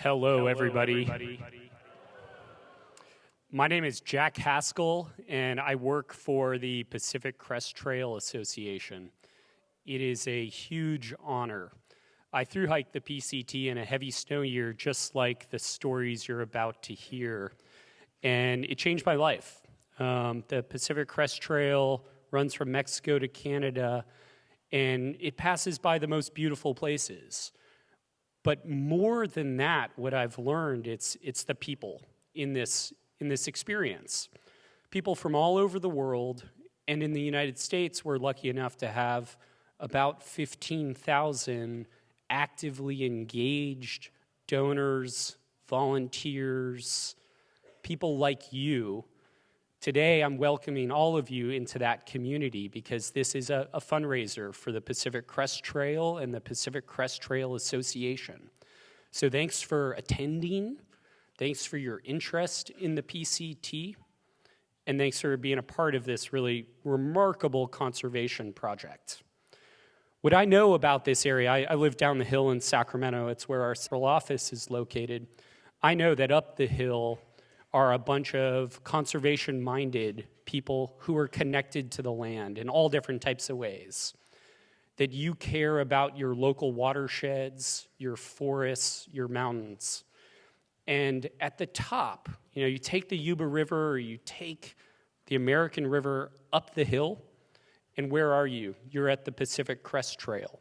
Hello, everybody. My name is Jack Haskell, and I work for the Pacific Crest Trail Association. It is a huge honor. I thru-hiked the PCT in a heavy snow year, just like the stories you're about to hear, and it changed my life. The Pacific Crest Trail runs from Mexico to Canada, and it passes by the most beautiful places. But more than that, what I've learned, it's the people in this experience. People from all over the world, and in the United States, we're lucky enough to have about 15,000 actively engaged donors, volunteers, people like you. Today, I'm welcoming all of you into that community because this is a fundraiser for the Pacific Crest Trail and the Pacific Crest Trail Association. So thanks for attending, thanks for your interest in the PCT, and thanks for being a part of this really remarkable conservation project. What I know about this area, I live down the hill in Sacramento, it's where our central office is located. I know that up the hill are a bunch of conservation-minded people who are connected to the land in all different types of ways. That you care about your local watersheds, your forests, your mountains. And at the top, you take the Yuba River or you take the American River up the hill, and where are you? You're at the Pacific Crest Trail.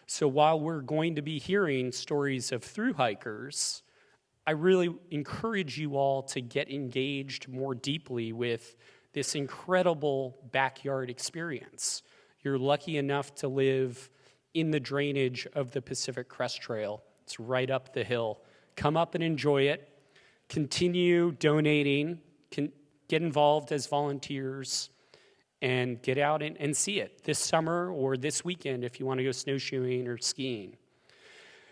So while we're going to be hearing stories of thru-hikers, I really encourage you all to get engaged more deeply with this incredible backyard experience. You're lucky enough to live in the drainage of the Pacific Crest Trail. It's right up the hill. Come up and enjoy it. Continue donating. Get involved as volunteers and get out and see it this summer or this weekend if you want to go snowshoeing or skiing.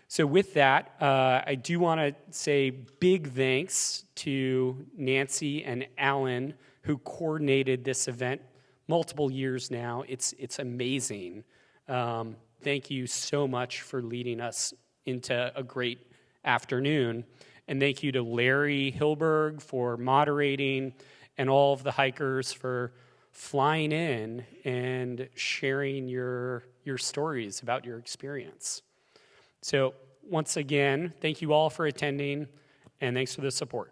So with that, I do want to say big thanks to Nancy and Alan who coordinated this event multiple years now. It's amazing. Thank you so much for leading us into a great afternoon. And thank you to Larry Hillberg for moderating and all of the hikers for flying in and sharing your stories about your experience. So once again, thank you all for attending, and thanks for the support.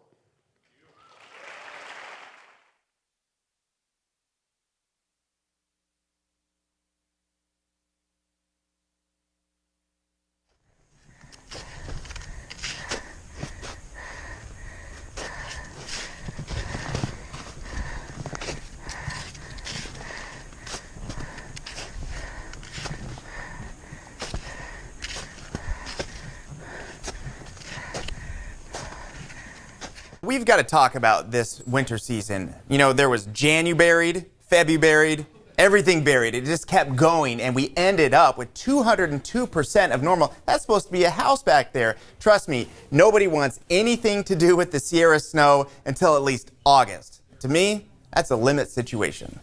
We've got to talk about this winter season. There was January, February, everything buried. It just kept going, and we ended up with 202% of normal. That's supposed to be a house back there. Trust me, nobody wants anything to do with the Sierra snow until at least August. To me, that's a limit situation.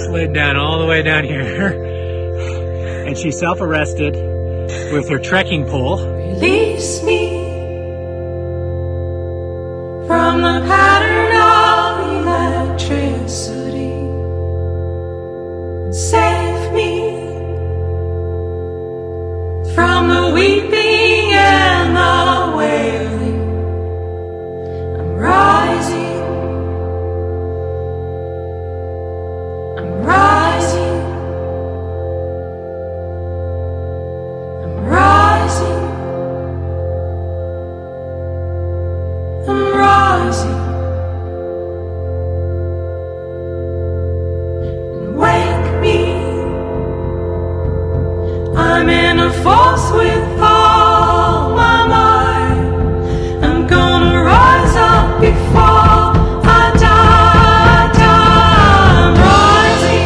Slid down all the way down here, and she self-arrested with her trekking pole. Release me from the pattern of electricity. Save me from the weeping and the wailing. I'm rising. I'm in a force with all my might. I'm gonna rise up before I die. I'm rising.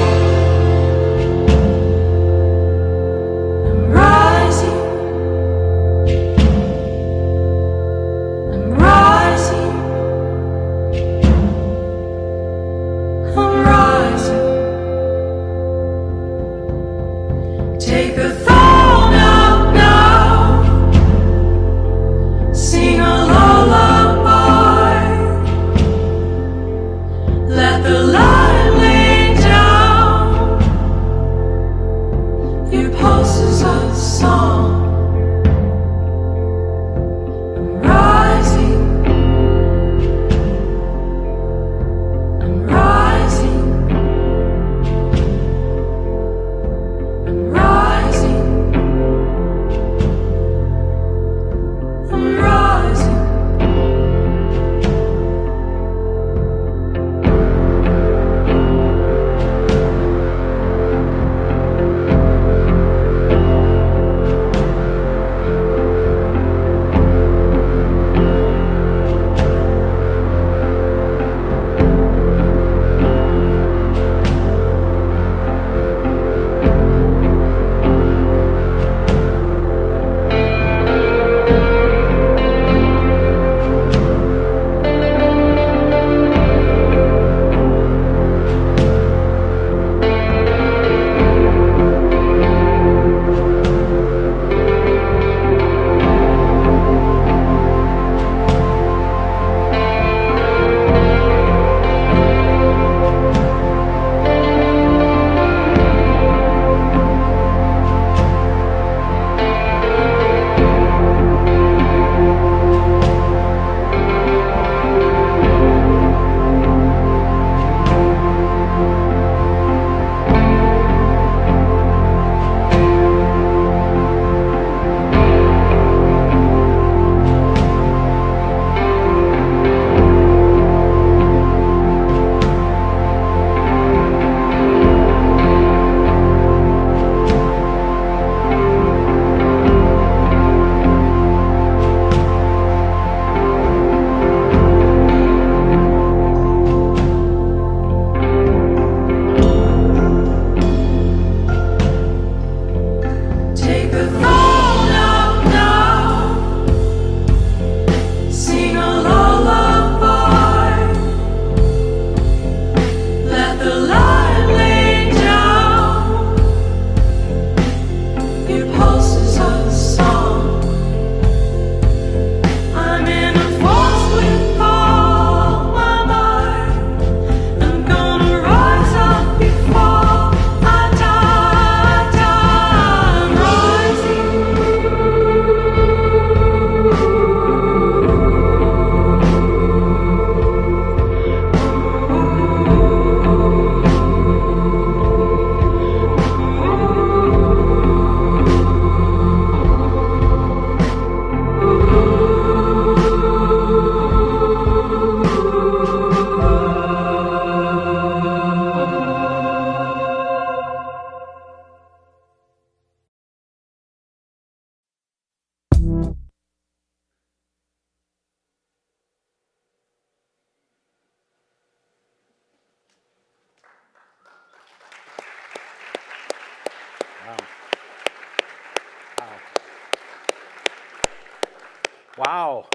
Wow.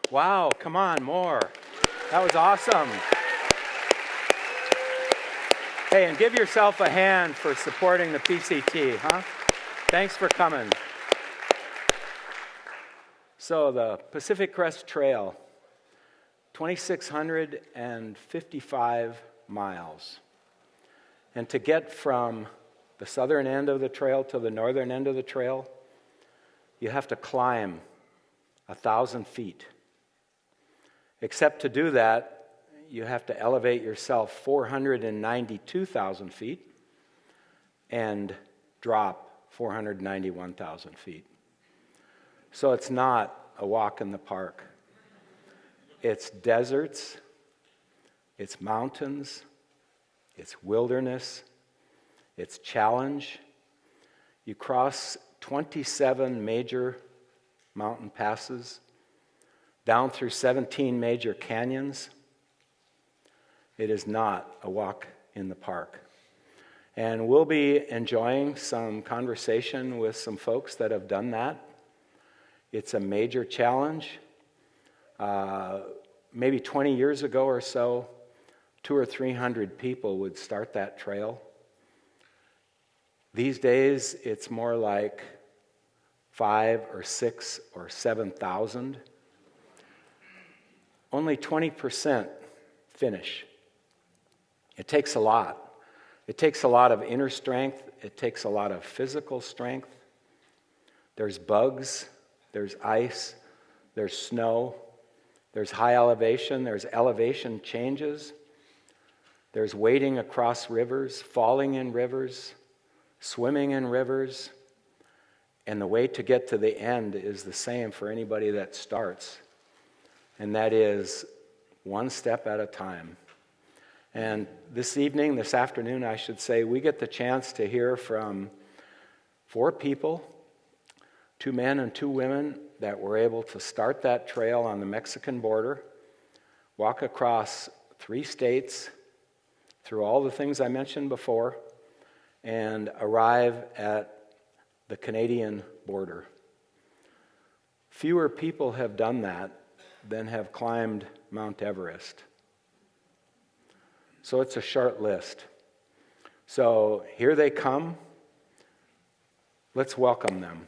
Wow, come on, more. That was awesome. Hey, and give yourself a hand for supporting the PCT, huh? Thanks for coming. So the Pacific Crest Trail, 2,655 miles. And to get from the southern end of the trail to the northern end of the trail, you have to climb 1,000 feet. Except to do that, you have to elevate yourself 492,000 feet and drop 491,000 feet. So it's not a walk in the park. It's deserts, it's mountains, it's wilderness, it's challenge. You cross 27 major mountain passes, down through 17 major canyons. It is not a walk in the park. And we'll be enjoying some conversation with some folks that have done that. It's a major challenge. Maybe 20 years ago or so, 200 or 300 people would start that trail. These days, it's more like 5 or 6 or 7,000. Only 20% finish. It takes a lot. It takes a lot of inner strength. It takes a lot of physical strength. There's bugs. There's ice. There's snow. There's high elevation. There's elevation changes. There's wading across rivers, falling in rivers, swimming in rivers. And the way to get to the end is the same for anybody that starts. And that is one step at a time. And this afternoon, I should say, we get the chance to hear from 4 people, 2 men and 2 women that were able to start that trail on the Mexican border, walk across 3 states, through all the things I mentioned before, and arrive at the Canadian border. Fewer people have done that than have climbed Mount Everest. So it's a short list. So here they come. Let's welcome them.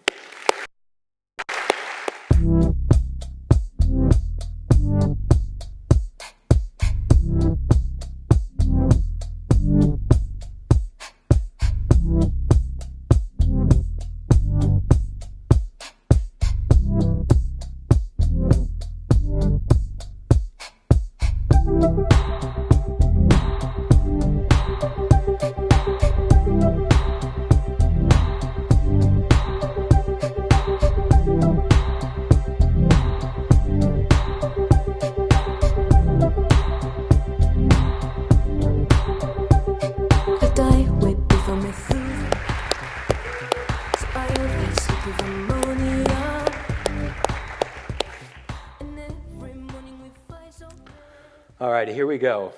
All right, here we go.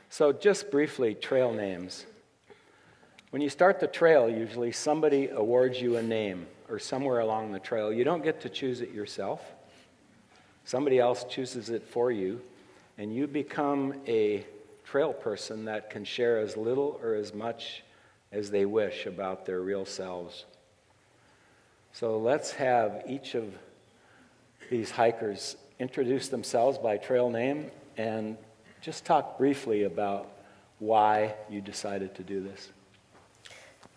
So just briefly, trail names. When you start the trail, usually somebody awards you a name or somewhere along the trail. You don't get to choose it yourself. Somebody else chooses it for you, and you become a trail person that can share as little or as much as they wish about their real selves. So let's have each of these hikers introduce themselves by trail name and just talk briefly about why you decided to do this.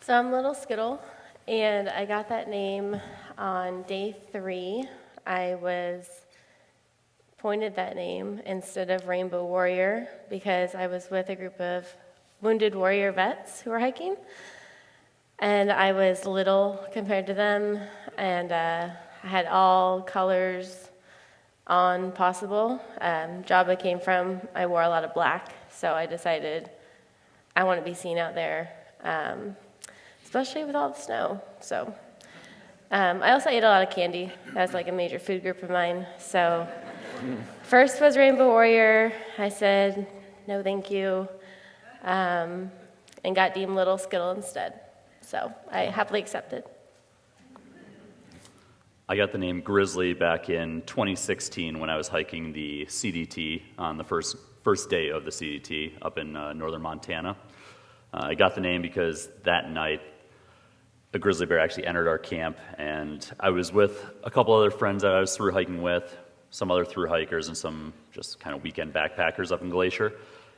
So I'm Little Skittle, and I got that name on day 3. I was pointed that name instead of Rainbow Warrior because I was with a group of wounded warrior vets who were hiking, and I was little compared to them, and I had all colors on possible. Job I came from, I wore a lot of black, so I decided I want to be seen out there, especially with all the snow. So I also ate a lot of candy. That was like a major food group of mine. So first was Rainbow Warrior. I said no thank you, and got deemed Little Skittle instead. So I happily accepted. I got the name Grizzly back in 2016 when I was hiking the CDT on the first day of the CDT up in northern Montana. I got the name because that night a grizzly bear actually entered our camp, and I was with a couple other friends that I was through hiking with, some other through hikers and some just kind of weekend backpackers up in Glacier,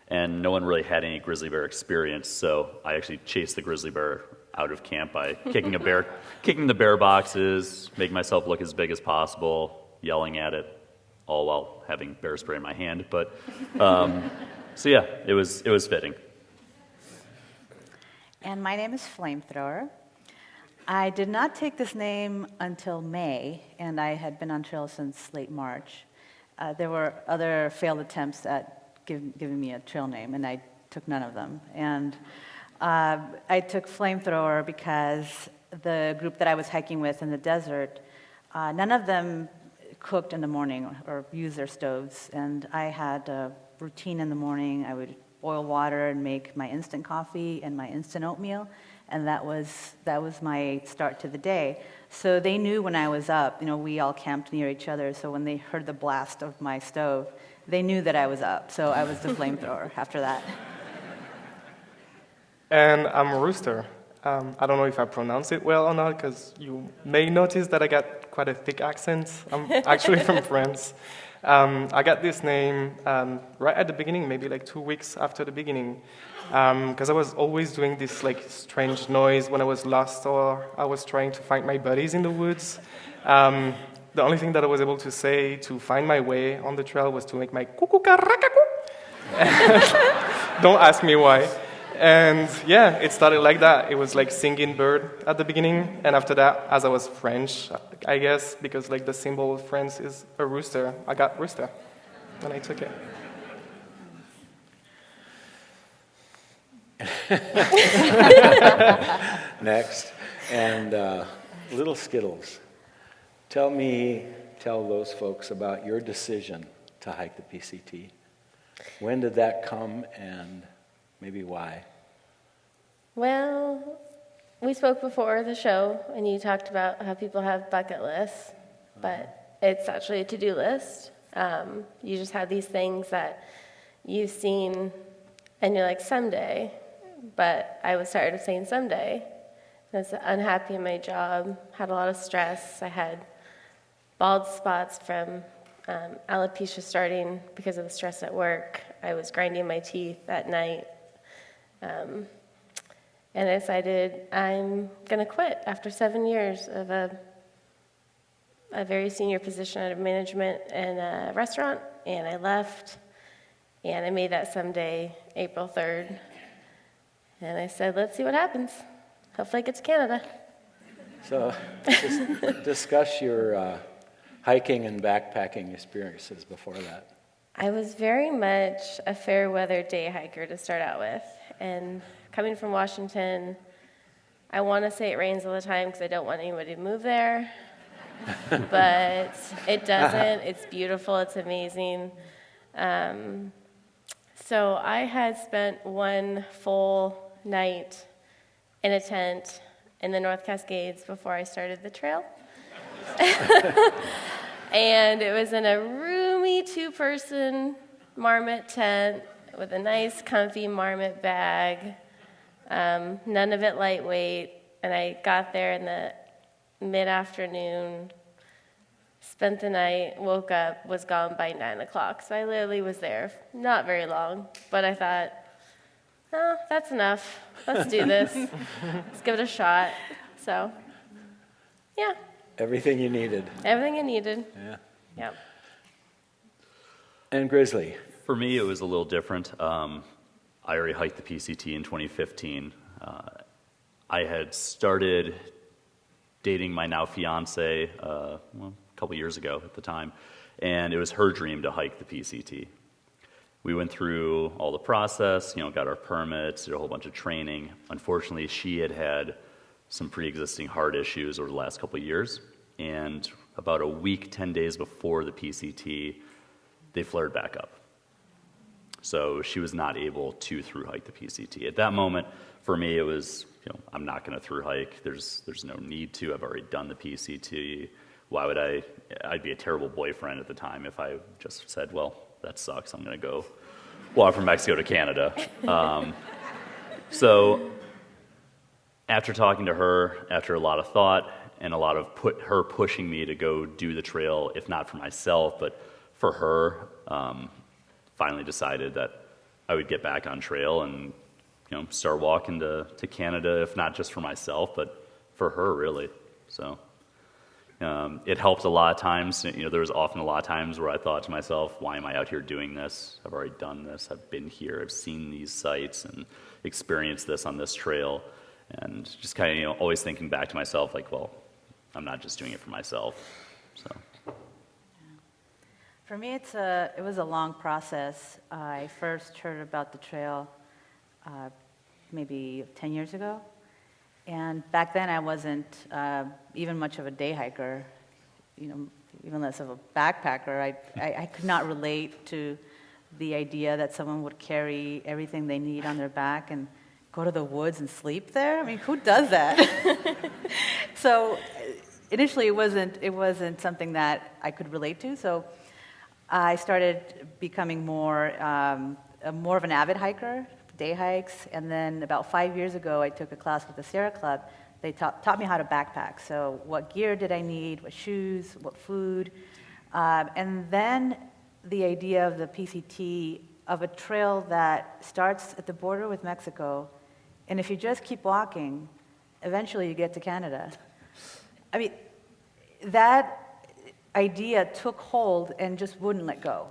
and no one really had any grizzly bear experience, so I actually chased the grizzly bear out of camp by kicking the bear boxes, making myself look as big as possible, yelling at it, all while having bear spray in my hand. But so yeah, it was fitting. And my name is Flamethrower. I did not take this name until May, and I had been on trail since late March. There were other failed attempts at giving me a trail name, and I took none of them. And I took Flamethrower because the group that I was hiking with in the desert, none of them cooked in the morning or used their stoves. And I had a routine in the morning. I would boil water and make my instant coffee and my instant oatmeal. And that was my start to the day. So they knew when I was up, we all camped near each other. So when they heard the blast of my stove, they knew that I was up. So I was the Flamethrower after that. And I'm Rooster. I don't know if I pronounce it well or not, because you may notice that I got quite a thick accent. I'm actually from France. I got this name right at the beginning, maybe like 2 weeks after the beginning, because I was always doing this strange noise when I was lost or I was trying to find my buddies in the woods. The only thing that I was able to say to find my way on the trail was to make my kukukarakaku. Don't ask me why. And yeah, it started like that. It was like singing bird at the beginning, and after that, as I was French, I guess, because the symbol of France is a rooster, I got Rooster, and I took it. Next, and little Skittles, tell those folks about your decision to hike the PCT. When did that come, and maybe why? Well, we spoke before the show, and you talked about how people have bucket lists, but it's actually a to-do list. You just have these things that you've seen, and you're like, someday. But I was tired of saying someday. I was unhappy in my job, had a lot of stress. I had bald spots from alopecia starting because of the stress at work. I was grinding my teeth at night. And I decided I'm going to quit after 7 years of a very senior position at management in a restaurant, and I left, and I made that someday, April 3rd, and I said, let's see what happens. Hopefully I get to Canada. So discuss your hiking and backpacking experiences before that. I was very much a fair weather day hiker to start out with, and coming from Washington, I want to say it rains all the time because I don't want anybody to move there, but it doesn't. It's beautiful. It's amazing. So I had spent one full night in a tent in the North Cascades before I started the trail. And it was in a roomy 2-person marmot tent with a nice, comfy marmot bag. None of it lightweight, and I got there in the mid-afternoon, spent the night, woke up, was gone by 9 o'clock. So I literally was there, not very long, but I thought, oh, that's enough. Let's do this. Let's give it a shot. So, yeah. Everything you needed. Everything I needed. Yeah. Yep. And Grizzly. For me, it was a little different. I already hiked the PCT in 2015. I had started dating my now fiance a couple years ago at the time, and it was her dream to hike the PCT. We went through all the process, got our permits, did a whole bunch of training. Unfortunately, she had some pre-existing heart issues over the last couple of years, and about a week, 10 days before the PCT, they flared back up. So she was not able to thru-hike the PCT. At that moment, for me, it was, I'm not going to thru-hike. There's no need to. I've already done the PCT. why would I'd be a terrible boyfriend at the time if I just said, well, that sucks, I'm going to go walk from Mexico to Canada. So after talking to her, after a lot of thought and a lot of her pushing me to go do the trail, if not for myself, but for her, finally decided that I would get back on trail and start walking to Canada, if not just for myself, but for her, really. So it helped a lot of times. There was often a lot of times where I thought to myself, why am I out here doing this? I've already done this. I've been here. I've seen these sites and experienced this on this trail. And just kind of, always thinking back to myself, like, well, I'm not just doing it for myself. So. For me, it was a long process. I first heard about the trail maybe 10 years ago. And back then I wasn't even much of a day hiker, even less of a backpacker. I could not relate to the idea that someone would carry everything they need on their back and go to the woods and sleep there. I mean, who does that? So initially it wasn't something that I could relate to. So I started becoming more of an avid hiker, day hikes, and then about 5 years ago I took a class with the Sierra Club. They taught me how to backpack. So what gear did I need, what shoes, what food, and then the idea of the PCT, of a trail that starts at the border with Mexico, and if you just keep walking, eventually you get to Canada. I mean, that idea took hold and just wouldn't let go.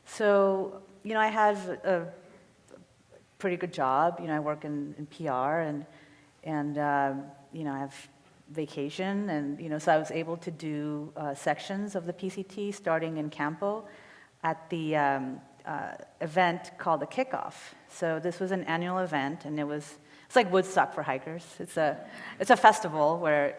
So, I have a pretty good job. I work in PR and I have vacation, and so I was able to do sections of the PCT starting in Campo at the event called the Kickoff. So this was an annual event, and it's like Woodstock for hikers. It's a festival where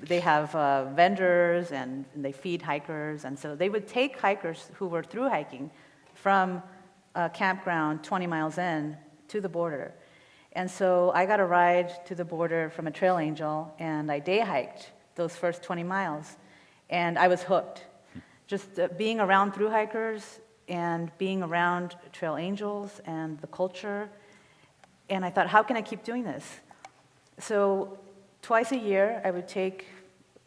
they have vendors and they feed hikers, and so they would take hikers who were through hiking from a campground 20 miles in to the border. And so I got a ride to the border from a trail angel, and I day hiked those first 20 miles, and I was hooked. Just being around thru hikers and being around trail angels and the culture, and I thought, how can I keep doing this? So twice a year I would take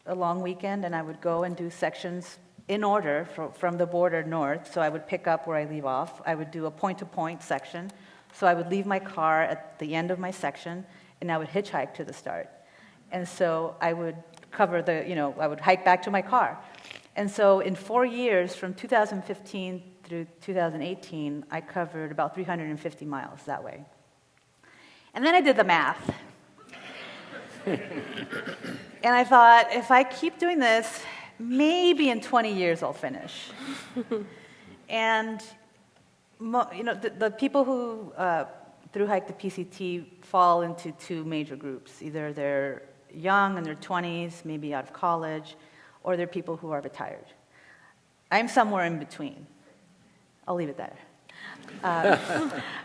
a long weekend and I would go and do sections in order from the border north. So I would pick up where I leave off. I would do a point-to-point section. So I would leave my car at the end of my section, and I would hitchhike to the start. And so I would cover I would hike back to my car. And so in 4 years, from 2015 through 2018, I covered about 350 miles that way. And then I did the math. And I thought, if I keep doing this, maybe in 20 years I'll finish. And the people who thru hike the PCT fall into two major groups. Either they're young in their 20s, maybe out of college, or they're people who are retired. I'm somewhere in between. I'll leave it there.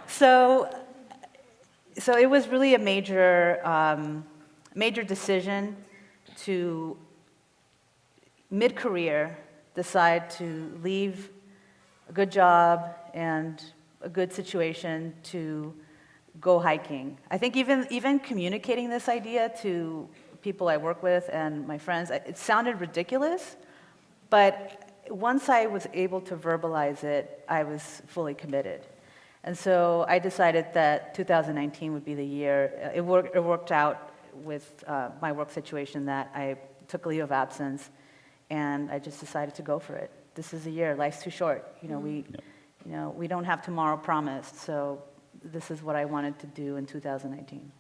So it was really a major decision to, mid-career, decide to leave a good job and a good situation to go hiking. I think even communicating this idea to people I work with and my friends, it sounded ridiculous, but once I was able to verbalize it, I was fully committed. And so I decided that 2019 would be the year. It worked out with my work situation that I took a leave of absence, and I just decided to go for it. This is a year. Life's too short. We don't have tomorrow promised. So this is what I wanted to do in 2019.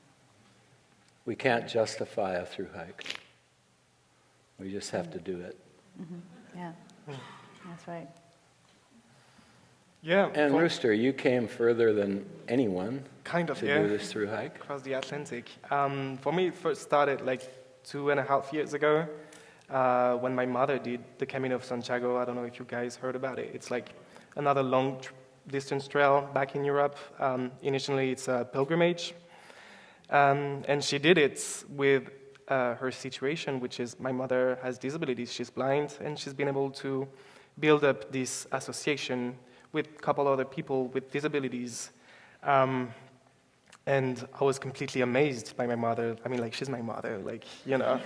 We can't justify a thru hike. We just have to do it. Mm-hmm. Yeah, that's right. Yeah. And Rooster, you came further than anyone to do this thru hike. Across the Atlantic. For me, it first started like 2.5 years ago when my mother did the Camino of Santiago. I don't know if you guys heard about it. It's like another long distance trail back in Europe. Initially, it's a pilgrimage. And she did it with her situation, which is my mother has disabilities. She's blind, and she's been able to build up this association with a couple other people with disabilities. And I was completely amazed by my mother. I mean, like, she's my mother, like, you know.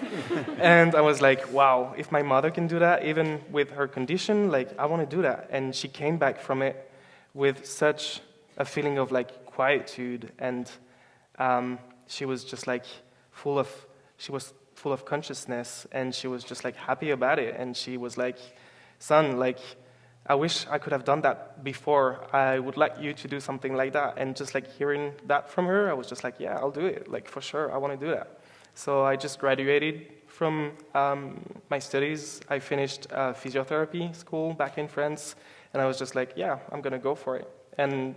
And I was like, wow, if my mother can do that, even with her condition, like, I want to do that. And she came back from it with such a feeling of, like, quietude. And she was just, like, full of consciousness. And she was just, like, happy about it. And she was like, son, like, I wish I could have done that before. I would like you to do something like that. And just like hearing that from her, I was just like, yeah, I'll do it. Like, for sure, I want to do that. So I just graduated from my studies. I finished physiotherapy school back in France. And I was just like, yeah, I'm going to go for it. And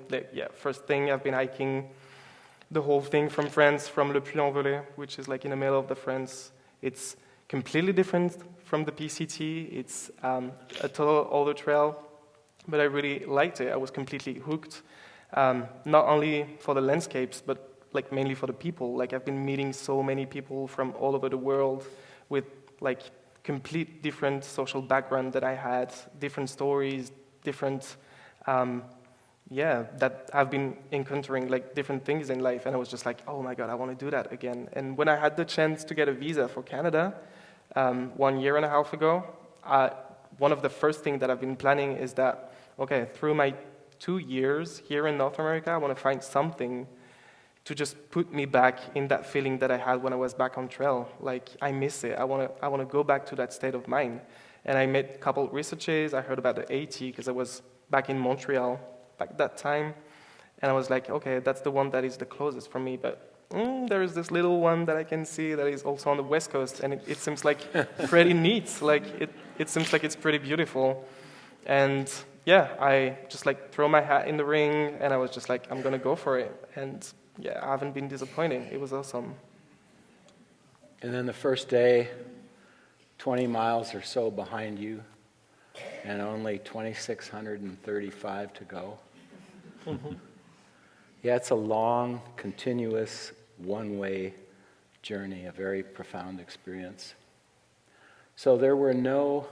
first thing, I've been hiking the whole thing from France, from Le Puy-en-Velay, which is like in the middle of the France. It's completely different from the PCT. It's a total other trail, but I really liked it. I was completely hooked, not only for the landscapes, but like mainly for the people. Like, I've been meeting so many people from all over the world with like complete different social background that I had, different stories, different, that I've been encountering like different things in life. And I was just like, oh my God, I want to do that again. And when I had the chance to get a visa for Canada, 1.5 years ago, one of the first things that I've been planning is that, okay, through my 2 years here in North America, I want to find something to just put me back in that feeling that I had when I was back on trail. Like, I miss it. I want to go back to that state of mind. And I made a couple researches. I heard about the AT because I was back in Montreal back that time. And I was like, okay, that's the one that is the closest for me. But there is this little one that I can see that is also on the West Coast, and it seems like pretty neat. Like, it seems like it's pretty beautiful. And yeah, I just like throw my hat in the ring, and I was just like, I'm gonna go for it. And yeah, I haven't been disappointed. It was awesome. And then the first day, 20 miles or so behind you, and only 2,635 to go. Mm-hmm. Yeah, it's a long, continuous, one-way journey, a very profound experience. So there were no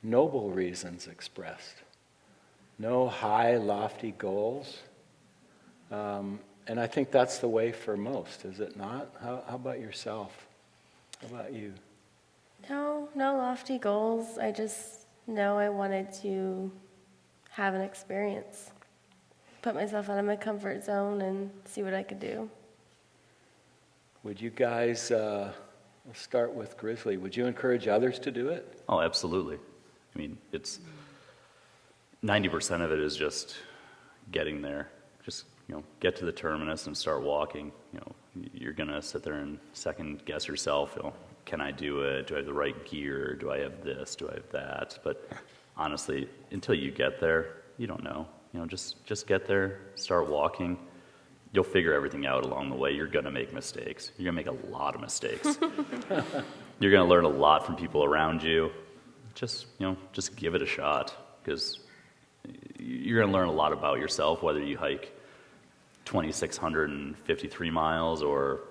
noble reasons expressed, no high, lofty goals. And I think that's the way for most, is it not? How about yourself? How about you? No lofty goals. I just know I wanted to have an experience. Put myself out of my comfort zone and see what I could do. Would you guys, we'll start with Grizzly, would you encourage others to do it? Oh, absolutely. I mean, it's 90% of it is just getting there. Just, get to the terminus and start walking. You're going to sit there and second guess yourself. Can I do it? Do I have the right gear? Do I have this? Do I have that? But honestly, until you get there, you don't know. Just get there, start walking. You'll figure everything out along the way. You're going to make mistakes. You're going to make a lot of mistakes. You're going to learn a lot from people around you. Just give it a shot, because you're going to learn a lot about yourself, whether you hike 2,653 miles or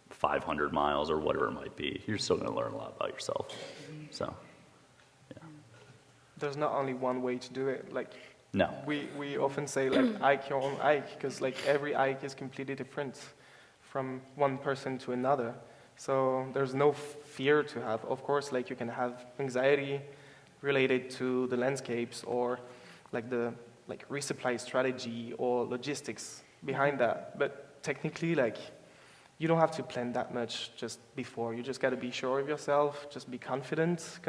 500 miles or whatever it might be. You're still going to learn a lot about yourself. So, yeah. There's not only one way to do it. Like, no. We often say, like, hike your own hike, because, like, every hike is completely different from one person to another. So there's no fear to have. Of course, like, you can have anxiety related to the landscapes or, like, the resupply strategy or logistics behind that. But technically, like, you don't have to plan that much just before. You just got to be sure of yourself, just be confident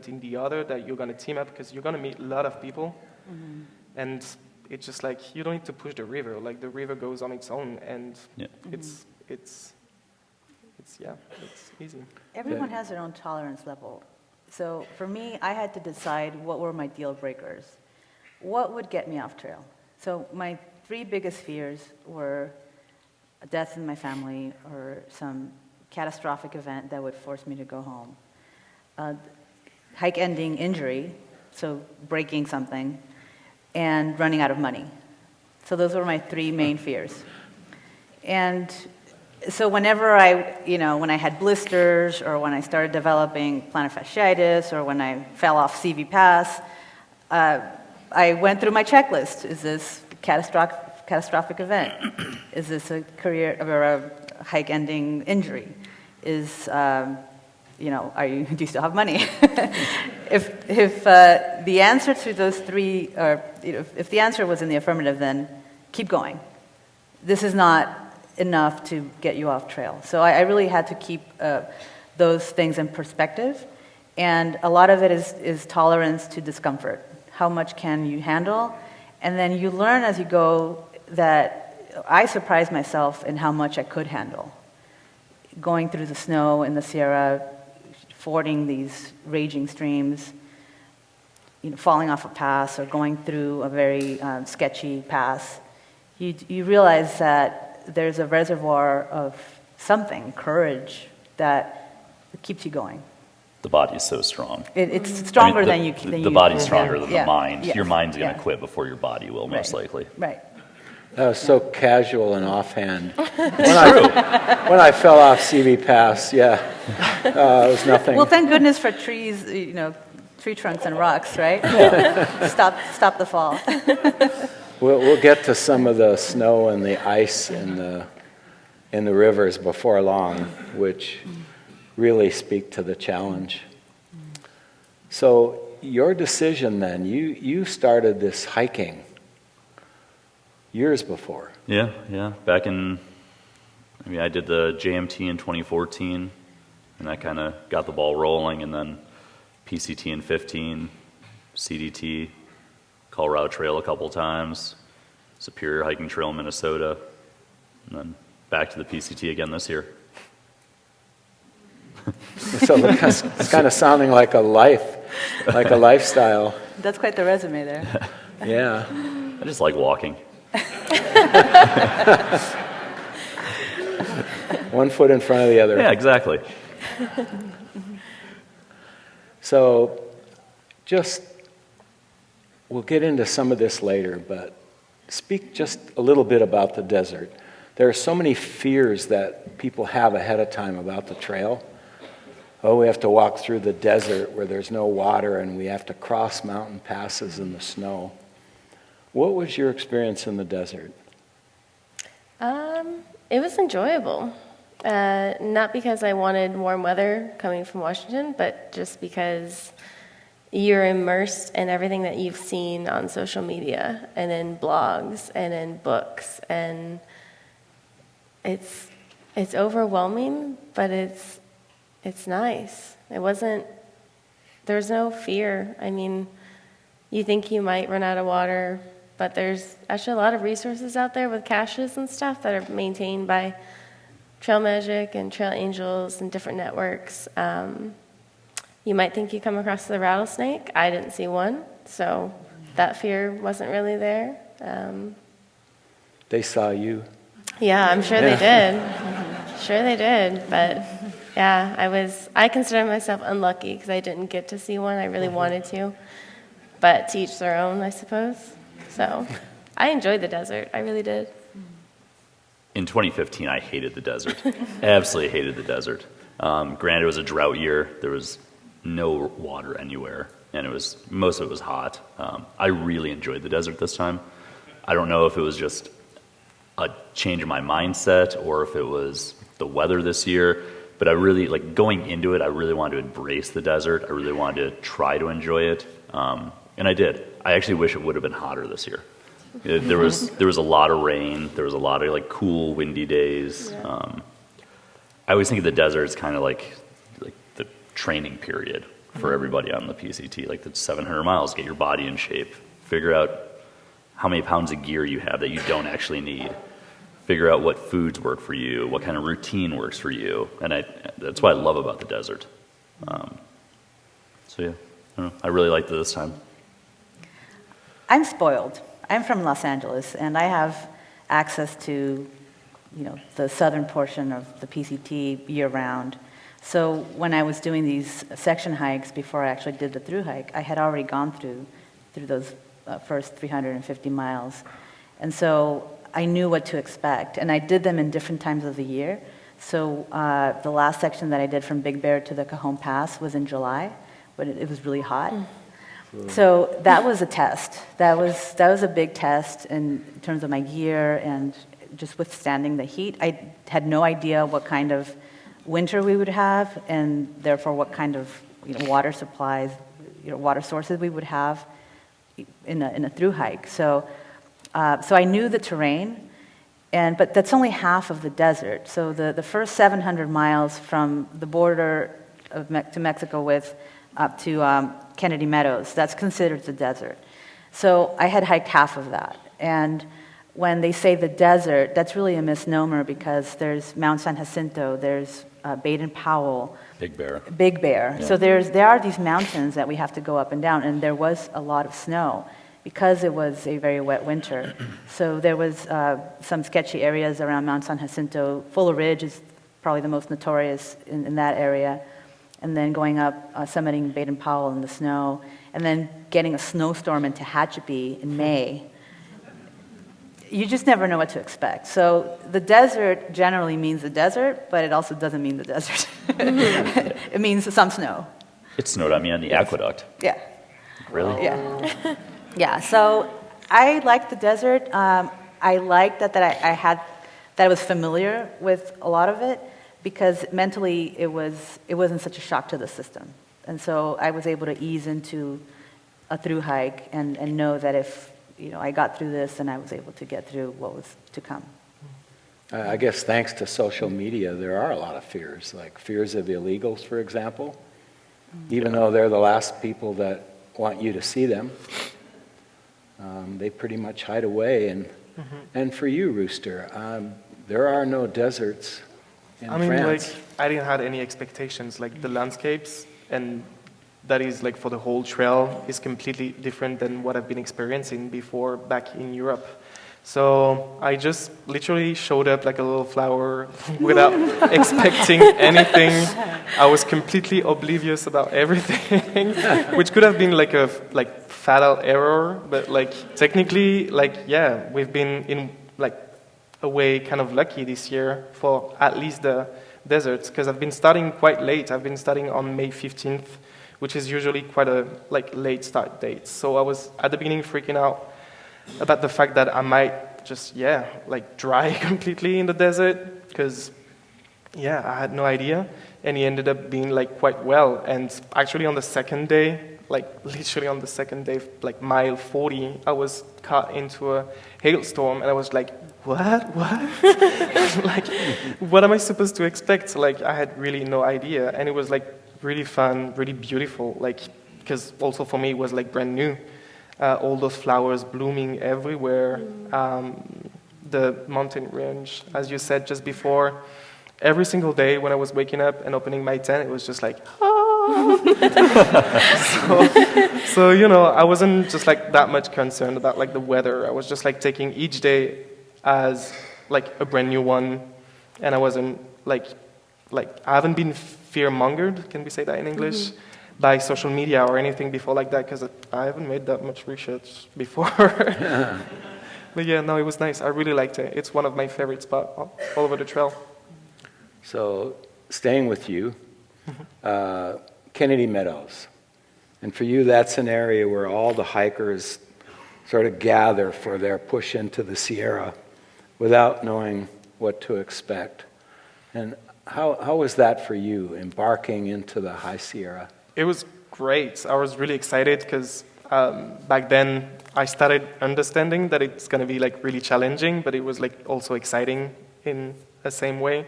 in the other, that you're going to team up, because you're going to meet a lot of people. Mm-hmm. And it's just like, you don't need to push the river. Like, the river goes on its own, and it's easy. Everyone has their own tolerance level. So for me, I had to decide what were my deal breakers. What would get me off trail? So my 3 biggest fears were a death in my family or some catastrophic event that would force me to go home. Hike-ending injury, so breaking something, and running out of money. So those were my 3 main fears. And So whenever when I had blisters, or when I started developing plantar fasciitis, or when I fell off CV Pass, I went through my checklist. Is this catastrophic event? Is this a career or a hike-ending injury? Is do you still have money? If the answer to those three, or if the answer was in the affirmative, then keep going. This is not enough to get you off trail. So I really had to keep those things in perspective, and a lot of it is tolerance to discomfort. How much can you handle? And then you learn as you go that I surprised myself in how much I could handle. Going through the snow in the Sierra, fording these raging streams, falling off a pass, or going through a very sketchy pass, you realize that there's a reservoir of something, courage, that keeps you going. The body's so strong. It's stronger than you. The body's stronger than the mind. Yes. Your mind's going to quit before your body will, most likely. Right. That was so casual and offhand. When I fell off CV Pass, it was nothing. Well, thank goodness for trees, tree trunks and rocks, right? Yeah. Stop the fall. We'll get to some of the snow and the ice in the rivers before long, which really speak to the challenge. So your decision then, you started this hiking years before. Yeah. Back I did the JMT in 2014, and that kind of got the ball rolling, and then PCT in 15, CDT, Colorado Trail a couple times, Superior Hiking Trail in Minnesota, and then back to the PCT again this year. So it's kind of sounding like a lifestyle. That's quite the resume there. Yeah. I just like walking. One foot in front of the other. Yeah, exactly. So we'll get into some of this later, but speak just a little bit about the desert. There are so many fears that people have ahead of time about the trail. Oh, we have to walk through the desert where there's no water, and we have to cross mountain passes in the snow. What was your experience in the desert? It was enjoyable. Not because I wanted warm weather coming from Washington, but just because you're immersed in everything that you've seen on social media and in blogs and in books, and it's overwhelming, but it's nice. There's no fear. I mean, you think you might run out of water, but there's actually a lot of resources out there with caches and stuff that are maintained by Trail Magic and Trail Angels and different networks. You might think you come across the rattlesnake. I didn't see one, so that fear wasn't really there. They saw you. Yeah, I'm sure they did. Sure they did, but yeah, I consider myself unlucky because I didn't get to see one. I really wanted to, but to each their own, I suppose. So I enjoyed the desert. I really did. In 2015, I hated the desert. Absolutely hated the desert. Granted, it was a drought year. There was no water anywhere, and most of it was hot. I really enjoyed the desert this time. I don't know if it was just a change in my mindset or if it was the weather this year, but I really, going into it, I really wanted to embrace the desert. I really wanted to try to enjoy it, and I did. I actually wish it would have been hotter this year. There was a lot of rain. There was a lot of cool, windy days. Yeah. I always think of the desert as kind of like the training period for everybody on the PCT, like the 700 miles. Get your body in shape. Figure out how many pounds of gear you have that you don't actually need. Figure out what foods work for you, what kind of routine works for you, and that's what I love about the desert. So yeah, I don't know. I really liked it this time. I'm spoiled. I'm from Los Angeles, and I have access to, the southern portion of the PCT year-round. So when I was doing these section hikes before I actually did the thru hike, I had already gone through those first 350 miles. And so I knew what to expect. And I did them in different times of the year. So the last section that I did from Big Bear to the Cajon Pass was in July, but it was really hot. So that was a test. That was a big test in terms of my gear and just withstanding the heat. I had no idea what kind of winter we would have, and therefore what kind of water supplies, water sources we would have in a through hike. So I knew the terrain, but that's only half of the desert. So the first 700 miles from the border to Mexico up to Kennedy Meadows, that's considered the desert. So I had hiked half of that. And when they say the desert, that's really a misnomer because there's Mount San Jacinto, there's Baden-Powell, Big Bear. Yeah. So there are these mountains that we have to go up and down, and there was a lot of snow because it was a very wet winter. So there was some sketchy areas around Mount San Jacinto. Fuller Ridge is probably the most notorious in that area. And then going up, summiting Baden-Powell in the snow, and then getting a snowstorm into Tehachapi in May. You just never know what to expect. So the desert generally means the desert, but it also doesn't mean the desert. It means some snow. It snowed on me on the aqueduct. Yeah. Really? Yeah. Yeah. So I liked the desert. I liked that I was familiar with a lot of it because mentally it wasn't such a shock to the system, and so I was able to ease into a through hike and know that if I got through this, and I was able to get through what was to come. I guess thanks to social media, there are a lot of fears, like fears of illegals, for example. Even though they're the last people that want you to see them, they pretty much hide away. And for you, Rooster, there are no deserts in France. I didn't have any expectations. Like the landscapes, and that is like for the whole trail, is completely different than what I've been experiencing before back in Europe. So I just literally showed up like a little flower without expecting anything. I was completely oblivious about everything, which could have been like a fatal error. But technically, we've been in a way kind of lucky this year for at least the deserts, because I've been starting quite late. I've been starting on May 15th, which is usually quite a late start date. So I was at the beginning freaking out about the fact that I might just, dry completely in the desert, because, I had no idea. And he ended up being, quite well. And actually on the second day, literally on the second day, mile 40, I was caught into a hailstorm, and I was like, what? What am I supposed to expect? I had really no idea. And it was, really fun, really beautiful, because also for me it was, brand new. All those flowers blooming everywhere. The mountain range, as you said just before, every single day when I was waking up and opening my tent, it was just So I wasn't just that much concerned about the weather. I was just taking each day as a brand new one, and I wasn't I haven't been fear-mongered, can we say that in English, by social media or anything before that, because I haven't made that much research before. But no, it was nice. I really liked it. It's one of my favorite spots all over the trail. So, staying with you, Kennedy Meadows. And for you, that's an area where all the hikers sort of gather for their push into the Sierra without knowing what to expect. And how was that for you, embarking into the High Sierra? It was great. I was really excited because back then I started understanding that it's going to be really challenging, but it was also exciting in the same way.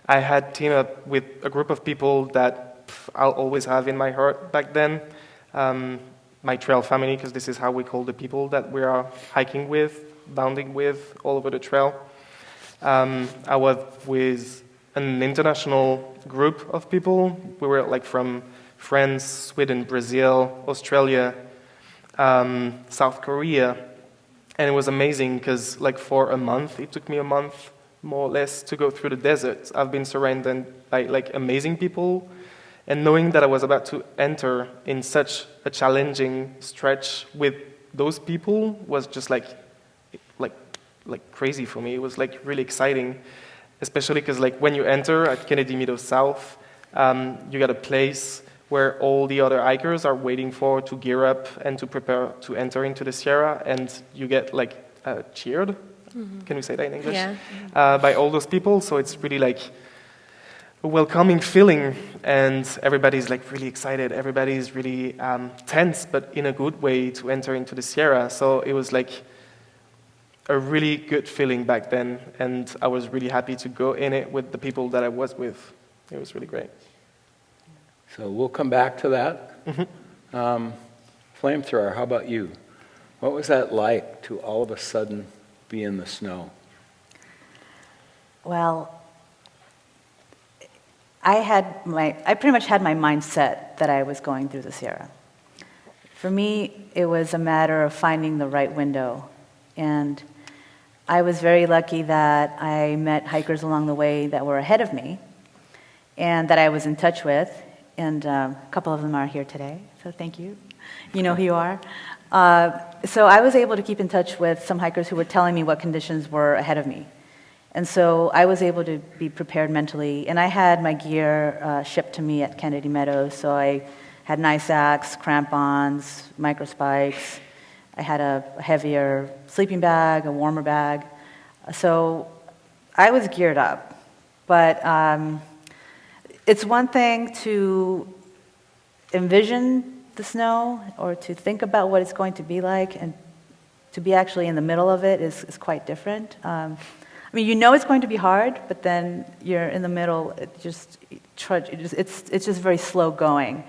I had teamed up with a group of people that I'll always have in my heart back then. My trail family, because this is how we call the people that we are hiking with, bounding with all over the trail. I was with an international group of people. We were from France, Sweden, Brazil, Australia, South Korea. And it was amazing because for a month, it took me a month more or less to go through the desert. I've been surrounded by amazing people, and knowing that I was about to enter in such a challenging stretch with those people was just like crazy for me. It was like really exciting, especially because like when you enter at Kennedy Meadows South, you got a place where all the other hikers are waiting for to gear up and to prepare to enter into the Sierra, and you get like cheered. Can we say that in English? Yeah. By all those people, so it's really like a welcoming feeling, and everybody's like really excited. Everybody's really tense, but in a good way, to enter into the Sierra. So it was like a really good feeling back then, and I was really happy to go in it with the people that I was with. It was really great. So we'll come back to that. Flamethrower, how about you? What was that like to all of a sudden be in the snow? Well, I pretty much had my mind set that I was going through the Sierra. For me, it was a matter of finding the right window. And I was very lucky that I met hikers along the way that were ahead of me and that I was in touch with. And a couple of them are here today, so thank you. You know who you are. So I was able to keep in touch with some hikers who were telling me what conditions were ahead of me. And so I was able to be prepared mentally. And I had my gear shipped to me at Kennedy Meadows. So I had nice axe, crampons, micro spikes. I had a heavier sleeping bag, a warmer bag. So I was geared up. But it's one thing to envision the snow or to think about what it's going to be like, and to be actually in the middle of it is quite different. I mean, you know it's going to be hard, but then you're in the middle. It's just very slow going.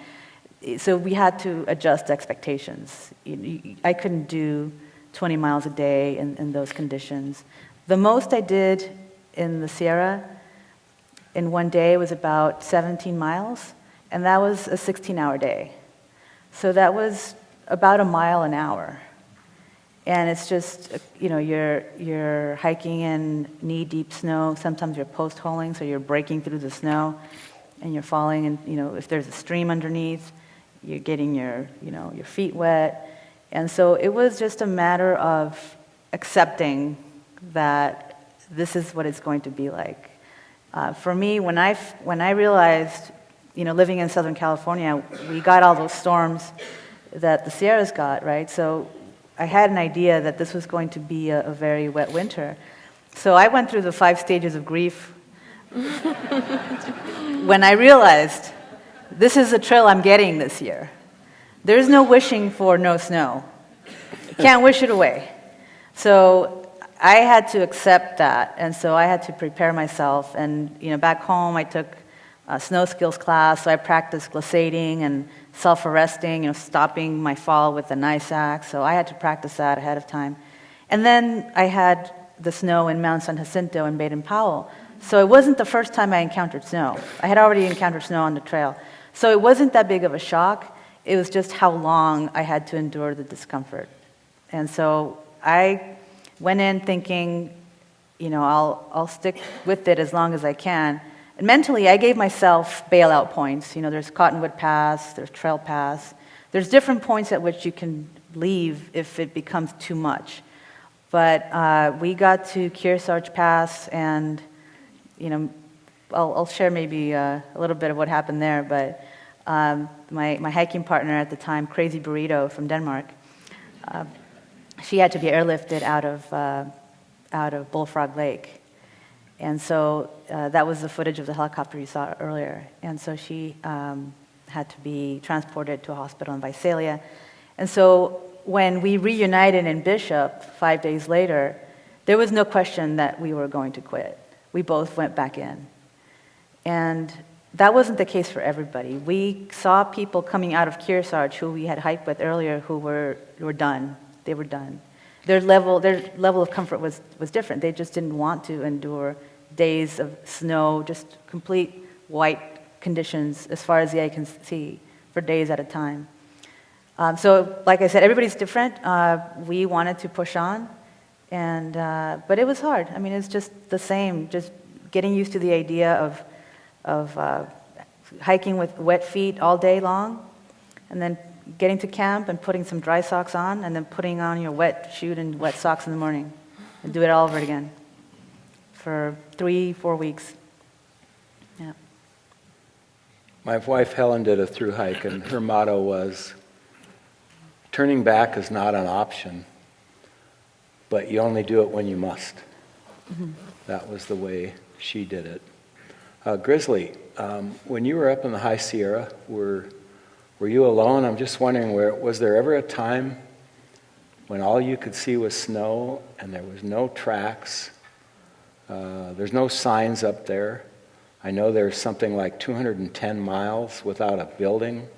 So we had to adjust expectations. I couldn't do 20 miles a day in those conditions. The most I did in the Sierra in one day was about 17 miles, and that was a 16-hour day. So that was about a mile an hour. And it's just, you're hiking in knee-deep snow. Sometimes you're post-holing, so you're breaking through the snow, and you're falling. And if there's a stream underneath, you're getting your feet wet. And so it was just a matter of accepting that this is what it's going to be like. For me, when I realized, living in Southern California, we got all those storms that the Sierras got, right? So I had an idea that this was going to be a very wet winter. So I went through the 5 stages of grief when I realized this is the trail I'm getting this year. There's no wishing for no snow. You can't wish it away. So I had to accept that, and so I had to prepare myself. And back home I took a snow skills class, so I practiced glissading and self-arresting, stopping my fall with a nice axe. So I had to practice that ahead of time. And then I had the snow in Mount San Jacinto and Baden-Powell. So it wasn't the first time I encountered snow. I had already encountered snow on the trail. So it wasn't that big of a shock. It was just how long I had to endure the discomfort. And so I went in thinking, I'll stick with it as long as I can. And mentally, I gave myself bailout points. There's Cottonwood Pass, there's Trail Pass. There's different points at which you can leave if it becomes too much. But we got to Kearsarge Pass, and, I'll share maybe a little bit of what happened there. But my hiking partner at the time, Crazy Burrito from Denmark, she had to be airlifted out of Bullfrog Lake. And so that was the footage of the helicopter you saw earlier. And so she had to be transported to a hospital in Visalia. And so when we reunited in Bishop 5 days later, there was no question that we were going to quit. We both went back in. And that wasn't the case for everybody. We saw people coming out of Kearsarge who we had hiked with earlier who were done. They were done. Their level of comfort was different. They just didn't want to endure days of snow, just complete white conditions as far as the eye can see for days at a time. So, like I said, everybody's different. We wanted to push on, but it was hard. I mean, it's just the same, just getting used to the idea of hiking with wet feet all day long, and then getting to camp and putting some dry socks on, and then putting on your wet chute and wet socks in the morning. and do it all over again for 3-4 weeks. Yeah. My wife Helen did a thru hike, and her motto was, turning back is not an option, but you only do it when you must. Mm-hmm. That was the way she did it. Grizzly, when you were up in the High Sierra, were you alone? I'm just wondering, was there ever a time when all you could see was snow and there was no tracks? There's no signs up there. I know there's something like 210 miles without a building,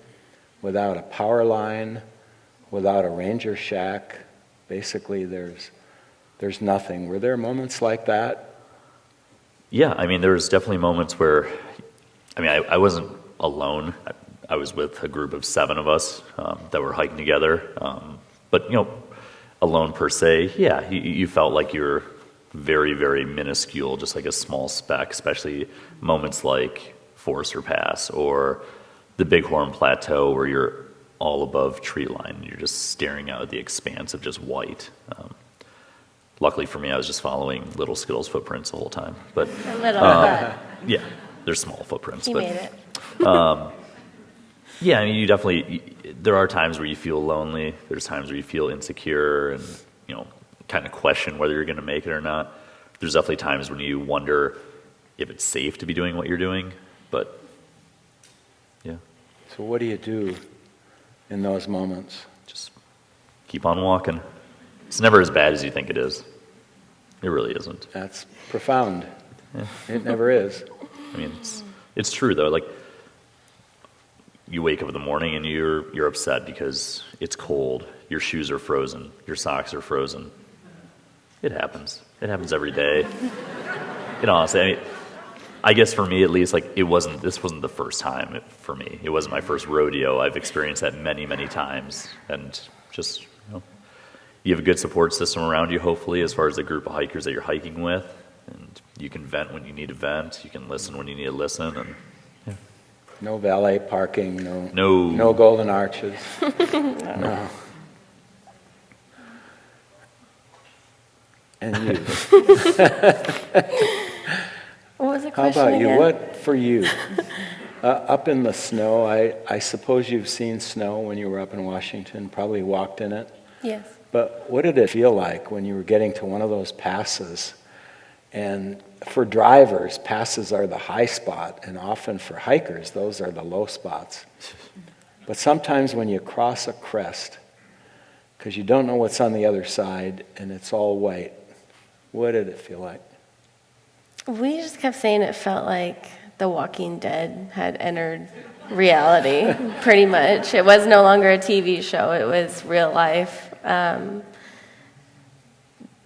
without a power line, without a ranger shack. Basically, there's nothing. Were there moments like that? Yeah, I mean, there was definitely moments where, I mean, I wasn't alone. I was with a group of 7 of us that were hiking together. But, you know, alone per se, yeah, you felt like you were very, very minuscule, just like a small speck, especially moments like Forester Pass or the Bighorn Plateau where you're all above tree line and you're just staring out at the expanse of just white. Luckily for me, I was just following little Skittle's footprints the whole time. But yeah, they're small footprints. He but, made it. Yeah, I mean, you definitely, there are times where you feel lonely. There's times where you feel insecure and, you know, kind of question whether you're going to make it or not. There's definitely times when you wonder if it's safe to be doing what you're doing, but yeah. So what do you do in those moments? Just keep on walking. It's never as bad as you think it is. It really isn't. That's profound. Yeah. It never is. I mean, it's true though. Like, you wake up in the morning and you're upset because it's cold. Your shoes are frozen. Your socks are frozen. It happens. It happens every day. You know, honestly, I mean, I guess for me at least, like, this wasn't the first time for me. It wasn't my first rodeo. I've experienced that many, many times. And just, you know, you have a good support system around you, hopefully, as far as the group of hikers that you're hiking with. And you can vent when you need to vent. You can listen when you need to listen. And yeah. No valet parking, no golden arches. No. And you. What was the How question about you? again? What for you? Up in the snow, I suppose you've seen snow when you were up in Washington, probably walked in it. Yes. But what did it feel like when you were getting to one of those passes? And for drivers, passes are the high spot, and often for hikers, those are the low spots. But sometimes when you cross a crest, because you don't know what's on the other side, and it's all white, what did it feel like? We just kept saying it felt like The Walking Dead had entered reality, pretty much. It was no longer a TV show, it was real life.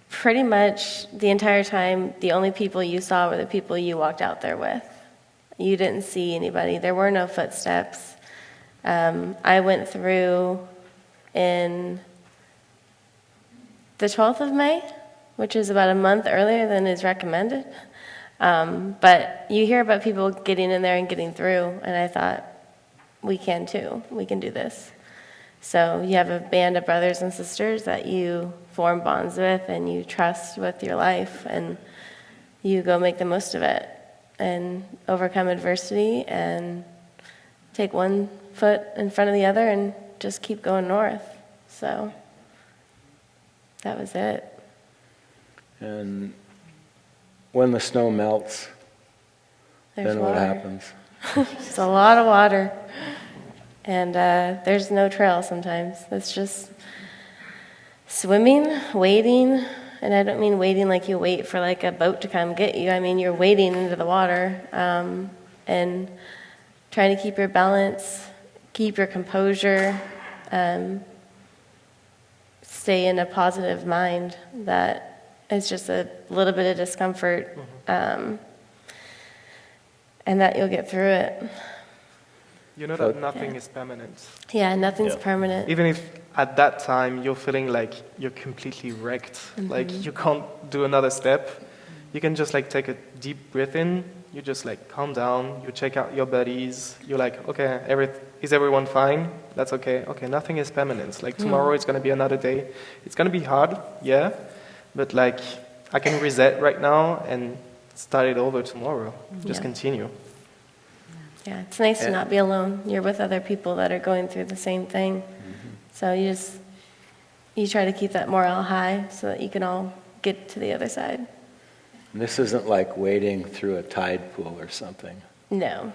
Pretty much the entire time, the only people you saw were the people you walked out there with. You didn't see anybody. There were no footsteps. I went through in the 12th of May, which is about a month earlier than is recommended. But you hear about people getting in there and getting through, and I thought, we can too. We can do this. So you have a band of brothers and sisters that you form bonds with and you trust with your life, and you go make the most of it and overcome adversity and take one foot in front of the other and just keep going north. So that was it. And when the snow melts, then what happens? It's a lot of water. And there's no trail sometimes. It's just swimming, wading, and I don't mean wading like you wait for like a boat to come get you. I mean you're wading into the water and trying to keep your balance, keep your composure, stay in a positive mind that is just a little bit of discomfort, and that you'll get through it. You know that nothing is permanent. Yeah, nothing's permanent. Even if at that time you're feeling like you're completely wrecked, like you can't do another step, you can just like take a deep breath in, you just like calm down, you check out your buddies, you're like, okay, is everyone fine? That's okay. Okay, nothing is permanent. Like tomorrow it's going to be another day. It's going to be hard, yeah, but like I can reset right now and start it over tomorrow. Just Yeah. continue. Yeah, it's nice to not be alone. You're with other people that are going through the same thing. So you try to keep that morale high so that you can all get to the other side. And this isn't like wading through a tide pool or something. No.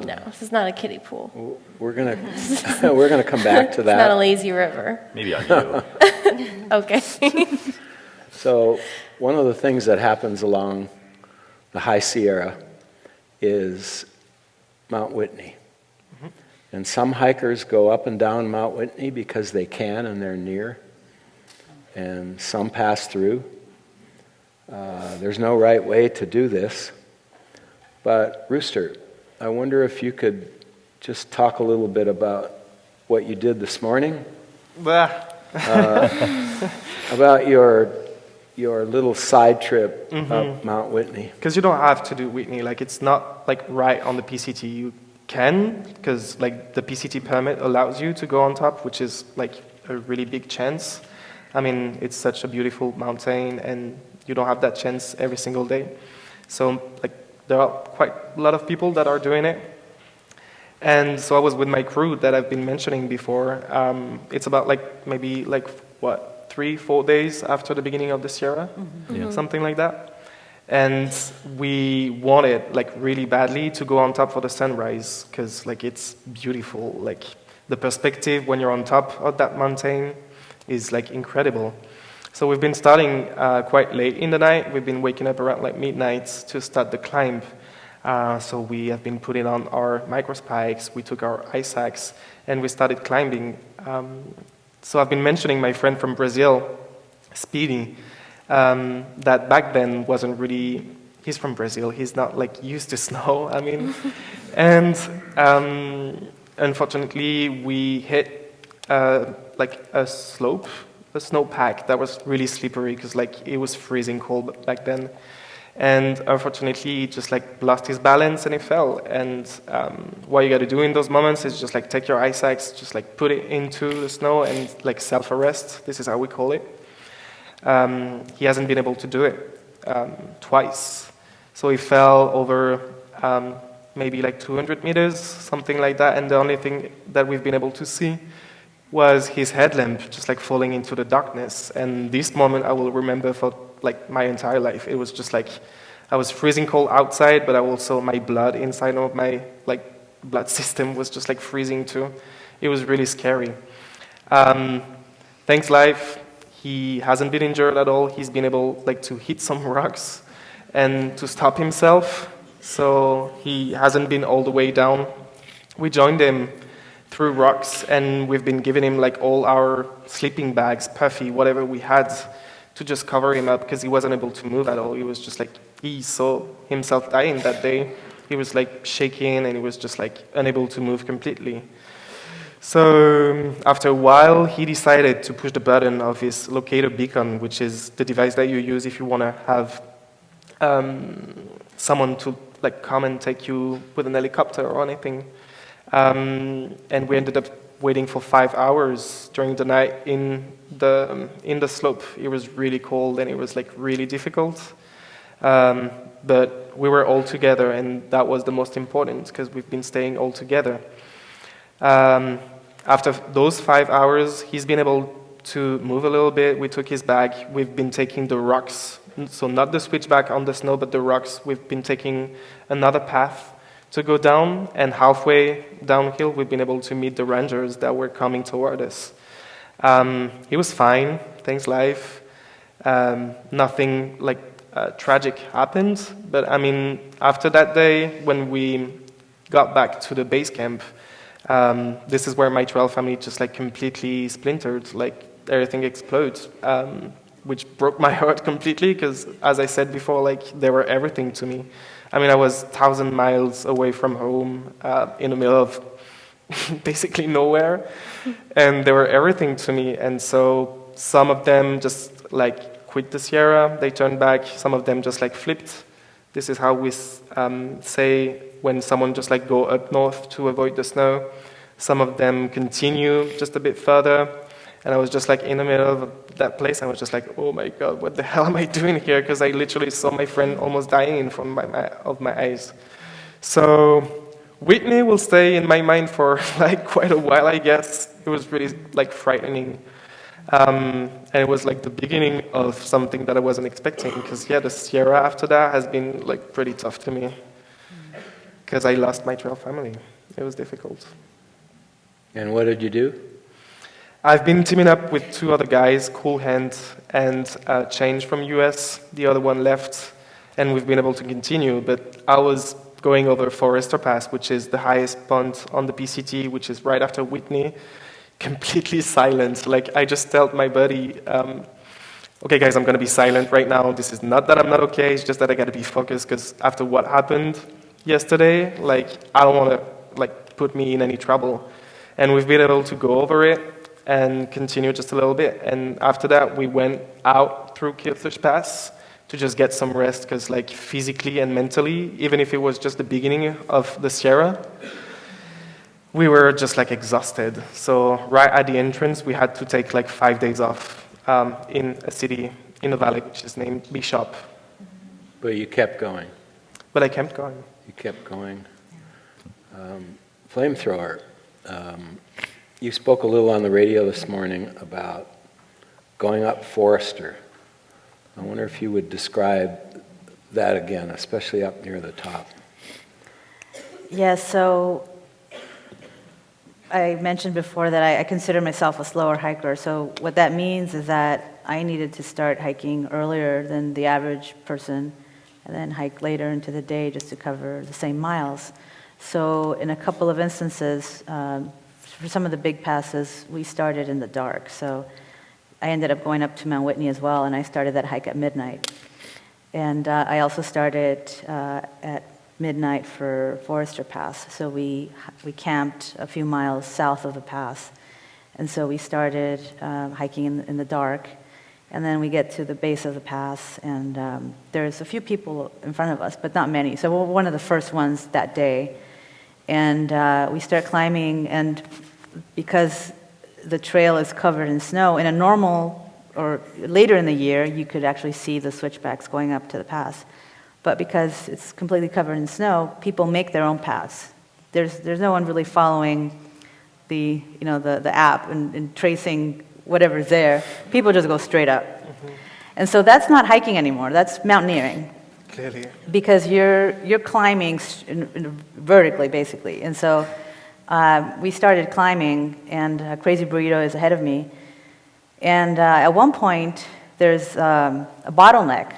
No, this is not a kiddie pool. We're gonna we're gonna come back to It's not a that. lazy river. Maybe on you. Okay. So one of the things that happens along the High Sierra is Mount Whitney. And some hikers go up and down Mount Whitney because they can and they're near. And some pass through. There's no right way to do this. But Rooster, I wonder if you could just talk a little bit about what you did this morning. About your little side trip up Mount Whitney. Because you don't have to do Whitney. Like, it's not like right on the PCT. You can, because like the PCT permit allows you to go on top, which is like a really big chance. I mean, it's such a beautiful mountain, and you don't have that chance every single day. So like there are quite a lot of people that are doing it. And so I was with my crew that I've been mentioning before. It's about like maybe like what, 3-4 days after the beginning of the Sierra, something like that. And we wanted like really badly to go on top for the sunrise because like it's beautiful. Like the perspective when you're on top of that mountain is like incredible. So we've been starting quite late in the night. We've been waking up around like midnight to start the climb. So we have been putting on our micro spikes. We took our ice axe and we started climbing. So I've been mentioning my friend from Brazil, Speedy, that back then wasn't really, he's from Brazil, he's not like used to snow, I mean. And unfortunately we hit like a slope, a snowpack that was really slippery because like it was freezing cold back then. And unfortunately he just like lost his balance and he fell. And what you got to do in those moments is just like take your ice axe, just like put it into the snow and like self-arrest. This is how we call it. He hasn't been able to do it twice. So he fell over maybe like 200 meters, something like that. And the only thing that we've been able to see was his headlamp just like falling into the darkness. And this moment I will remember for like my entire life. It was just like I was freezing cold outside, but I also my blood inside of my like blood system was just like freezing too. It was really scary. Thanks life, he hasn't been injured at all. He's been able like to hit some rocks and to stop himself. So he hasn't been all the way down. We joined him through rocks and we've been giving him like all our sleeping bags, puffy, whatever we had to just cover him up because he wasn't able to move at all. He was just like, he saw himself dying that day. He was like shaking and he was just like unable to move completely. So after a while, he decided to push the button of his locator beacon, which is the device that you use if you want to have someone to like come and take you with an helicopter or anything. And we ended up waiting for 5 hours during the night in the slope. It was really cold and it was like really difficult. But we were all together and that was the most important because we've been staying all together. After those 5 hours, he's been able to move a little bit. We took his bag. We've been taking the rocks, so not the switchback on the snow, but the rocks. We've been taking another path to go down, and halfway downhill, we've been able to meet the rangers that were coming toward us. He was fine, thanks life. Nothing like tragic happened, but I mean, after that day, when we got back to the base camp, this is where my trail family just like completely splintered, like everything exploded, which broke my heart completely, because as I said before, like they were everything to me. I mean, I was 1,000 miles away from home, in the middle of basically nowhere, and they were everything to me. And so some of them just like quit the Sierra, they turned back. Some of them just like flipped. This is how we say when someone just like go up north to avoid the snow. Some of them continue just a bit further, And I was just like in the middle of that place. I was just like, oh my God, what the hell am I doing here? Because I literally saw my friend almost dying in front of my eyes. So Whitney will stay in my mind for like quite a while, I guess. It was really like frightening. And it was like the beginning of something that I wasn't expecting. Because yeah, the Sierra after that has been like pretty tough to me. Because I lost my trail family. It was difficult. And what did you do? I've been teaming up with 2 other guys, Cool Hand and Change from US. The other one left, and we've been able to continue. But I was going over Forester Pass, which is the highest point on the PCT, which is right after Whitney, completely silent. Like, I just told my buddy, okay, guys, I'm going to be silent right now. This is not that I'm not okay. It's just that I got to be focused, because after what happened yesterday, like, I don't want to, like, put me in any trouble. And we've been able to go over it and continue just a little bit. And after that, we went out through Killfish Pass to just get some rest, because like physically and mentally, even if it was just the beginning of the Sierra, we were just like exhausted. So right at the entrance, we had to take like 5 days off in a city in the valley, which is named Bishop. But you kept going. But I kept going. You kept going. Flamethrower. You spoke a little on the radio this morning about going up Forester. I wonder if you would describe that again, especially up near the top. Yeah, so I mentioned before that I consider myself a slower hiker. So what that means is that I needed to start hiking earlier than the average person and then hike later into the day just to cover the same miles. So in a couple of instances, for some of the big passes, we started in the dark. So I ended up going up to Mount Whitney as well, and I started that hike at midnight. And I also started at midnight for Forester Pass. So we camped a few miles south of the pass. And so we started hiking in the dark. And then we get to the base of the pass, and there's a few people in front of us, but not many. So we're one of the first ones that day. And we start climbing, and because the trail is covered in snow, in a normal or later in the year, you could actually see the switchbacks going up to the pass. But because it's completely covered in snow, people make their own paths. There's no one really following the app and tracing whatever's there. People just go straight up. Mm-hmm. And so that's not hiking anymore. That's mountaineering. Clearly. Because you're climbing vertically, basically. And so we started climbing, and Crazy Burrito is ahead of me. And at one point, there's a bottleneck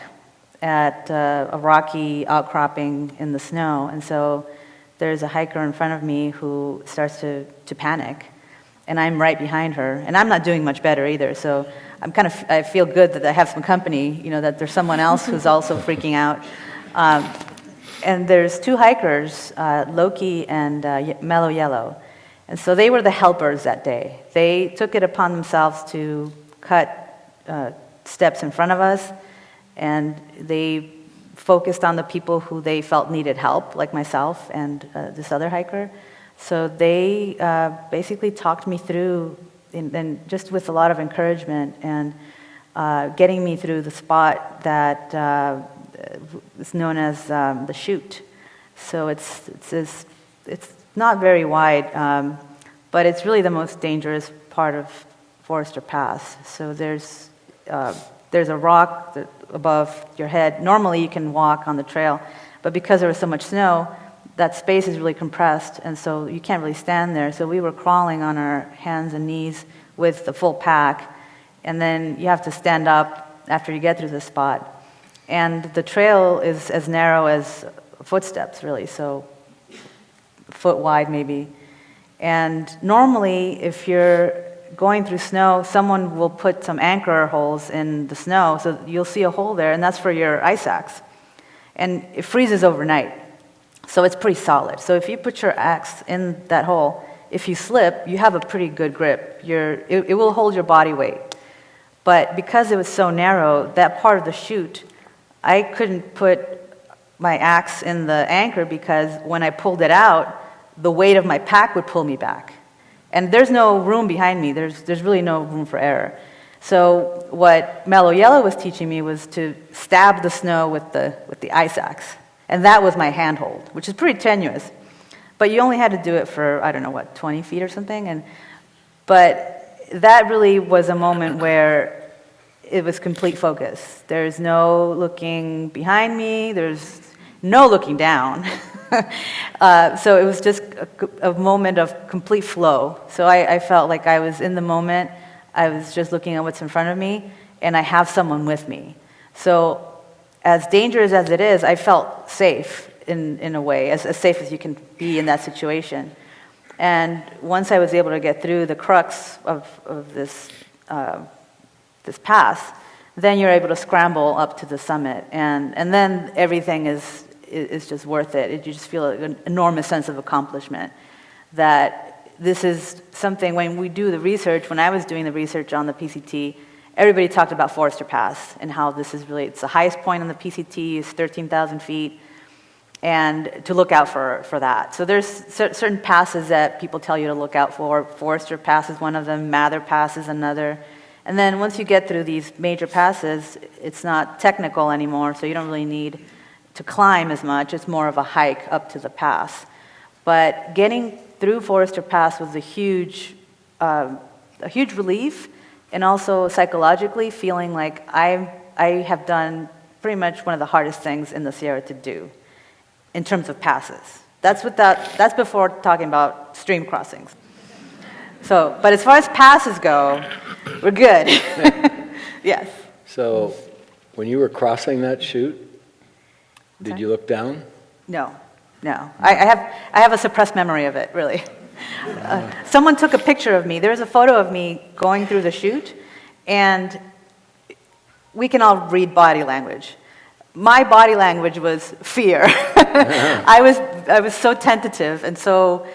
at a rocky outcropping in the snow. And so there's a hiker in front of me who starts to panic. And I'm right behind her. And I'm not doing much better either. So I feel good that I have some company, that there's someone else who's also freaking out. And there's 2 hikers, Loki and Mellow Yellow. And so they were the helpers that day. They took it upon themselves to cut steps in front of us, and they focused on the people who they felt needed help, like myself and this other hiker. So they basically talked me through, and just with a lot of encouragement, and getting me through the spot that is known as the chute. So it's not very wide, but it's really the most dangerous part of Forester Pass. So there's a rock above your head. Normally you can walk on the trail, but because there was so much snow, that space is really compressed, and so you can't really stand there. So we were crawling on our hands and knees with the full pack, and then you have to stand up after you get through the spot. And the trail is as narrow as footsteps, really, so foot wide maybe. And normally, if you're going through snow, someone will put some anchor holes in the snow, so you'll see a hole there, and that's for your ice axe. And it freezes overnight, so it's pretty solid. So if you put your axe in that hole, if you slip, you have a pretty good grip. It will hold your body weight. But because it was so narrow, that part of the chute, I couldn't put my axe in the anchor because when I pulled it out, the weight of my pack would pull me back. And there's no room behind me. There's really no room for error. So what Mellow Yellow was teaching me was to stab the snow with the ice axe. And that was my handhold, which is pretty tenuous. But you only had to do it for, 20 feet or something. But that really was a moment where it was complete focus. There's no looking behind me. There's no looking down. So it was just a moment of complete flow. So I felt like I was in the moment. I was just looking at what's in front of me, and I have someone with me. So as dangerous as it is, I felt safe in a way, as safe as you can be in that situation. And once I was able to get through the crux of this pass, then you're able to scramble up to the summit, and then everything is just worth it. You just feel an enormous sense of accomplishment. That this is something, when we do the research, when I was doing the research on the PCT, everybody talked about Forester Pass and how this is really, it's the highest point on the PCT, is 13,000 feet, and to look out for that. So there's certain passes that people tell you to look out for. Forester Pass is one of them, Mather Pass is another. And then once you get through these major passes, it's not technical anymore, so you don't really need to climb as much. It's more of a hike up to the pass. But getting through Forester Pass was a huge relief, and also psychologically feeling like I have done pretty much one of the hardest things in the Sierra to do in terms of passes. That's before talking about stream crossings. So, but as far as passes go, we're good. Yes. So, when you were crossing that chute, did you look down? No. I have a suppressed memory of it, really. Someone took a picture of me. There's a photo of me going through the chute, and we can all read body language. My body language was fear. I was so tentative, and so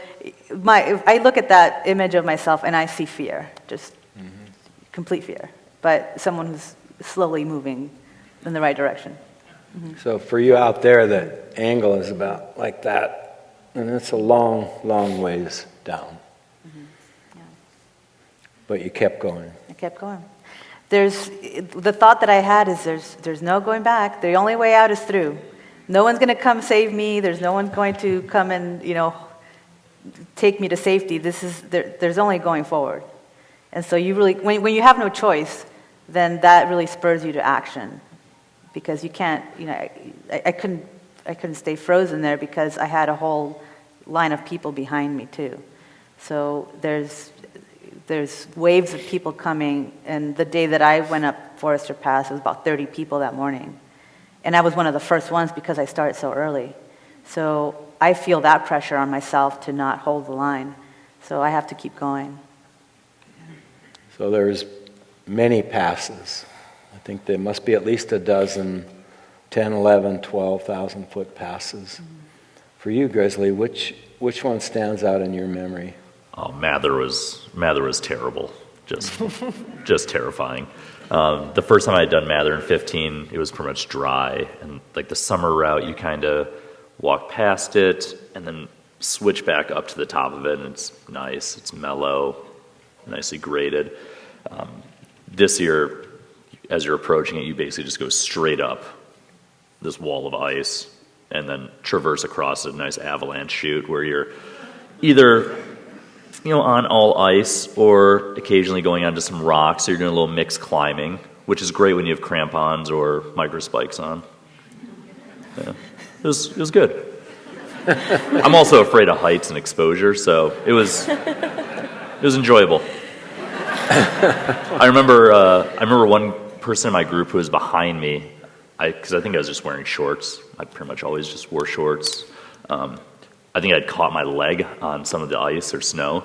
I look at that image of myself and I see fear, just complete fear. But someone who's slowly moving in the right direction. So for you out there, the angle is about like that, and it's a long, long ways down. Yeah. But you kept going. I kept going. The thought that I had is there's no going back. The only way out is through. No one's going to come save me. There's no one going to come and take me to safety. There's only going forward. And so you really, when you have no choice, then that really spurs you to action. Because you can't, I couldn't stay frozen there because I had a whole line of people behind me too. So there's waves of people coming, and the day that I went up Forester Pass, it was about 30 people that morning. And I was one of the first ones because I started so early. So I feel that pressure on myself to not hold the line. So I have to keep going. So there's many passes. I think there must be at least a dozen, 10, 11, 12,000 foot passes. For you, Grizzly, which one stands out in your memory? Oh, Mather was terrible, just terrifying. The first time I had done Mather in 15, it was pretty much dry, and like the summer route, you kind of walk past it and then switch back up to the top of it, and it's nice, it's mellow, nicely graded. This year, as you're approaching it, you basically just go straight up this wall of ice and then traverse across a nice avalanche chute where you're either on all ice or occasionally going onto some rocks, so you're doing a little mixed climbing, which is great when you have crampons or micro spikes on. Yeah. It was good. I'm also afraid of heights and exposure, so it was enjoyable. I remember one person in my group who was behind me, because I think I was just wearing shorts. I pretty much always just wore shorts. I think I'd caught my leg on some of the ice or snow,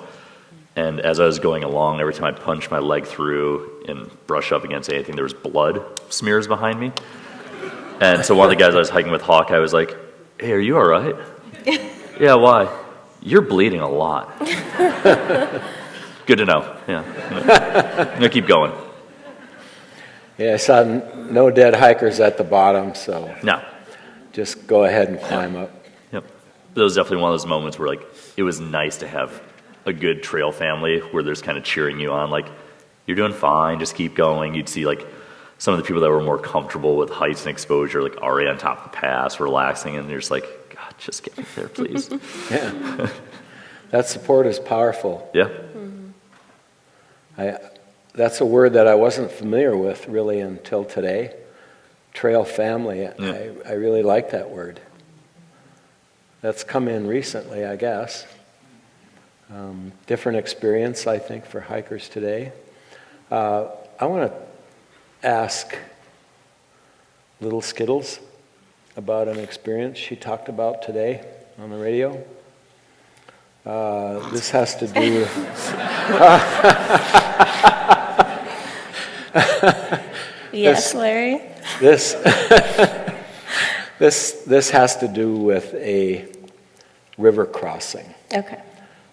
and as I was going along, every time I'd punch my leg through and brush up against anything, there was blood smears behind me. And so one of the guys I was hiking with, Hawk, I was like, "Hey, are you all right?" "Yeah, why?" "You're bleeding a lot." Good to know. Yeah, I'm gonna keep going. Yeah, I saw no dead hikers at the bottom, so no, just go ahead and climb up. Yep, that was definitely one of those moments where it was nice to have a good trail family where there's kind of cheering you on, like, you're doing fine, just keep going. You'd see like some of the people that were more comfortable with heights and exposure, like already on top of the pass, relaxing, and you're just like, God, just get up there, please. Yeah. That support is powerful. Yeah. That's a word that I wasn't familiar with really until today. Trail family. Yeah. I really like that word. That's come in recently, I guess. Different experience, I think, for hikers today. I want to ask little Skittles about an experience she talked about today on the radio. This has to do Yes, Larry? This has to do with a river crossing. Okay.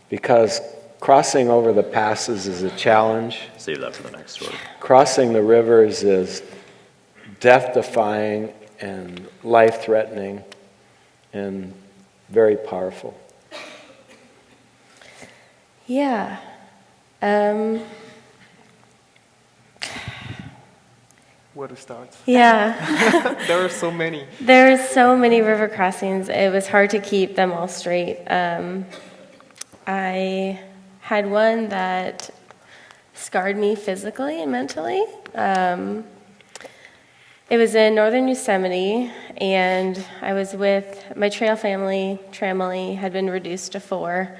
Because crossing over the passes is a challenge. Save that for the next story. Crossing the rivers is death-defying and life-threatening and very powerful. Yeah. Where to start? Yeah. There are so many. There are so many river crossings. It was hard to keep them all straight. I had one that scarred me physically and mentally. It was in northern Yosemite, and I was with my trail family. Tramily had been reduced to 4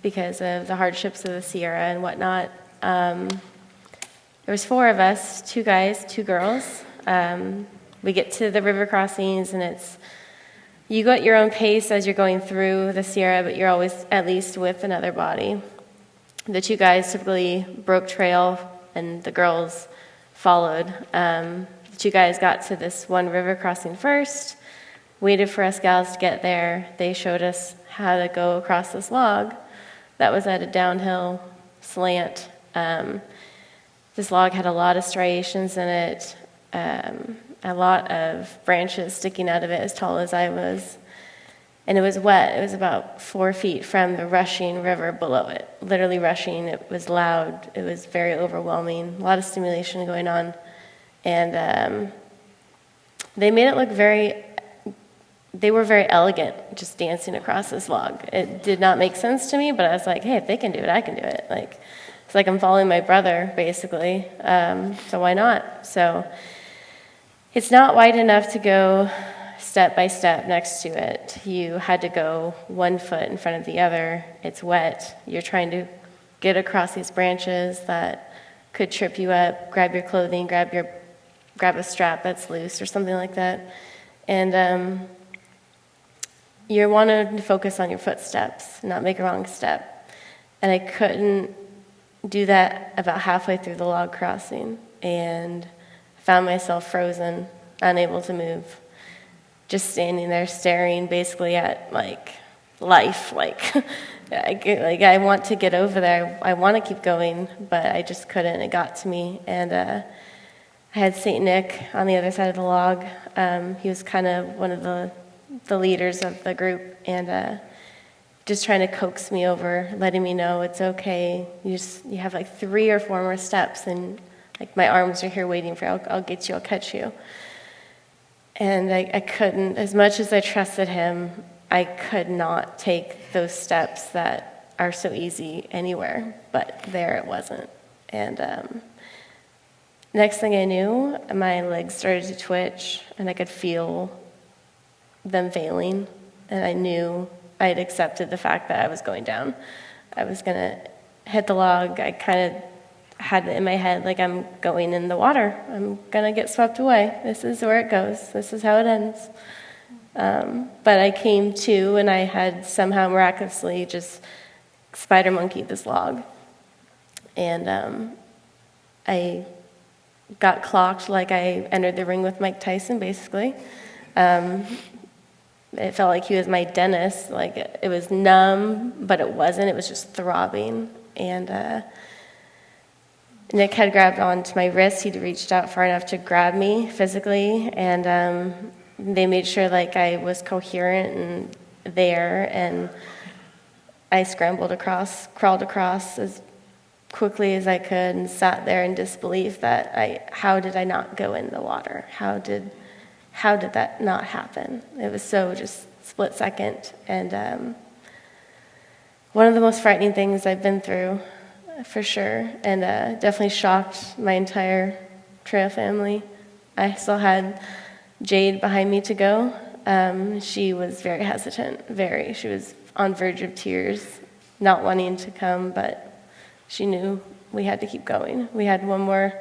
because of the hardships of the Sierra and whatnot. There was 4 of us, 2 guys, 2 girls. We get to the river crossings, and you go at your own pace as you're going through the Sierra, but you're always at least with another body. The 2 guys typically broke trail, and the girls followed. The 2 guys got to this one river crossing first, waited for us gals to get there. They showed us how to go across this log that was at a downhill slant. This log had a lot of striations in it, a lot of branches sticking out of it as tall as I was. And it was wet. It was about 4 feet from the rushing river below it. Literally rushing. It was loud. It was very overwhelming. A lot of stimulation going on. And they made it look they were very elegant just dancing across this log. It did not make sense to me, but I was like, hey, if they can do it, I can do it. It's like I'm following my brother, basically. So why not? So it's not wide enough to go step by step next to it. You had to go 1 foot in front of the other. It's wet. You're trying to get across these branches that could trip you up, grab your clothing, grab a strap that's loose or something like that. And you want to focus on your footsteps, not make a wrong step. And I couldn't do that about halfway through the log crossing, and found myself frozen, unable to move, just standing there staring basically at life. I want to get over there. I want to keep going, but I just couldn't. It got to me, and I had St. Nick on the other side of the log. He was kind of one of the leaders of the group, and just trying to coax me over, letting me know it's okay. You have 3 or 4 more steps, and my arms are here waiting for you. I'll get you. I'll catch you. And I couldn't, as much as I trusted him, I could not take those steps that are so easy anywhere, but there it wasn't. And next thing I knew, my legs started to twitch, and I could feel them failing, and I knew I had accepted the fact that I was going down. I was going to hit the log. I kind of had it in my head I'm going in the water. I'm going to get swept away. This is where it goes. This is how it ends. But I came to, and I had somehow miraculously just spider monkeyed this log. And I got clocked like I entered the ring with Mike Tyson, basically. It felt like he was my dentist. It was numb, but it wasn't. It was just throbbing. And Nick had grabbed onto my wrist. He'd reached out far enough to grab me physically, and they made sure I was coherent and there. And I scrambled across, crawled across as quickly as I could, and sat there in disbelief that how did I not go in the water? How did that not happen? It was so just split second, and one of the most frightening things I've been through, for sure, and definitely shocked my entire trail family. I still had Jade behind me to go. She was very hesitant, she was on verge of tears, not wanting to come, but she knew we had to keep going. We had one more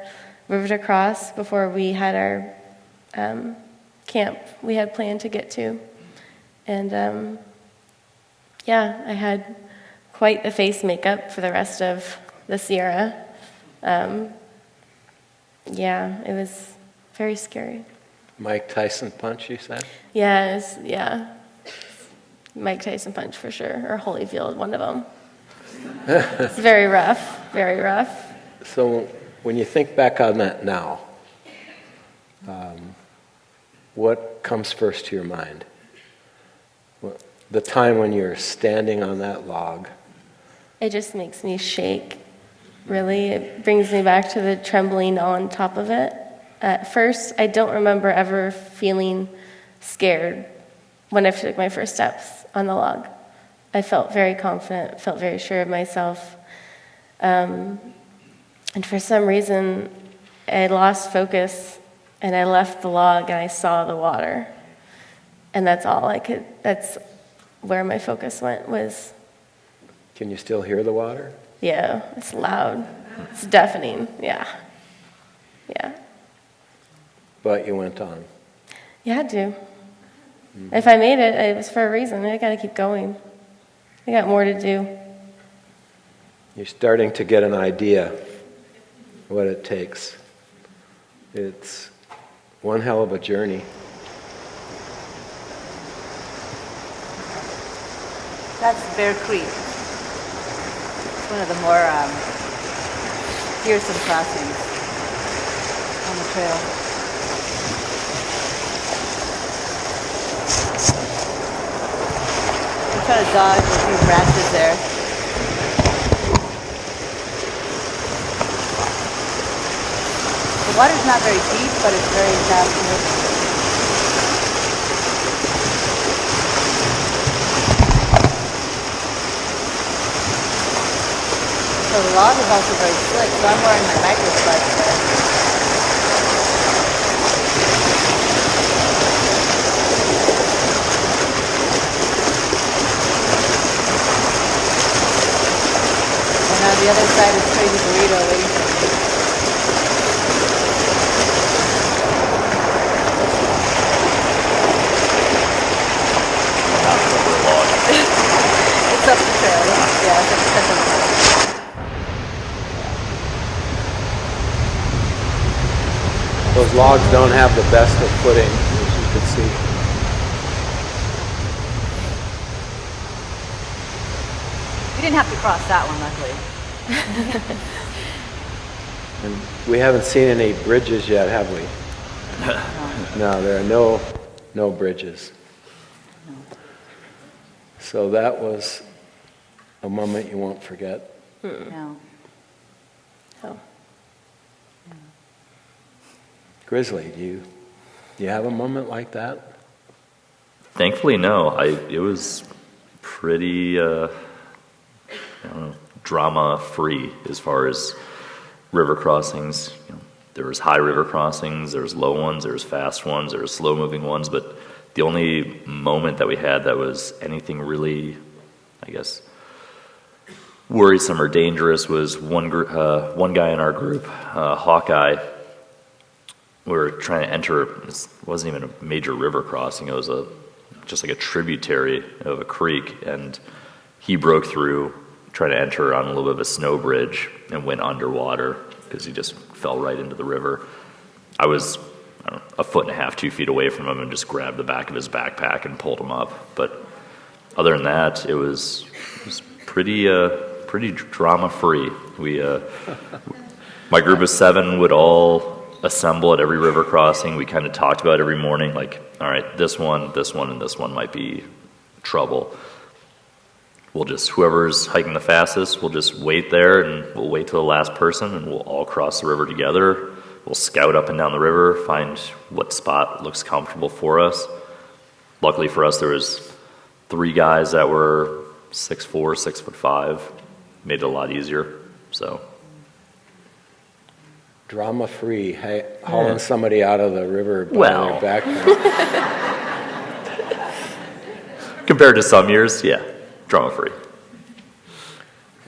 river to cross before we had our camp we had planned to get to. And I had quite the face makeup for the rest of the Sierra. It was very scary. Mike Tyson punch, you said? Yeah. Mike Tyson punch for sure, or Holyfield, one of them. It's very rough, very rough. So when you think back on that now, what comes first to your mind? The time when you're standing on that log. It just makes me shake, really. It brings me back to the trembling on top of it. At first, I don't remember ever feeling scared when I took my first steps on the log. I felt very confident, felt very sure of myself. And for some reason, I lost focus, and I left the log, and I saw the water. And that's where my focus went was. Can you still hear the water? Yeah, it's loud. It's deafening, yeah. But you went on. You had to. Mm-hmm. If I made it, it was for a reason. I got to keep going. I got more to do. You're starting to get an idea what it takes. It's one hell of a journey. That's Bear Creek. It's one of the more fearsome crossings on the trail. I'm trying to dodge a few branches there. The water's not very deep, but it's very fast moving. So the log is also very slick, so I'm wearing my micro slides there. And on the other side is Crazy Burrito waiting for me. It's up the trail, yeah, it's up the center of the trail. Those logs don't have the best of footing, as you can see. We didn't have to cross that one, luckily. And we haven't seen any bridges yet, have we? No, there are no bridges. No. So that was a moment you won't forget. No. Oh. Grizzly, do you have a moment like that? Thankfully, no. It was pretty drama-free as far as river crossings. There was high river crossings, there was low ones, there was fast ones, there was slow-moving ones, but the only moment that we had that was anything really, I guess, worrisome or dangerous was one guy in our group, Hawkeye. We were trying to enter, it wasn't even a major river crossing, it was just like a tributary of a creek, and he broke through, trying to enter on a little bit of a snow bridge, and went underwater because he just fell right into the river. I was, a foot and a half, 2 feet away from him, and just grabbed the back of his backpack and pulled him up. But other than that, it was pretty drama-free. My group of 7 would all assemble at every river crossing. We kind of talked about it every morning, like, all right, this one, and this one might be trouble. whoever's hiking the fastest, we'll just wait there and we'll wait till the last person and we'll all cross the river together. We'll scout up and down the river, find what spot looks comfortable for us. Luckily for us, there was 3 guys that were 6'4", 6'5", made it a lot easier. So drama-free, hauling somebody out of the river by their backpack. Compared to some years, yeah, drama-free.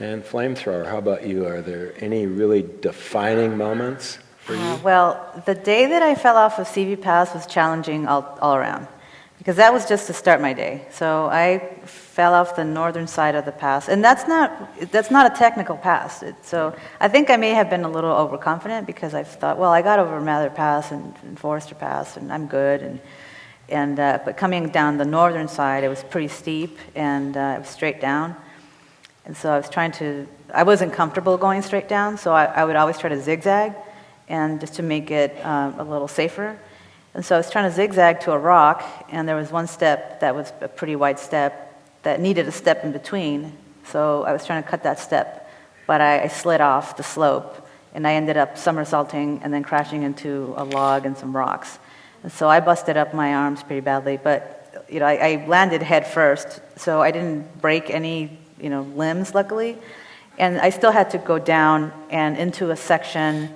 And Flamethrower, how about you? Are there any really defining moments for you? Well, the day that I fell off of CV Pass was challenging all around, because that was just to start my day. So I fell off the northern side of the pass, and that's not a technical pass. So I think I may have been a little overconfident because I thought, well, I got over Mather Pass and Forester Pass, and I'm good. But coming down the northern side, it was pretty steep and it was straight down. And so I wasn't comfortable going straight down, so I would always try to zigzag, and just to make it a little safer. And so I was trying to zigzag to a rock, and there was one step that was a pretty wide step that needed a step in between. So I was trying to cut that step, but I slid off the slope, and I ended up somersaulting and then crashing into a log and some rocks. And so I busted up my arms pretty badly, but I landed head first, so I didn't break any limbs, luckily. And I still had to go down and into a section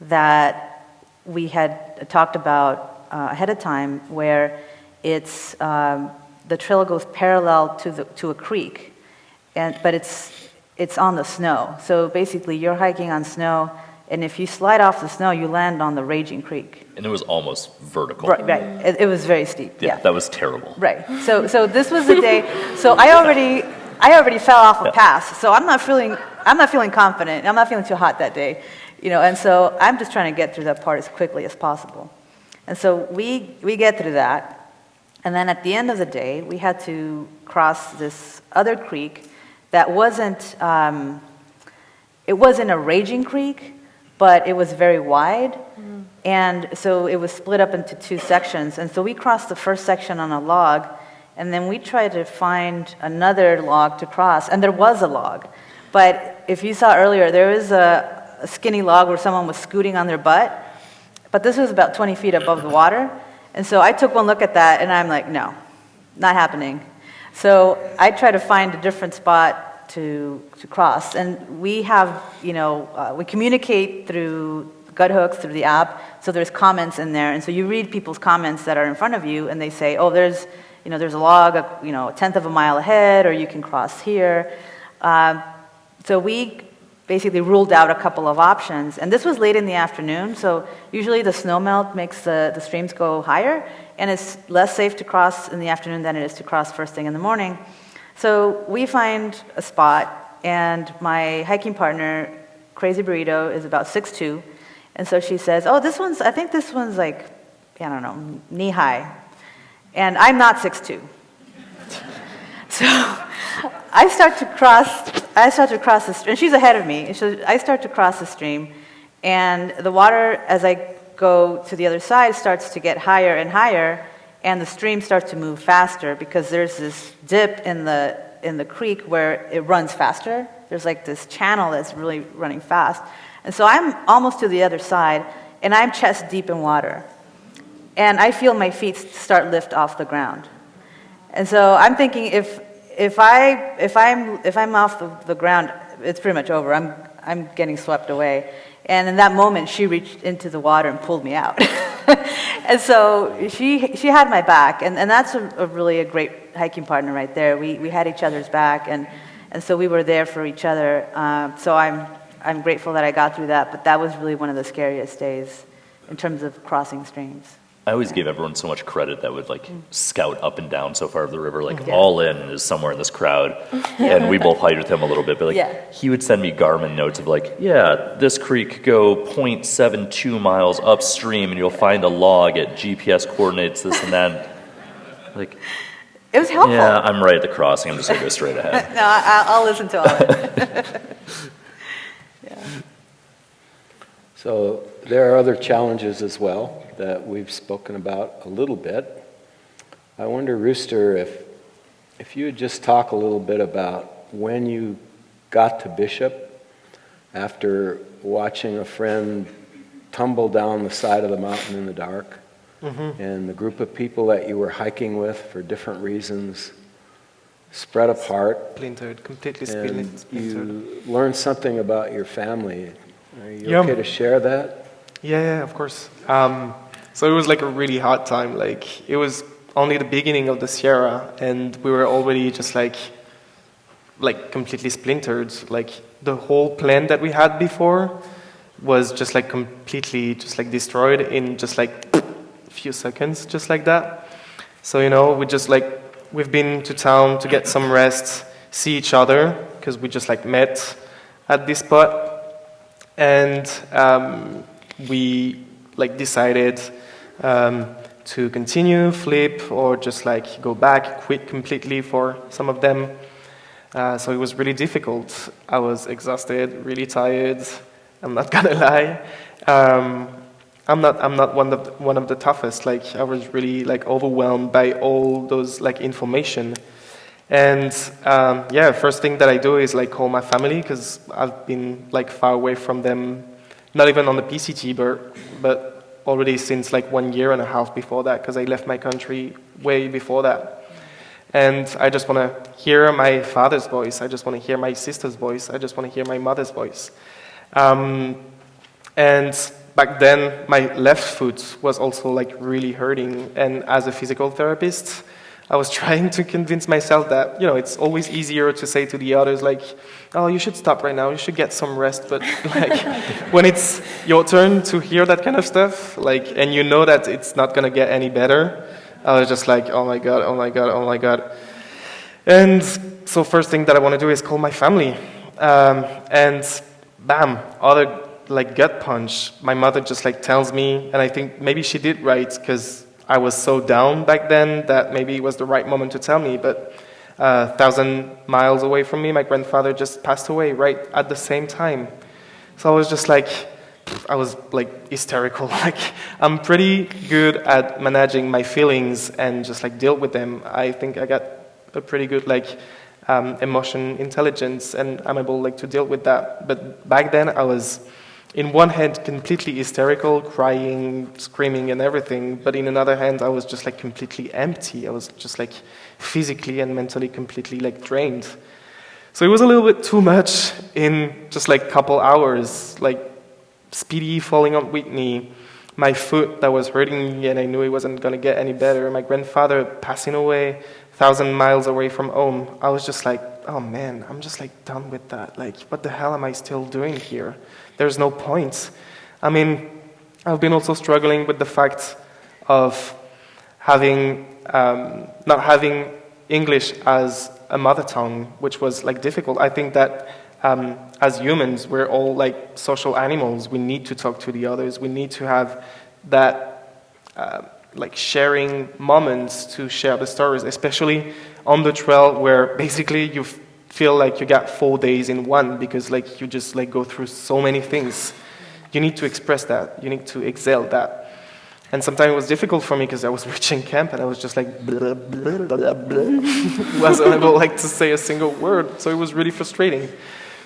that we had talked about ahead of time, where it's the trail goes parallel to a creek, but it's on the snow. So basically, you're hiking on snow, and if you slide off the snow, you land on the raging creek. And it was almost vertical. Right. It was very steep. Yeah, that was terrible. Right. So this was the day. So I already fell off a pass. So I'm not feeling confident. I'm not feeling too hot that day, And so I'm just trying to get through that part as quickly as possible. And so we get through that, and then at the end of the day, we had to cross this other creek that wasn't a raging creek, but it was very wide, and so it was split up into 2 sections. And so we crossed the first section on a log, and then we tried to find another log to cross, and there was a log. But if you saw earlier, there was a skinny log where someone was scooting on their butt, but this was about 20 feet above the water. And so I took one look at that, and I'm like, no, not happening. So I tried to find a different spot to cross. And we have, we communicate through gut hooks, through the app, so there's comments in there. And so you read people's comments that are in front of you, and they say, oh, there's a log, a tenth of a mile ahead, or you can cross here. So we basically ruled out a couple of options. And this was late in the afternoon, so usually the snow melt makes the streams go higher, and it's less safe to cross in the afternoon than it is to cross first thing in the morning. So we find a spot, and my hiking partner, Crazy Burrito, is about 6'2", and so she says, oh, I think this one's like, I don't know, knee-high. And I'm not 6'2". So I start to cross the stream, and she's ahead of me. So I start to cross the stream, and the water, as I go to the other side, starts to get higher and higher, and the stream starts to move faster because there's this dip in the creek where it runs faster. There's like this channel that's really running fast. And so I'm almost to the other side, and I'm chest deep in water. And I feel my feet start lift off the ground. And so I'm thinking, if I'm off the ground, it's pretty much over. I'm getting swept away. And in that moment, she reached into the water and pulled me out. And so she had my back, and that's really a great hiking partner right there. We had each other's back, and so we were there for each other. So I'm grateful that I got through that, but that was really one of the scariest days in terms of crossing streams. I always give everyone so much credit that would scout up and down so far of the river, all in is somewhere in this crowd. And we both hiked with him a little bit, but he would send me Garmin notes of this creek, go 0.72 miles upstream and you'll find a log at GPS coordinates, this and that. It was helpful. Yeah, I'm right at the crossing, I'm just going to go straight ahead. No, I'll listen to all it. So there are other challenges as well that we've spoken about a little bit. I wonder, Rooster, if you would just talk a little bit about when you got to Bishop after watching a friend tumble down the side of the mountain in the dark, and the group of people that you were hiking with for different reasons spread apart. Splintered, completely and splintered. You learned something about your family. Are you Yeah. okay to share that? Yeah, of course. So it was like a really hard time. Like, it was only the beginning of the Sierra, and we were already just like completely splintered. Like, the whole plan that we had before was just like completely just like destroyed in just like a few seconds, just like that. So, you know, we've been to town to get some rest, see each other, because we just like met at this spot, and we like decided to continue, flip, or just like go back, quit completely for some of them. So it was really difficult. I was exhausted, really tired. I'm not gonna lie. I'm not one of the toughest. Like, I was really like overwhelmed by all those like information. And first thing that I do is like call my family, because I've been like far away from them, not even on the PCT, but already since like 1.5 years before that, because I left my country way before that. And I just want to hear my father's voice. I just want to hear my sister's voice. I just want to hear my mother's voice. And back then, my left foot was also like really hurting. And as a physical therapist, I was trying to convince myself that, you know, it's always easier to say to the others, like, oh, you should stop right now, you should get some rest. But like, when it's your turn to hear that kind of stuff, like, and you know that it's not going to get any better, I was just like, oh my God, oh my God, oh my God. And so first thing that I want to do is call my family. And bam, other like gut punch. My mother just like tells me, and I think maybe she did right, because I was so down back then that maybe it was the right moment to tell me. But 1,000 miles away from me, my grandfather just passed away right at the same time. So I was just like, I was like hysterical. Like, I'm pretty good at managing my feelings and just like deal with them. I think I got a pretty good like emotion intelligence, and I'm able like to deal with that. But back then I was, in one hand, completely hysterical, crying, screaming and everything. But in another hand, I was just like completely empty. I was just like physically and mentally completely like drained. So it was a little bit too much in just like a couple hours, like Speedy falling on Whitney, my foot that was hurting me and I knew it wasn't going to get any better, my grandfather passing away 1,000 miles away from home. I was just like, oh man, I'm just like done with that. Like, what the hell am I still doing here? There's no point. I mean, I've been also struggling with the fact of having, not having English as a mother tongue, which was like difficult. I think that as humans, we're all like social animals. We need to talk to the others. We need to have that like sharing moments to share the stories, especially on the trail where basically you feel like you got 4 days in one, because like you just like go through so many things. You need to express that. You need to exhale that. And sometimes it was difficult for me because I was reaching camp and I was just like blah, blah, blah, blah. Wasn't able like to say a single word. So it was really frustrating.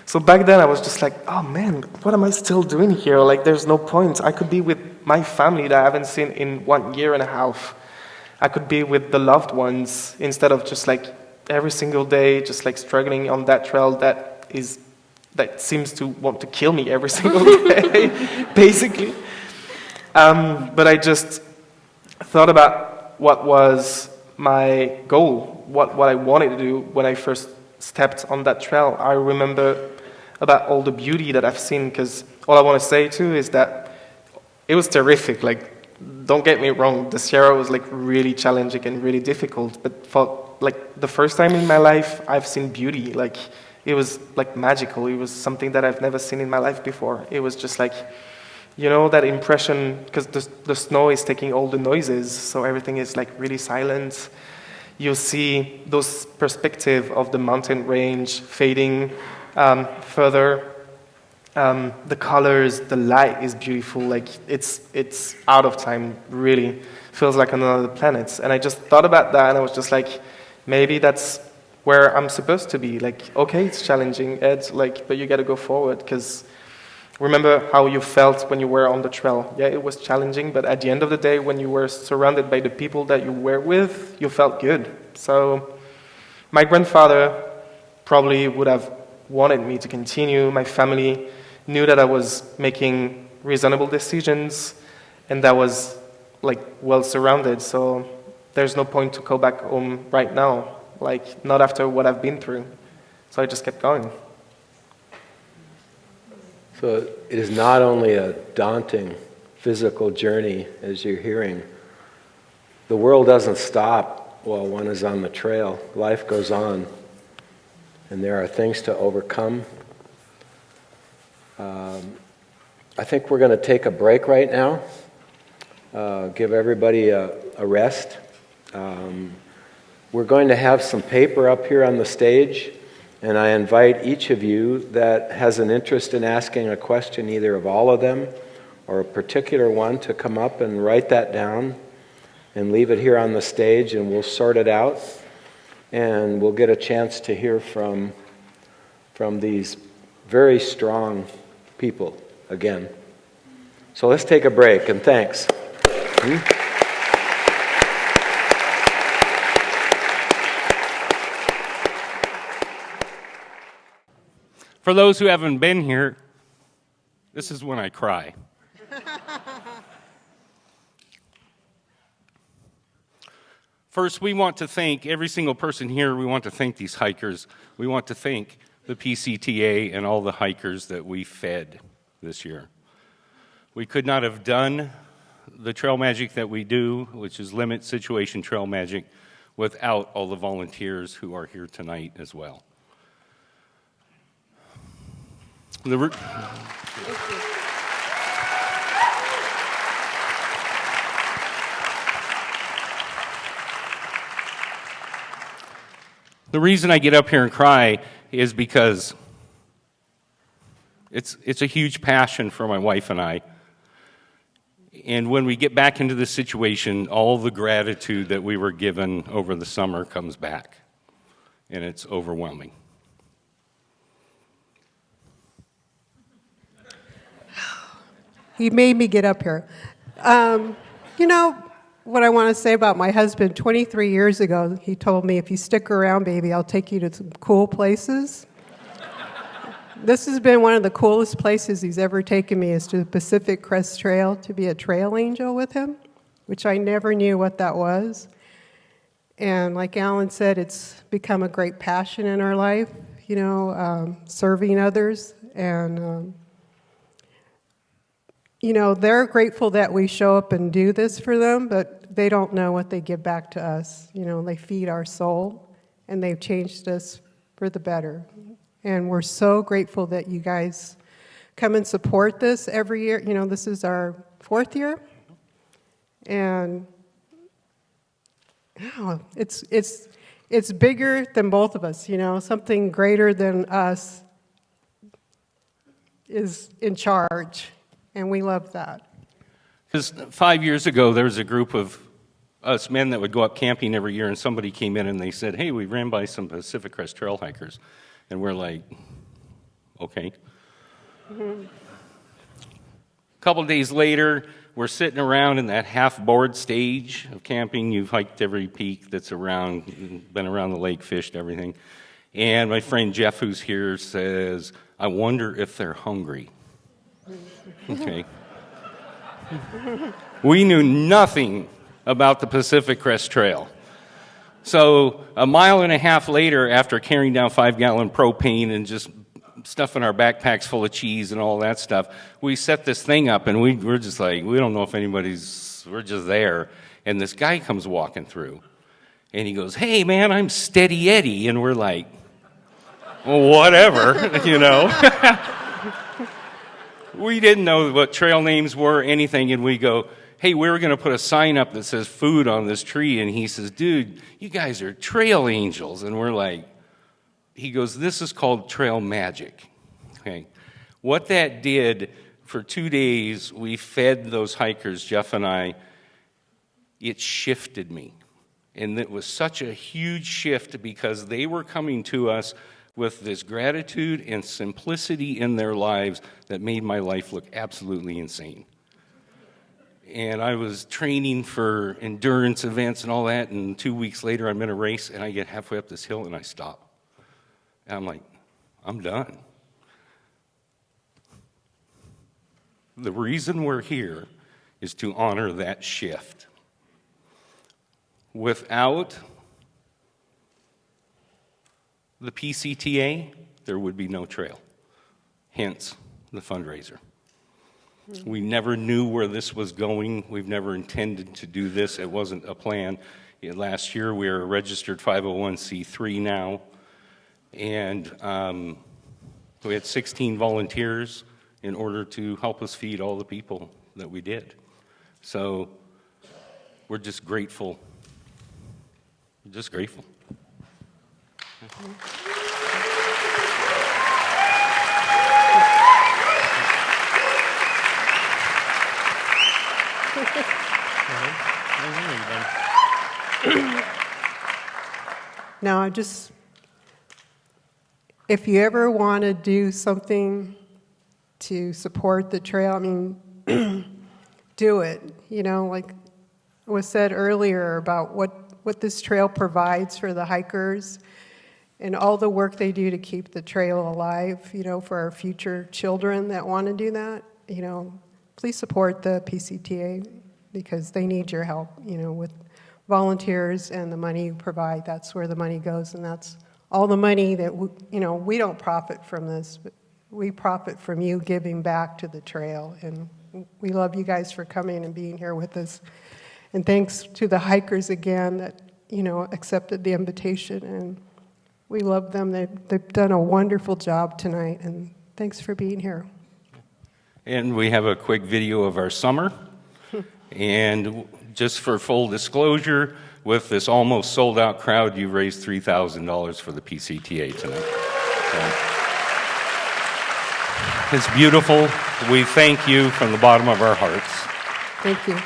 So back then I was just like, oh man, what am I still doing here? Like, there's no point. I could be with my family that I haven't seen in 1.5 years. I could be with the loved ones instead of just like every single day, just like struggling on that trail that seems to want to kill me every single day, basically. But I just thought about what was my goal, what I wanted to do when I first stepped on that trail. I remember about all the beauty that I've seen, because all I want to say too is that it was terrific. Like, don't get me wrong, the Sierra was like really challenging and really difficult, but for like the first time in my life I've seen beauty. Like, it was like magical. It was something that I've never seen in my life before. It was just like, you know, that impression, because the snow is taking all the noises, so everything is like really silent. You see those perspective of the mountain range fading further. The colors, the light is beautiful. Like, it's out of time, really. Feels like another planet. And I just thought about that, and I was just like, maybe that's where I'm supposed to be. Like, okay, it's challenging, Ed, like, but you got to go forward, because remember how you felt when you were on the trail. Yeah, it was challenging, but at the end of the day, when you were surrounded by the people that you were with, you felt good. So my grandfather probably would have wanted me to continue. My family knew that I was making reasonable decisions and that I was like well surrounded. So there's no point to go back home right now, like not after what I've been through. So I just kept going. So it is not only a daunting physical journey, as you're hearing. The world doesn't stop while one is on the trail. Life goes on, and there are things to overcome. I think we're going to take a break right now, give everybody a rest. We're going to have some paper up here on the stage. And I invite each of you that has an interest in asking a question, either of all of them or a particular one, to come up and write that down and leave it here on the stage, and we'll sort it out. And we'll get a chance to hear from these very strong people again. So let's take a break, and thanks. For those who haven't been here, this is when I cry. First, we want to thank every single person here. We want to thank these hikers. We want to thank the PCTA and all the hikers that we fed this year. We could not have done the trail magic that we do, which is limit situation trail magic, without all the volunteers who are here tonight as well. The reason I get up here and cry is because it's a huge passion for my wife and I. And when we get back into this situation, all the gratitude that we were given over the summer comes back. And it's overwhelming. He made me get up here. You know what I want to say about my husband? 23 years ago, he told me, if you stick around, baby, I'll take you to some cool places. This has been one of the coolest places he's ever taken me, is to the Pacific Crest Trail, to be a trail angel with him, which I never knew what that was. And like Alan said, it's become a great passion in our life, you know, serving others. And you know, they're grateful that we show up and do this for them, but they don't know what they give back to us. You know, they feed our soul, and they've changed us for the better. And we're so grateful that you guys come and support this every year. You know, this is our 4th year. And oh, it's bigger than both of us, you know, something greater than us is in charge. And we love that. Because 5 years ago, there was a group of us men that would go up camping every year, and somebody came in and they said, hey, we ran by some Pacific Crest Trail Hikers. And we're like, okay. Mm-hmm. A couple days later, we're sitting around in that half-board stage of camping. You've hiked every peak that's around, been around the lake, fished, everything. And my friend Jeff, who's here, says, I wonder if they're hungry. Okay. We knew nothing about the Pacific Crest Trail. So a mile and a half later, after carrying down 5-gallon propane and just stuffing our backpacks full of cheese and all that stuff, we set this thing up, and we're just like, we don't know if we're just there. And this guy comes walking through, and he goes, hey, man, I'm Steady Eddie. And we're like, well, whatever, you know. We didn't know what trail names were, anything, and we go, hey, we were going to put a sign up that says food on this tree, and he says, dude, you guys are trail angels. And we're like, he goes, this is called trail magic. Okay. What that did, for 2 days, we fed those hikers, Jeff and I, it shifted me. And it was such a huge shift because they were coming to us with this gratitude and simplicity in their lives that made my life look absolutely insane. And I was training for endurance events and all that, and 2 weeks later I'm in a race, and I get halfway up this hill and I stop. And I'm like, I'm done. The reason we're here is to honor that shift. Without the PCTA, there would be no trail. Hence, the fundraiser. We never knew where this was going. We've never intended to do this. It wasn't a plan. Last year, we were a registered 501c3 now, and we had 16 volunteers in order to help us feed all the people that we did. So we're just grateful. We're just grateful. Now, if you ever want to do something to support the trail, I mean, do it. You know, like was said earlier about what this trail provides for the hikers and all the work they do to keep the trail alive, you know, for our future children that want to do that. You know, please support the PCTA because they need your help, you know, with volunteers and the money you provide. That's where the money goes, and that's all the money that, we don't profit from this, but we profit from you giving back to the trail. And we love you guys for coming and being here with us. And thanks to the hikers again that, accepted the invitation. And we love them. They've done a wonderful job tonight. And thanks for being here. And we have a quick video of our summer. And just for full disclosure, with this almost sold-out crowd, you raised $3,000 for the PCTA tonight. So, it's beautiful. We thank you from the bottom of our hearts. Thank you.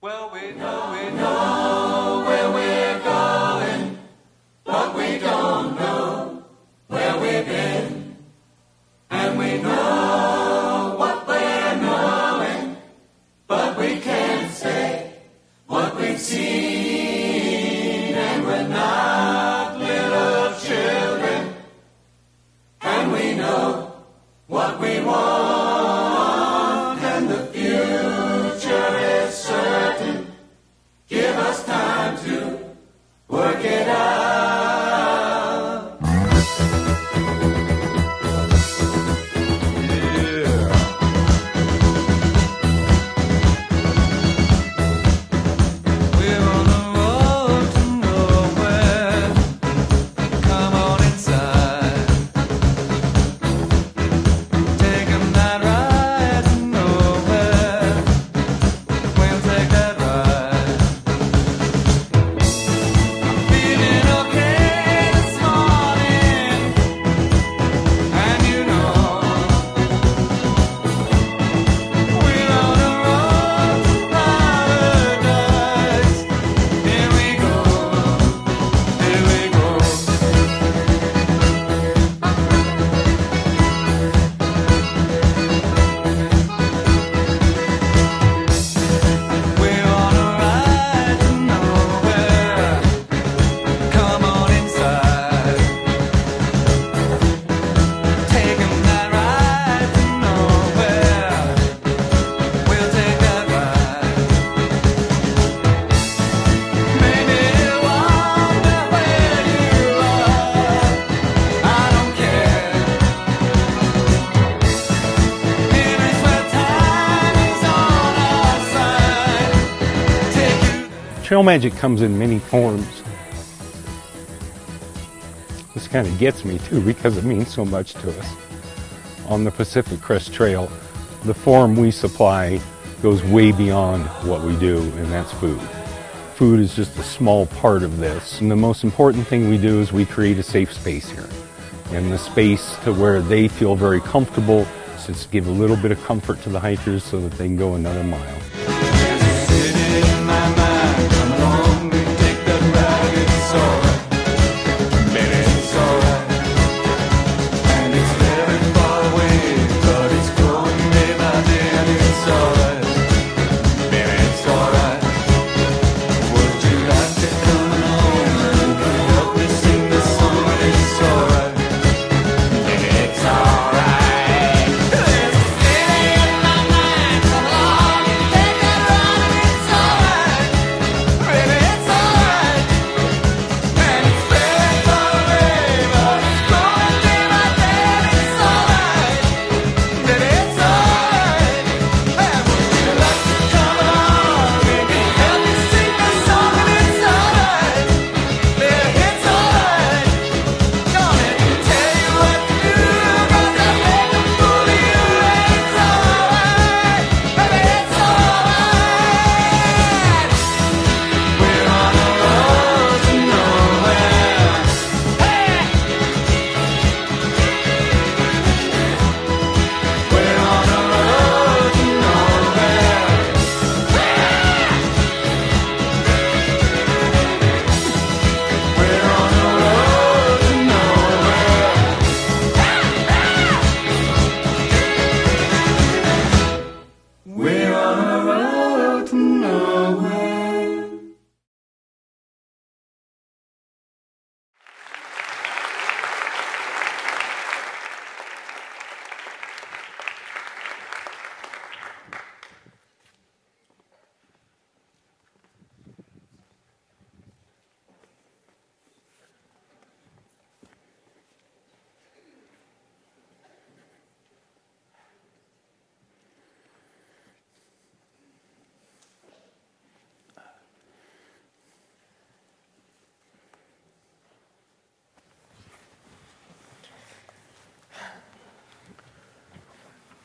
Well, we know where we're going, but we don't know where we've been. And we know what we're knowing, but we can't say what we've seen. And we're not little children, and we know what we want, and the future is certain. Give us time to work it out. Trail magic comes in many forms. This kind of gets me too because it means so much to us. On the Pacific Crest Trail, the form we supply goes way beyond what we do, and that's food. Food is just a small part of this. And the most important thing we do is we create a safe space here. and the space to where they feel very comfortable, so just give a little bit of comfort to the hikers so that they can go another mile.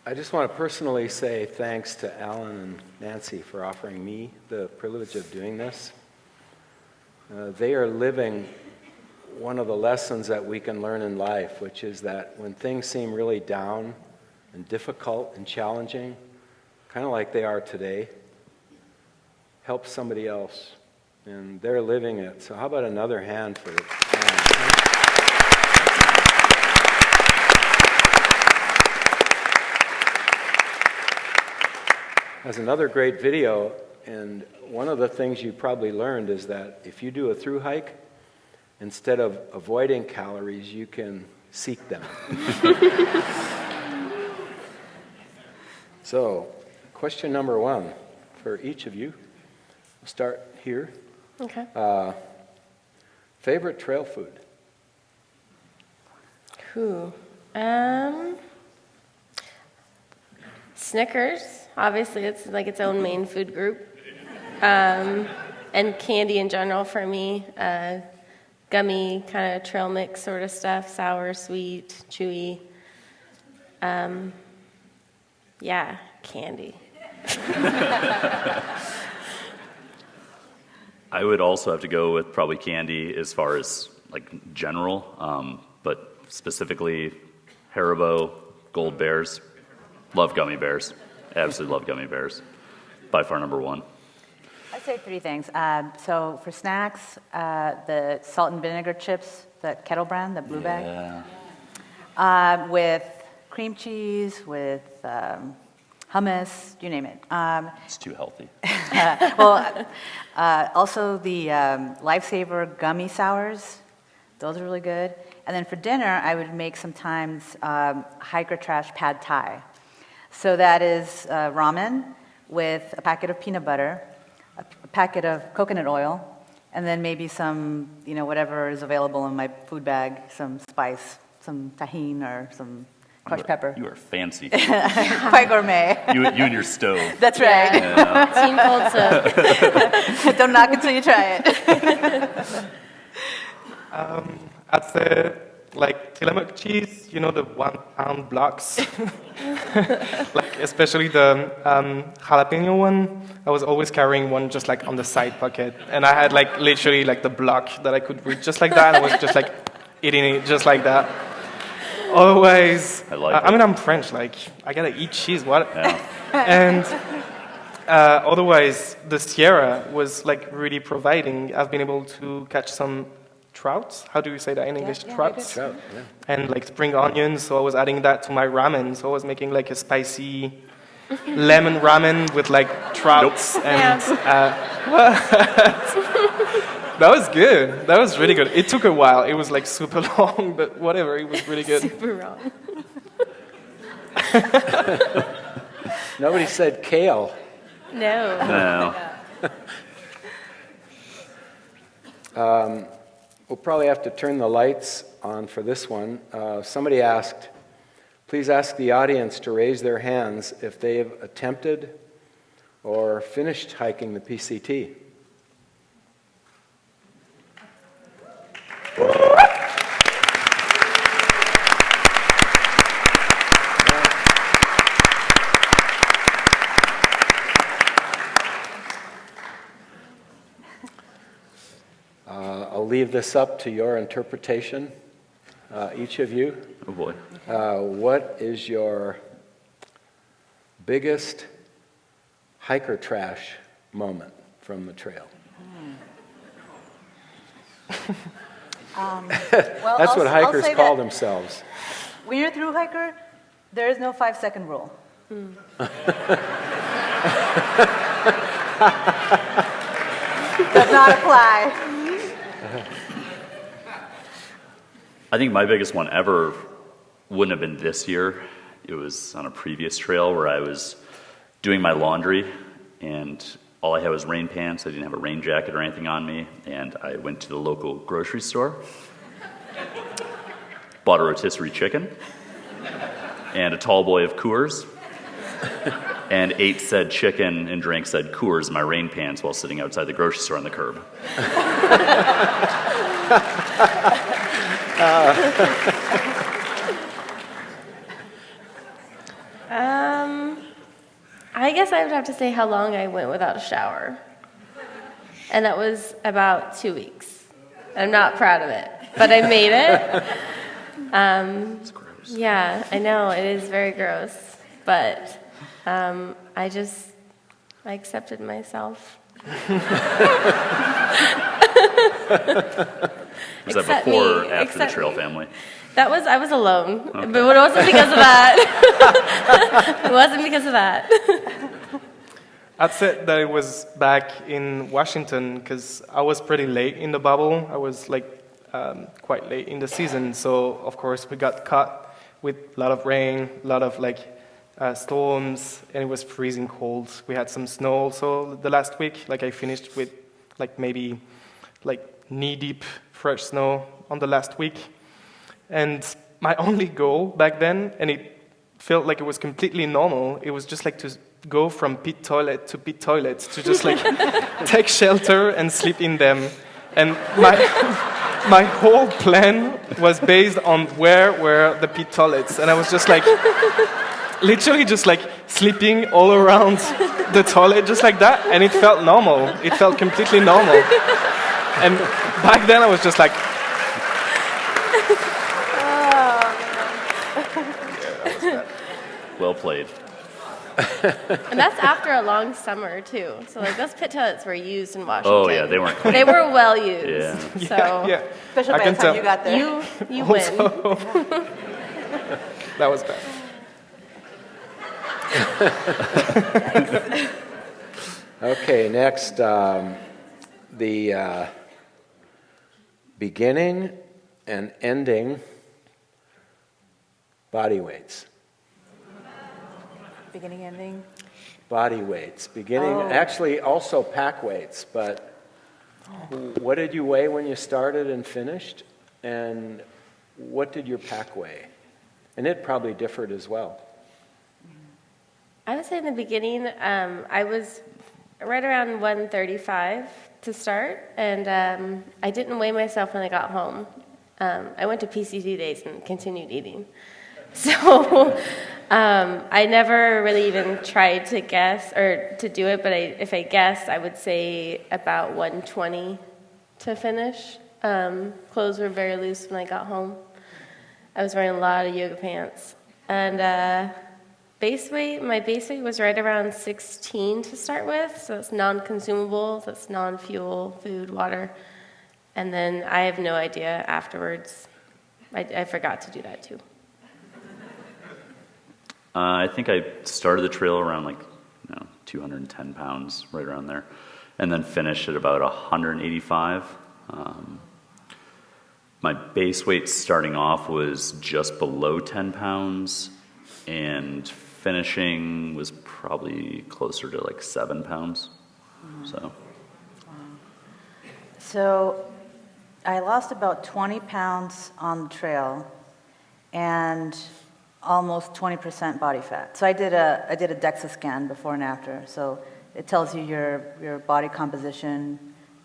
I just want to personally say thanks to Alan and Nancy for offering me the privilege of doing this. They are living one of the lessons that we can learn in life, which is that when things seem really down and difficult and challenging, kind of like they are today, help somebody else. And they're living it. So how about another hand for it? There's another great video, and one of the things you probably learned is that if you do a thru hike, instead of avoiding calories, you can seek them. So, question number one for each of you. We'll start here. Okay. Favorite trail food? Snickers. Obviously, it's like its own main food group. And candy in general for me. Gummy kind of trail mix sort of stuff. Sour, sweet, chewy. Yeah, candy. I would also have to go with probably candy as far as like general, but specifically Haribo, Gold Bears. Love gummy bears. Absolutely love gummy bears. By far number one. I'd say three things. So for snacks, the salt and vinegar chips, the Kettle brand, the blue bag. With cream cheese, with hummus, you name it. It's too healthy. Also the Lifesaver gummy sours. Those are really good. And then for dinner, I would make sometimes hiker trash pad thai. So that is ramen with a packet of peanut butter, a packet of coconut oil, and then maybe some, whatever is available in my food bag, some spice, some tahini or some crushed pepper. You are fancy. Quite gourmet. You and your stove. That's right. Yeah. Team cold soap. Don't knock until you try it. I'd say like Tillamook cheese, the 1 pound blocks. Like especially the jalapeno one. I was always carrying one just like on the side pocket, and I had like literally like the block that I could reach just like that, and I was just like eating it just like that. Otherwise, I like I it. mean, I'm French. Like, I gotta eat cheese. What? Yeah. And otherwise, the Sierra was like really providing. I've been able to catch some trouts. How do you say that in English? Trouts. Trout, yeah. And like spring onions. So I was adding that to my ramen. So I was making like a spicy lemon ramen with like trouts and. That was good. That was really good. It took a while. It was like super long, but whatever. It was really good. Super wrong. Nobody said kale. No. No. We'll probably have to turn the lights on for this one. Somebody asked, please ask the audience to raise their hands if they've attempted or finished hiking the PCT. I'll leave this up to your interpretation, each of you. Oh boy. What is your biggest hiker trash moment from the trail? Well, That's what I'll hikers say call that themselves. when you're a thru-hiker, there is no 5-second rule. Does not apply. I think my biggest one ever wouldn't have been this year. It was on a previous trail where I was doing my laundry, and all I had was rain pants. I didn't have a rain jacket or anything on me, and I went to the local grocery store, bought a rotisserie chicken, and a tall boy of Coors, and ate said chicken and drank said Coors in my rain pants while sitting outside the grocery store on the curb. I guess I would have to say how long I went without a shower. And that was about 2 weeks. I'm not proud of it, but I made it. It's gross. Yeah, I know, it is very gross. But I accepted myself. Was that Accept before or me, after the accept trail me. family? I was alone, Okay. but it wasn't because of that. It wasn't because of that. I'd say that it was back in Washington because I was pretty late in the bubble. I was like quite late in the season, so of course we got caught with a lot of rain, a lot of like storms, and it was freezing cold. We had some snow also the last week. Like I finished with like maybe like knee-deep fresh snow on the last week. And my only goal back then, and it felt like it was completely normal, it was just like to go from pit toilet to pit toilet, to just like take shelter and sleep in them. And my whole plan was based on where were the pit toilets. And I was just like, literally just like sleeping all around the toilet, just like that. And it felt normal. It felt completely normal. And back then I was just like, Well played. And that's after a long summer, too. So, like, those pit toilets were used in Washington. Oh, yeah, they weren't clean. They were well used. Yeah. So, yeah. Especially I by can the time tell. you got there. you win. Also, that was bad. Okay, next, the beginning and ending body weights. Beginning, ending. Body weights. Beginning, actually also pack weights, but what did you weigh when you started and finished? And what did your pack weigh? And it probably differed as well. I would say in the beginning, I was right around 135 to start, and I didn't weigh myself when I got home. I went to PCT days and continued eating. So I never really even tried to guess or to do it, but if I guessed, I would say about 120 to finish. Clothes were very loose when I got home. I was wearing a lot of yoga pants. And my base weight was right around 16 to start with, so it's non-consumable, that's non-fuel, food, water. And then I have no idea afterwards. I forgot to do that too. I think I started the trail around 210 pounds, right around there, and then finished at about 185. My base weight starting off was just below 10 pounds, and finishing was probably closer to 7 pounds. So I lost about 20 pounds on the trail and almost 20% body fat. So I did a DEXA scan before and after. So it tells you your body composition,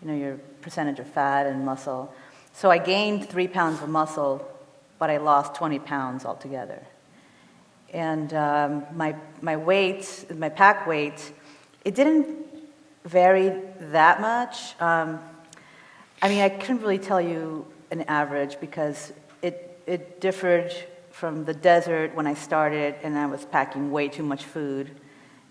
your percentage of fat and muscle. So I gained 3 pounds of muscle, but I lost 20 pounds altogether. And my pack weight, it didn't vary that much. I couldn't really tell you an average because it differed from the desert when I started and I was packing way too much food.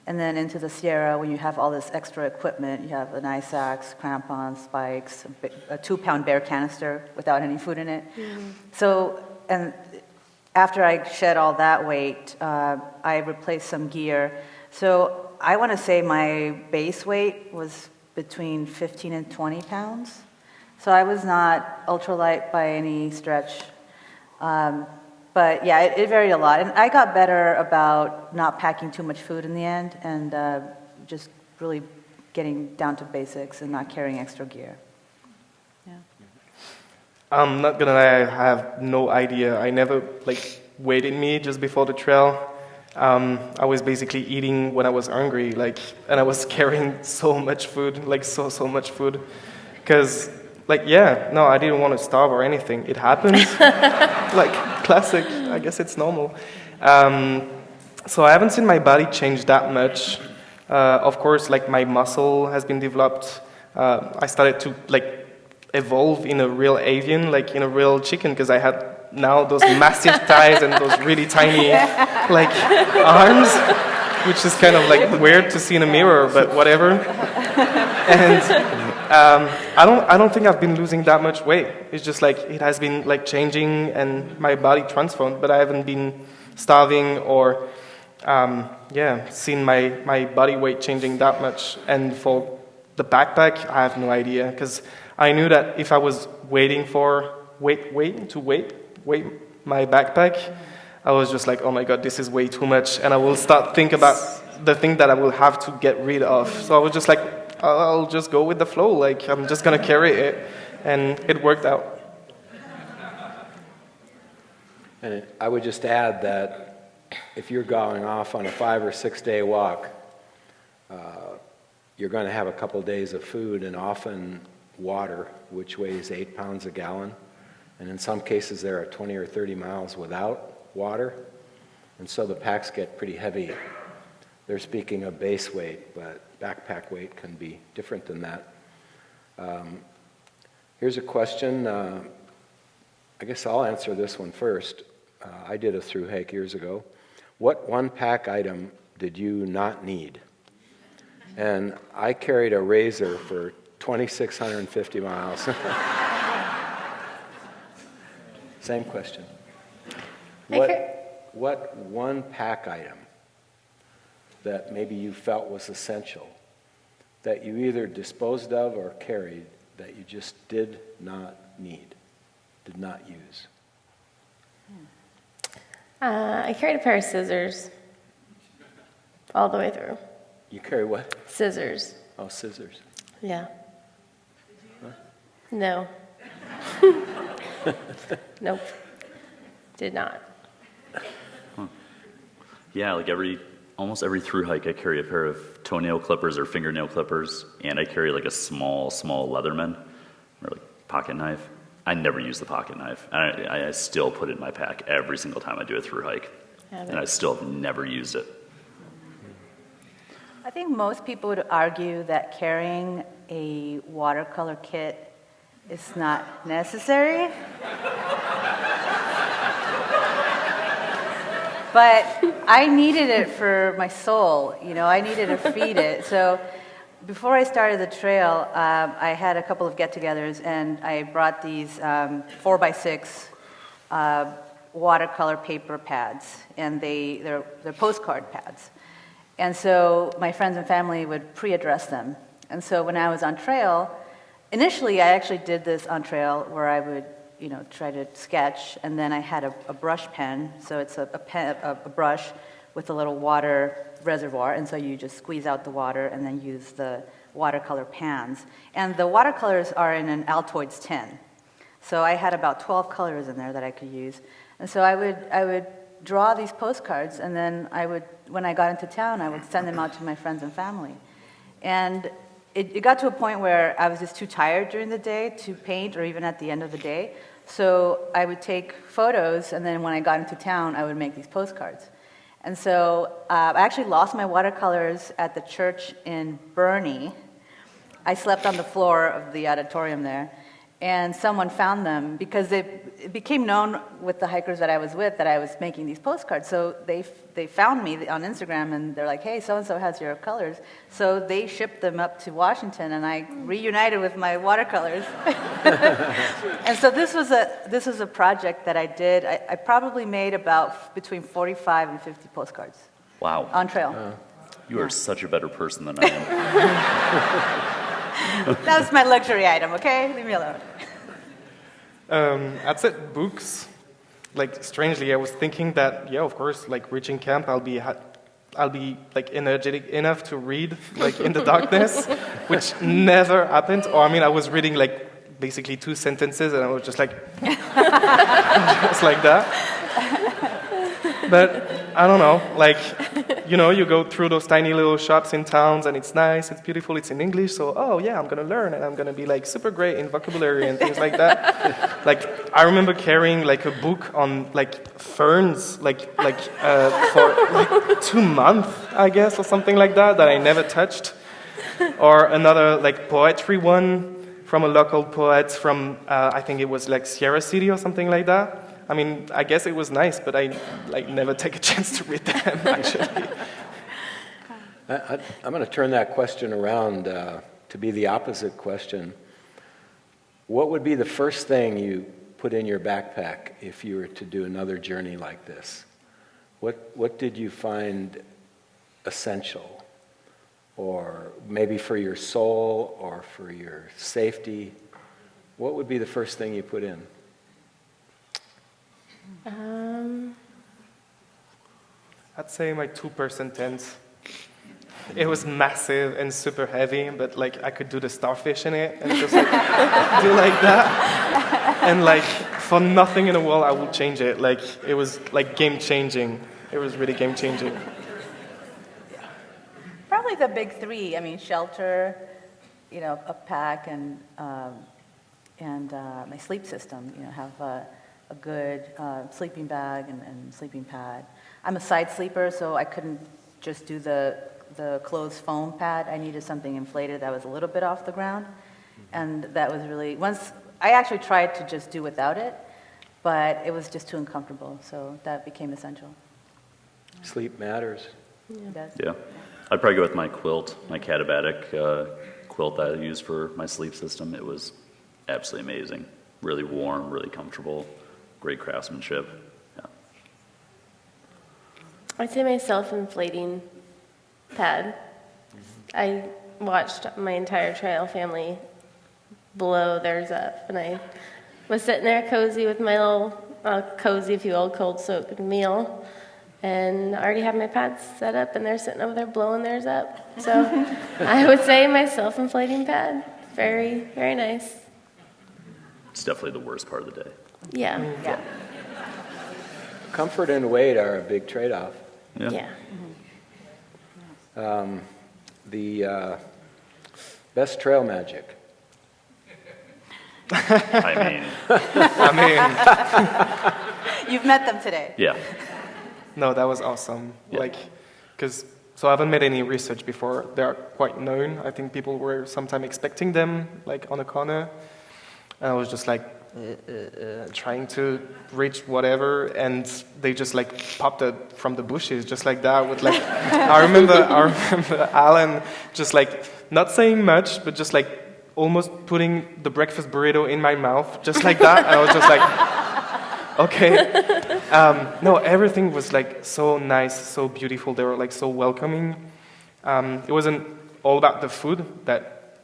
And then into the Sierra, when you have all this extra equipment, you have an ice axe, crampons, spikes, a 2-pound bear canister without any food in it. Mm-hmm. So, and after I shed all that weight, I replaced some gear. So I want to say my base weight was between 15 and 20 pounds. So I was not ultralight by any stretch. But yeah, it varied a lot. And I got better about not packing too much food in the end and just really getting down to basics and not carrying extra gear. Yeah. I'm not gonna lie, I have no idea. I never weighed in me just before the trail. I was basically eating when I was hungry, and I was carrying so much food, so much food. Because, I didn't want to starve or anything. It happens. Classic. I guess it's normal. So I haven't seen my body change that much. Of course, my muscle has been developed. I started to, evolve in a real avian, in a real chicken, because I had now those massive thighs and those really tiny, arms, which is kind of, weird to see in a mirror, but whatever. And I don't think I've been losing that much weight. It's just it has been changing and my body transformed, but I haven't been starving or seen my body weight changing that much. And for the backpack, I have no idea because I knew that if I was waiting for weight my backpack, I was just oh my god, this is way too much, and I will start think about the thing that I will have to get rid of. So I was just I'll just go with the flow, I'm just gonna carry it, and it worked out. And I would just add that if you're going off on a 5 or 6 day walk, you're going to have a couple days of food and often water, which weighs 8 pounds a gallon. And in some cases there are 20 or 30 miles without water. And so the packs get pretty heavy. They're speaking of base weight, but backpack weight can be different than that. Here's a question. I guess I'll answer this one first. I did a thru hike years ago. What one pack item did you not need? And I carried a razor for 2,650 miles. Same question. What one pack item that maybe you felt was essential that you either disposed of or carried that you just did not need, did not use? I carried a pair of scissors all the way through. You carry what? Scissors. Oh, scissors. Yeah. Huh? No. Nope. Did not. Huh. Yeah, almost every thru hike I carry a pair of toenail clippers or fingernail clippers, and I carry a small Leatherman or pocket knife. I never use the pocket knife. I still put it in my pack every single time I do a thru hike, and I still have never used it. I think most people would argue that carrying a watercolor kit is not necessary. But I needed it for my soul, I needed to feed it. So before I started the trail, I had a couple of get-togethers, and I brought these 4x6 watercolor paper pads, and they're postcard pads. And so my friends and family would pre-address them. And so when I was on trail, initially I actually did this on trail where I would, try to sketch, and then I had a brush pen. So it's a brush with a little water reservoir, and so you just squeeze out the water and then use the watercolor pans. And the watercolors are in an Altoids tin. So I had about 12 colors in there that I could use. And so I would draw these postcards, and then when I got into town, I would send them out to my friends and family. And it got to a point where I was just too tired during the day to paint, or even at the end of the day. So I would take photos, and then when I got into town, I would make these postcards. And so I actually lost my watercolors at the church in Burney. I slept on the floor of the auditorium there. And someone found them because it became known with the hikers that I was with that I was making these postcards. So they found me on Instagram, and they're like, hey, so-and-so has your colors. So they shipped them up to Washington, and I reunited with my watercolors. And so this was a project that I did. I probably made about between 45 and 50 postcards. Wow. On trail. You are such a better person than I am. That was my luxury item, okay? Leave me alone. I'd said books. Like, strangely, I was thinking that, of course, like, reaching camp, I'll be like, energetic enough to read, like, in the darkness, which never happened. Or, I was reading, like, basically 2 sentences, and I was just like, just like that. But, I don't know, like, you go through those tiny little shops in towns, and it's nice, it's beautiful, it's in English, so, I'm going to learn, and I'm going to be, like, super great in vocabulary and things like that. Like, I remember carrying, like, a book on, like, ferns, for, like, 2 months, I guess, or something like that I never touched. Or another, like, poetry one from a local poet from, I think it was, like, Sierra City or something like that. I guess it was nice, but I never take a chance to read them, actually. I'm going to turn that question around to be the opposite question. What would be the first thing you put in your backpack if you were to do another journey like this? What did you find essential? Or maybe for your soul or for your safety? What would be the first thing you put in? I'd say my 2% tent. It was massive and super heavy, but like I could do the starfish in it and just like do like that. And like for nothing in the world I would change it. Like it was like game changing. It was really game changing. Probably the big 3. Shelter, a pack, and my sleep system. Have a good sleeping bag and sleeping pad. I'm a side sleeper, so I couldn't just do the closed foam pad. I needed something inflated that was a little bit off the ground. And that was really, once I actually tried to just do without it, but it was just too uncomfortable, so that became essential. Sleep matters. It does. Yeah. I'd probably go with my quilt, my Catabatic quilt that I use for my sleep system. It was absolutely amazing. Really warm, really comfortable. Great craftsmanship. Yeah. I'd say my self-inflating pad. I watched my entire trail family blow theirs up, and I was sitting there cozy with my little cozy, if you will, cold-soaked meal, and I already had my pads set up, and they're sitting over there blowing theirs up. So I would say my self-inflating pad. Very, very nice. It's definitely the worst part of the day. Yeah. Yeah. Comfort and weight are a big trade-off. Yeah. The best trail magic. I mean, You've met them today. yeah. No, that was awesome. Yeah. So I haven't made any research before. They are quite known. I think people were sometimes expecting them, like on a corner. And I was just like, trying to reach whatever, and they just like popped it from the bushes just like that with like, I remember Alan just like not saying much, but just like almost putting the breakfast burrito in my mouth just like that. I was just like, okay. No, everything was like so nice, so beautiful. They were like so welcoming. It wasn't all about the food that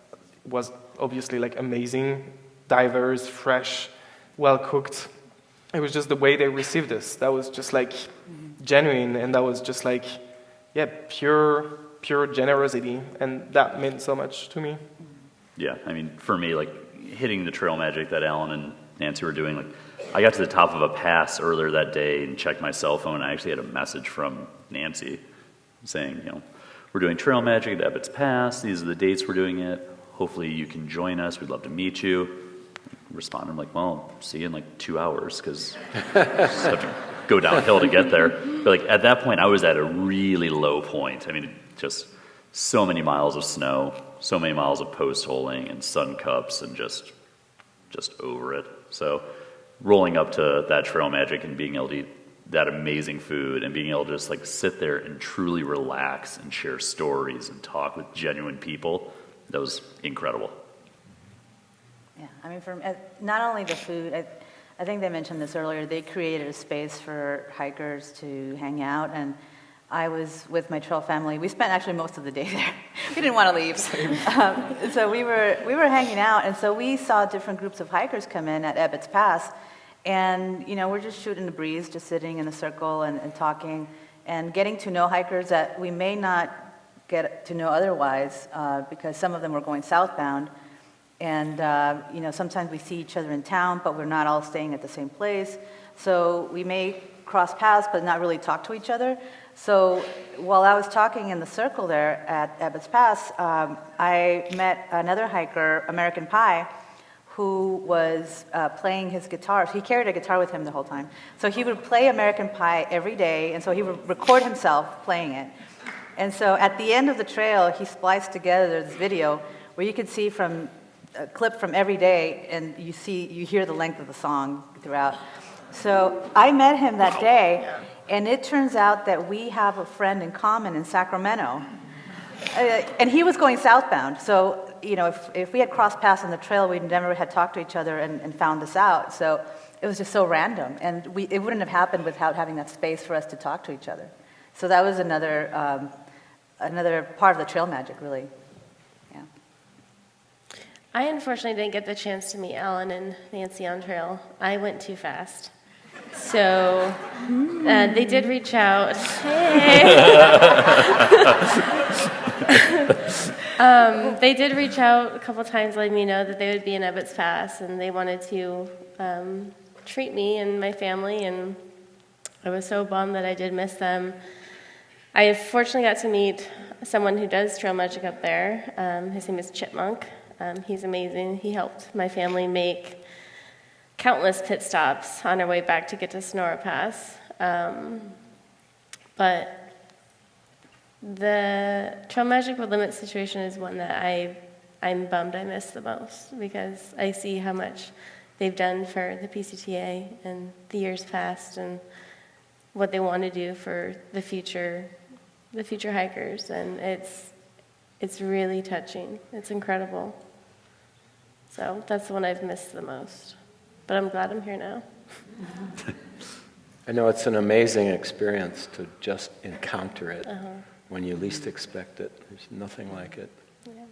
was obviously like amazing, diverse, fresh, well cooked. It was just the way they received us. That was just like genuine, and that was just like, yeah, pure generosity, and that meant so much to me. Yeah, I mean, for me, like hitting the trail magic that Alan and Nancy were doing, like I got to the top of a pass earlier that day and checked my cell phone. I actually had a message from Nancy saying, you know, we're doing trail magic at Ebbets Pass. These are the dates we're doing it. Hopefully you can join us. We'd love to meet you. I responded, I'm like, well, see you in like 2 hours because I just have to go downhill to get there. But like at that point, I was at a really low point. I mean, just so many miles of snow, so many miles of post holing and sun cups, and just over it. So rolling up to that trail magic and being able to eat that amazing food and being able to just like sit there and truly relax and share stories and talk with genuine people, that was incredible. Yeah, I mean, not only the food, I think they mentioned this earlier, they created a space for hikers to hang out, and I was with my trail family. We spent actually most of the day there. We didn't want to leave. So we were hanging out, and so we saw different groups of hikers come in at Ebbets Pass, and you know, we're just shooting the breeze, just sitting in a circle and talking, and getting to know hikers that we may not get to know otherwise, because some of them were going southbound, and you know, sometimes we see each other in town, but we're not all staying at the same place. So we may cross paths, but not really talk to each other. So while I was talking in the circle there at Ebbets Pass, I met another hiker, American Pie, who was playing his guitar. He carried a guitar with him the whole time. So he would play American Pie every day, and so he would record himself playing it. And so at the end of the trail, he spliced together this video where you could see from a clip from every day, and you hear the length of the song throughout. So I met him that day, and it turns out that we have a friend in common in Sacramento. And he was going southbound, so you know, if we had crossed paths on the trail, we never had talked to each other and found this out. So it was just so random, and it wouldn't have happened without having that space for us to talk to each other. So that was another part of the trail magic, really. Yeah. I unfortunately didn't get the chance to meet Alan and Nancy on trail. I went too fast. So they did reach out. They did reach out a couple times, letting me know that they would be in Ebbets Pass, and they wanted to treat me and my family, and I was so bummed that I did miss them. I fortunately got to meet someone who does trail magic up there. His name is Chipmunk. He's amazing. He helped my family make countless pit stops on our way back to get to Sonora Pass. But the trail magic with limit situation is one that I'm bummed I missed the most, because I see how much they've done for the PCTA and the years past, and what they want to do for the future hikers, and it's really touching. It's incredible. So that's the one I've missed the most. But I'm glad I'm here now. I know it's an amazing experience to just encounter it when you least expect it. There's nothing like it. Yeah.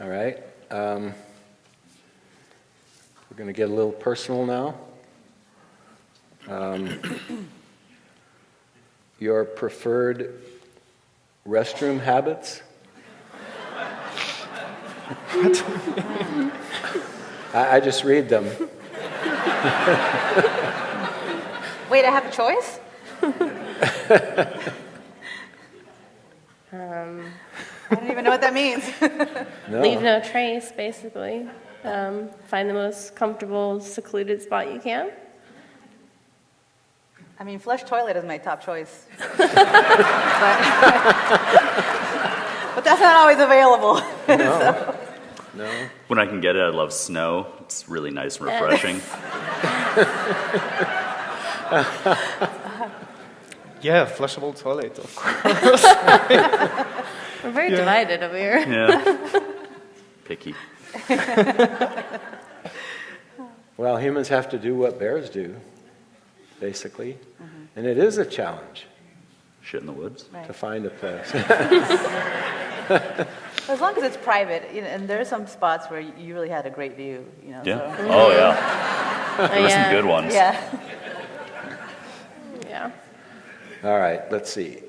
All right. We're going to get a little personal now. Your preferred restroom habits? I just read them. Wait, I have a choice? I don't even know what that means. No. Leave no trace, basically. Find the most comfortable, secluded spot you can. I mean, flush toilet is my top choice. But that's not always available. No. No? When I can get it, I love snow. It's really nice and refreshing. Yeah, flushable toilet, of course. We're very divided over here. Yeah. Picky. Well, humans have to do what bears do, basically. And it is a challenge Shit in the woods. Right. to find a place. As long as it's private, and there are some spots where you really had a great view, Yeah. So. Oh, yeah. There were some good ones. Yeah. Yeah. All right, let's see.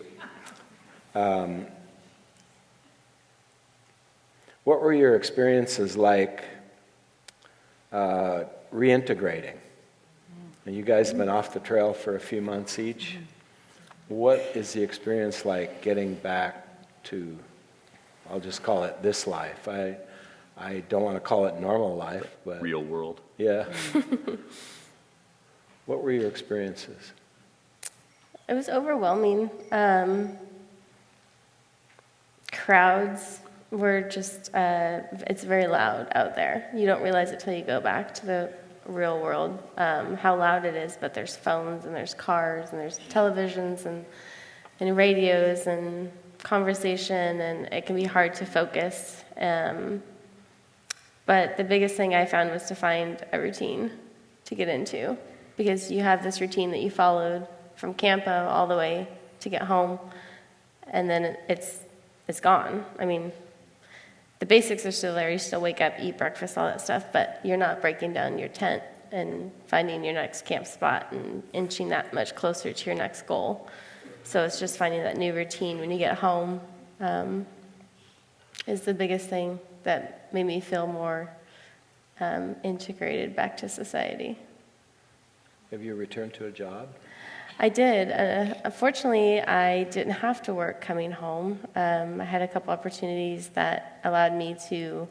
What were your experiences like reintegrating? And you guys have been off the trail for a few months each. What is the experience like getting back to, I'll just call it this life. I don't want to call it normal life, but Real world. yeah. What were your experiences? It was overwhelming. Crowds were just, it's very loud out there. You don't realize it till you go back to the real world, how loud it is, but there's phones and there's cars and there's televisions and radios and conversation, and it can be hard to focus. But the biggest thing I found was to find a routine to get into, because you have this routine that you followed from Campo all the way to get home, and then it's gone. I mean, the basics are still there. You still wake up, eat breakfast, all that stuff, but you're not breaking down your tent and finding your next camp spot and inching that much closer to your next goal. So it's just finding that new routine when you get home is the biggest thing that made me feel more integrated back to society. Have you returned to a job? I did. Unfortunately, I didn't have to work coming home. I had a couple opportunities that allowed me to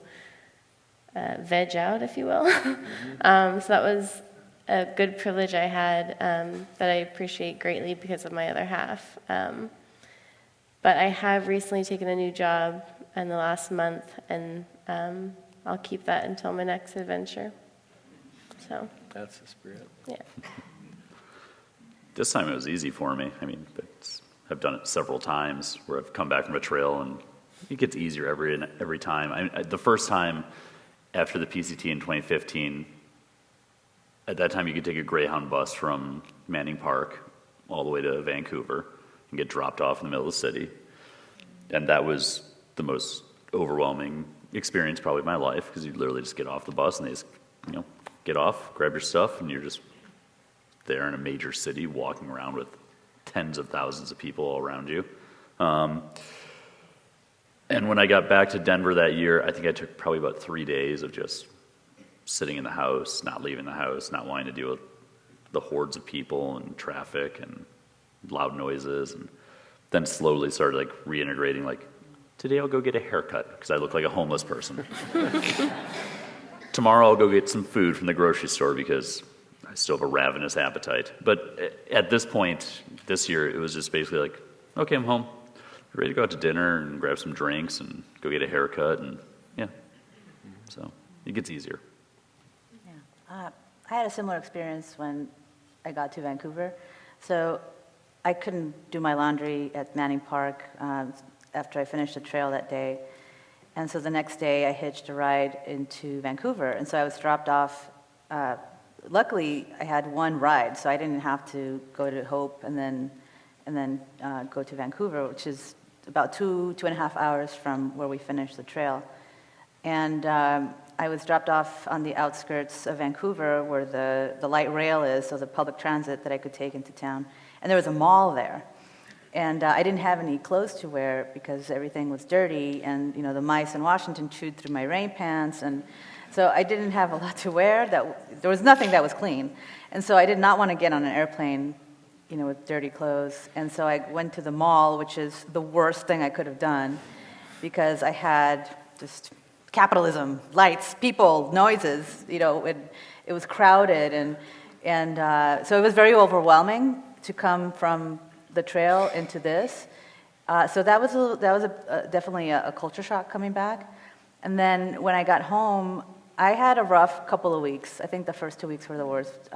veg out, if you will. So that was a good privilege I had that I appreciate greatly because of my other half. But I have recently taken a new job in the last month, and I'll keep that until my next adventure. So That's the spirit. yeah. This time it was easy for me. I mean, I've done it several times where I've come back from a trail and it gets easier every time. The first time after the PCT in 2015, at that time you could take a Greyhound bus from Manning Park all the way to Vancouver and get dropped off in the middle of the city. And that was the most overwhelming experience probably of my life, because you literally just get off the bus and they just, get off, grab your stuff, and you're just there in a major city walking around with tens of thousands of people all around you. And when I got back to Denver that year, I think I took probably about 3 days of just sitting in the house, not leaving the house, not wanting to deal with the hordes of people and traffic and loud noises, and then slowly started reintegrating, today I'll go get a haircut because I look like a homeless person. Tomorrow I'll go get some food from the grocery store because I still have a ravenous appetite. But at this point, this year, it was just basically okay, I'm home. Ready to go out to dinner and grab some drinks and go get a haircut, and yeah. So it gets easier. Yeah. I had a similar experience when I got to Vancouver. So I couldn't do my laundry at Manning Park after I finished the trail that day. And so the next day I hitched a ride into Vancouver. And so I was dropped off. Luckily, I had one ride, so I didn't have to go to Hope and then go to Vancouver, which is about 2.5 hours from where we finished the trail. And I was dropped off on the outskirts of Vancouver where the light rail is, so the public transit that I could take into town. And there was a mall there. And I didn't have any clothes to wear because everything was dirty, and the mice in Washington chewed through my rain pants, and so I didn't have a lot to wear. There was nothing that was clean. And so I did not want to get on an airplane, with dirty clothes. And so I went to the mall, which is the worst thing I could have done, because I had just capitalism, lights, people, noises. It was crowded, and so it was very overwhelming to come from the trail into this. So that was definitely a culture shock coming back. And then when I got home, I had a rough couple of weeks. I think the first 2 weeks were the worst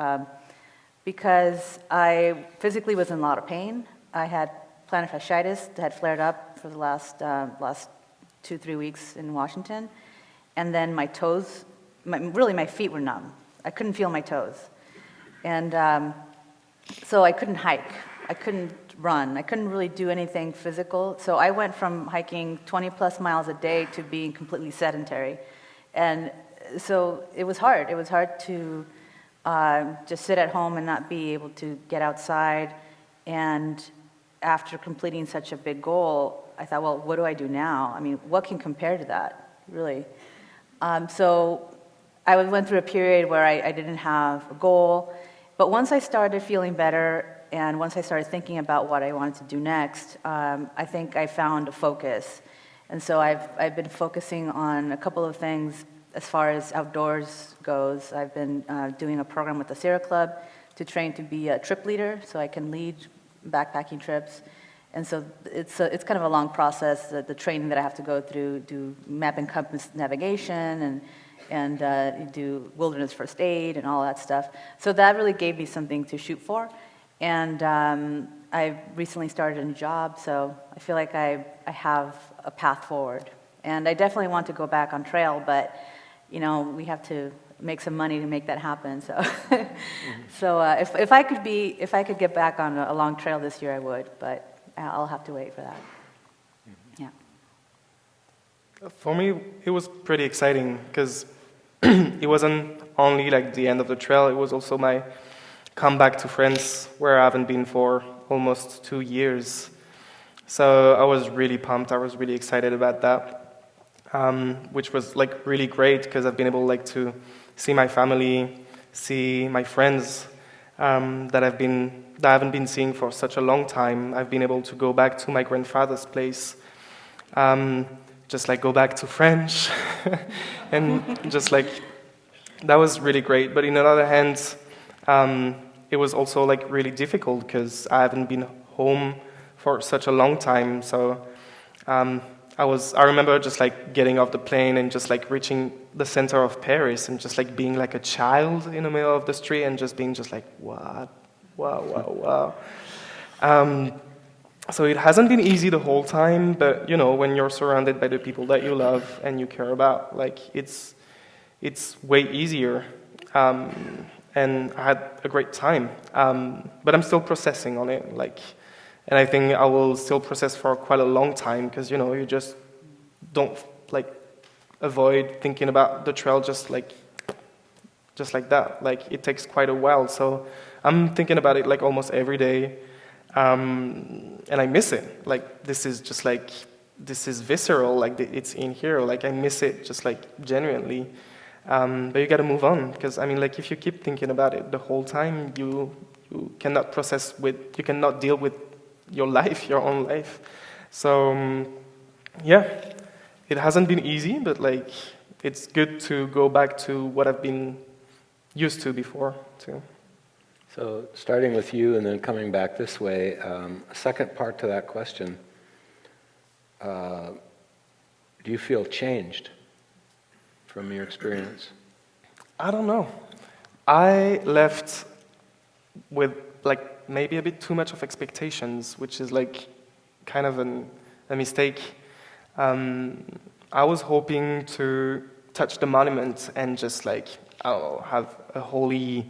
because I physically was in a lot of pain. I had plantar fasciitis that had flared up for the last 2-3 weeks in Washington. And then my toes, my feet were numb. I couldn't feel my toes. And so I couldn't hike. I couldn't run. I couldn't really do anything physical. So I went from hiking 20 plus miles a day to being completely sedentary. And so it was hard. It was hard to just sit at home and not be able to get outside. And after completing such a big goal, I thought, well, what do I do now? I mean, what can compare to that, really? So I went through a period where I didn't have a goal. But once I started feeling better and once I started thinking about what I wanted to do next, I think I found a focus. And so I've been focusing on a couple of things as far as outdoors goes. I've been doing a program with the Sierra Club to train to be a trip leader so I can lead backpacking trips. And so it's kind of a long process, the training that I have to go through, do map and compass navigation and do wilderness first aid and all that stuff. So that really gave me something to shoot for. And I recently started a new job, so I feel like I have a path forward. And I definitely want to go back on trail, but we have to make some money to make that happen. So, so if I could get back on a long trail this year, I would. But I'll have to wait for that. Yeah. For me, it was pretty exciting because it wasn't only like the end of the trail; it was also my comeback to France, where I haven't been for almost 2 years. So I was really pumped. I was really excited about that, which was like really great because I've been able like to see my family, see my friends that I haven't been seeing for such a long time. I've been able to go back to my grandfather's place, just like go back to French, and just like that was really great. But on the other hand, it was also like really difficult because I haven't been home for such a long time. So I remember just like getting off the plane and just like reaching the center of Paris and just like being like a child in the middle of the street and just being just like, what? Wow. So it hasn't been easy the whole time, but when you're surrounded by the people that you love and you care about, like it's way easier. And I had a great time, but I'm still processing on it. And I think I will still process for quite a long time because you just don't like avoid thinking about the trail just like that. Like it takes quite a while, so I'm thinking about it like almost every day, and I miss it. Like this is visceral. Like it's in here. Like I miss it just like genuinely. But you got to move on because like if you keep thinking about it the whole time, you cannot you cannot deal with your life, your own life. So yeah, it hasn't been easy, but like it's good to go back to what I've been used to before too. So starting with you and then coming back this way, a second part to that question, do you feel changed from your experience? I don't know. I left with like maybe a bit too much of expectations, which is like kind of a mistake. I was hoping to touch the monument and just like have a holy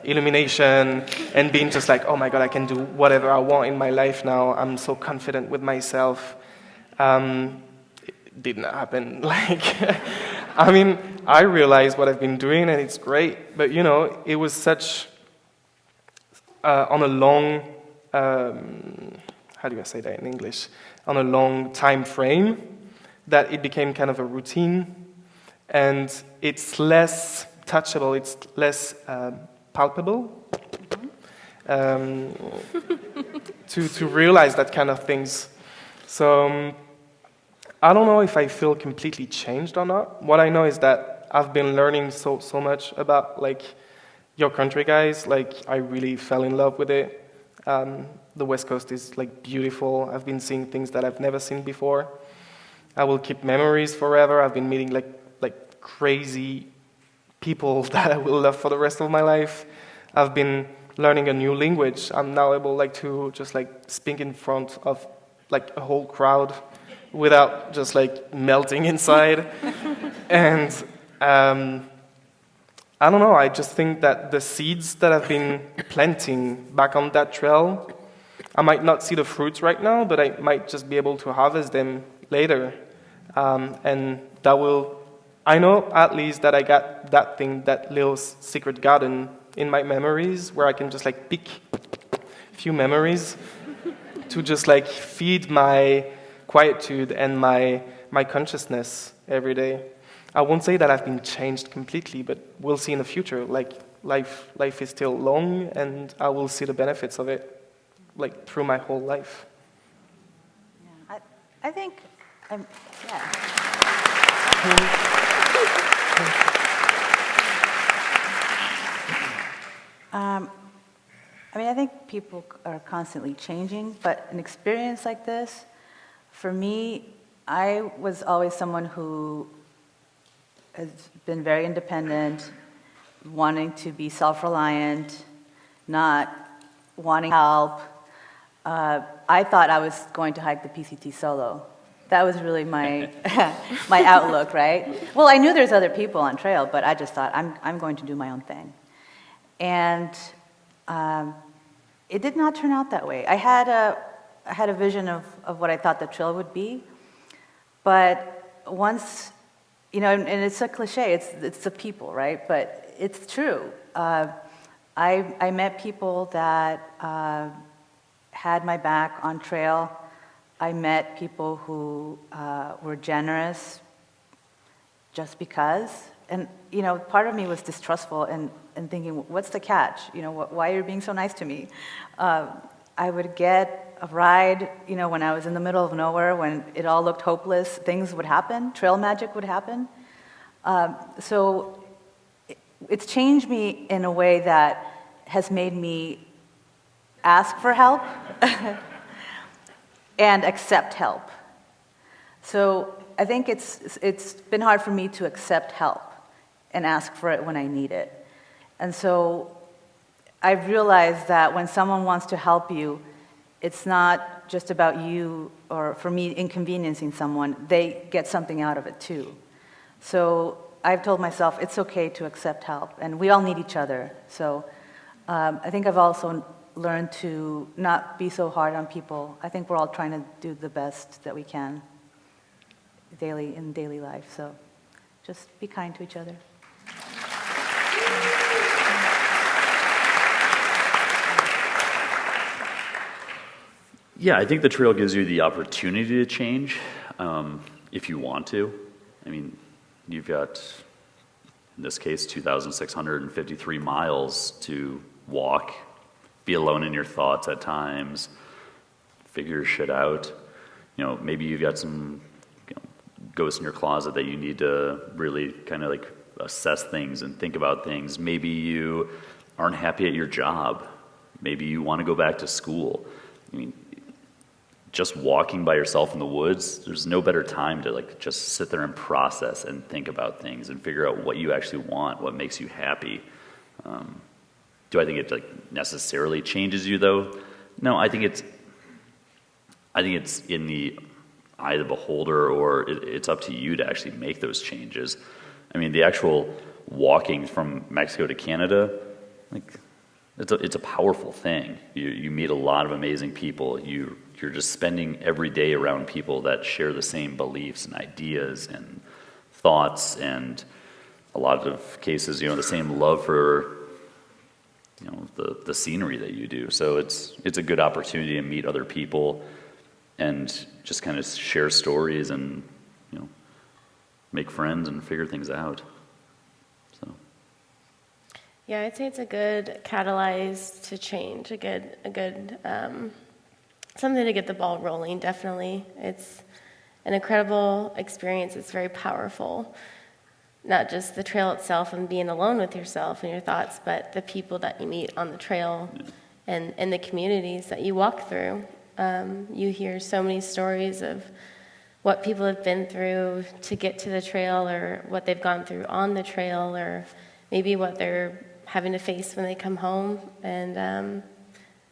illumination and being just like, oh my God, I can do whatever I want in my life now. I'm so confident with myself. It didn't happen. I realized what I've been doing and it's great, but it was such on a long, how do I say that in English? On a long time frame that it became kind of a routine, and it's less touchable, it's less palpable to realize that kind of things. So I don't know if I feel completely changed or not. What I know is that I've been learning so much about like your country, guys. Like I really fell in love with it. The West Coast is like beautiful. I've been seeing things that I've never seen before. I will keep memories forever. I've been meeting like crazy people that I will love for the rest of my life. I've been learning a new language. I'm now able to just speak in front of a whole crowd without just melting inside. And I don't know, I just think that the seeds that I've been planting back on that trail, I might not see the fruits right now, but I might just be able to harvest them later. And that will, I know at least that I got that thing, that little secret garden in my memories where I can just pick a few memories to just feed my quietude and my consciousness every day. I won't say that I've been changed completely, but we'll see in the future. Life is still long, and I will see the benefits of it through my whole life. Yeah, I think yeah. I think people are constantly changing, but an experience like this, for me, I was always someone who has been very independent, wanting to be self-reliant, not wanting help. I thought I was going to hike the PCT solo. That was really my my outlook, right? Well, I knew there's other people on trail, but I just thought I'm going to do my own thing. And it did not turn out that way. I had a vision of what I thought the trail would be, but once, and it's a cliche, it's the people, right? But it's true. I met people that had my back on trail. I met people who were generous just because. And, part of me was distrustful and thinking, what's the catch? Why are you being so nice to me? I would get a ride, when I was in the middle of nowhere, when it all looked hopeless, things would happen, trail magic would happen. So it's changed me in a way that has made me ask for help and accept help. So I think it's been hard for me to accept help and ask for it when I need it. And so I've realized that when someone wants to help you, it's not just about you, or for me, inconveniencing someone. They get something out of it too. So I've told myself it's okay to accept help, and we all need each other. So I think I've also learned to not be so hard on people. I think we're all trying to do the best that we can in daily life. So just be kind to each other. Yeah, I think the trail gives you the opportunity to change if you want to. I mean, you've got, in this case, 2,653 miles to walk, be alone in your thoughts at times, figure your shit out. Maybe you've got some ghosts in your closet that you need to really kind of assess things and think about things. Maybe you aren't happy at your job. Maybe you want to go back to school. I mean, just walking by yourself in the woods, there's no better time to just sit there and process and think about things and figure out what you actually want, what makes you happy. Do I think it necessarily changes you though? No, I think it's in the eye of the beholder, or it's up to you to actually make those changes. I mean, the actual walking from Mexico to Canada, it's a powerful thing. You meet a lot of amazing people. You're just spending every day around people that share the same beliefs and ideas and thoughts, and a lot of cases, the same love for the scenery that you do. So it's a good opportunity to meet other people and just kind of share stories and make friends and figure things out. So yeah, I'd say it's a good catalyst to change, a good something to get the ball rolling. Definitely, it's an incredible experience. It's very powerful. Not just the trail itself and being alone with yourself and your thoughts, but the people that you meet on the trail and the communities that you walk through. You hear so many stories of what people have been through to get to the trail, or what they've gone through on the trail, or maybe what they're having to face when they come home. And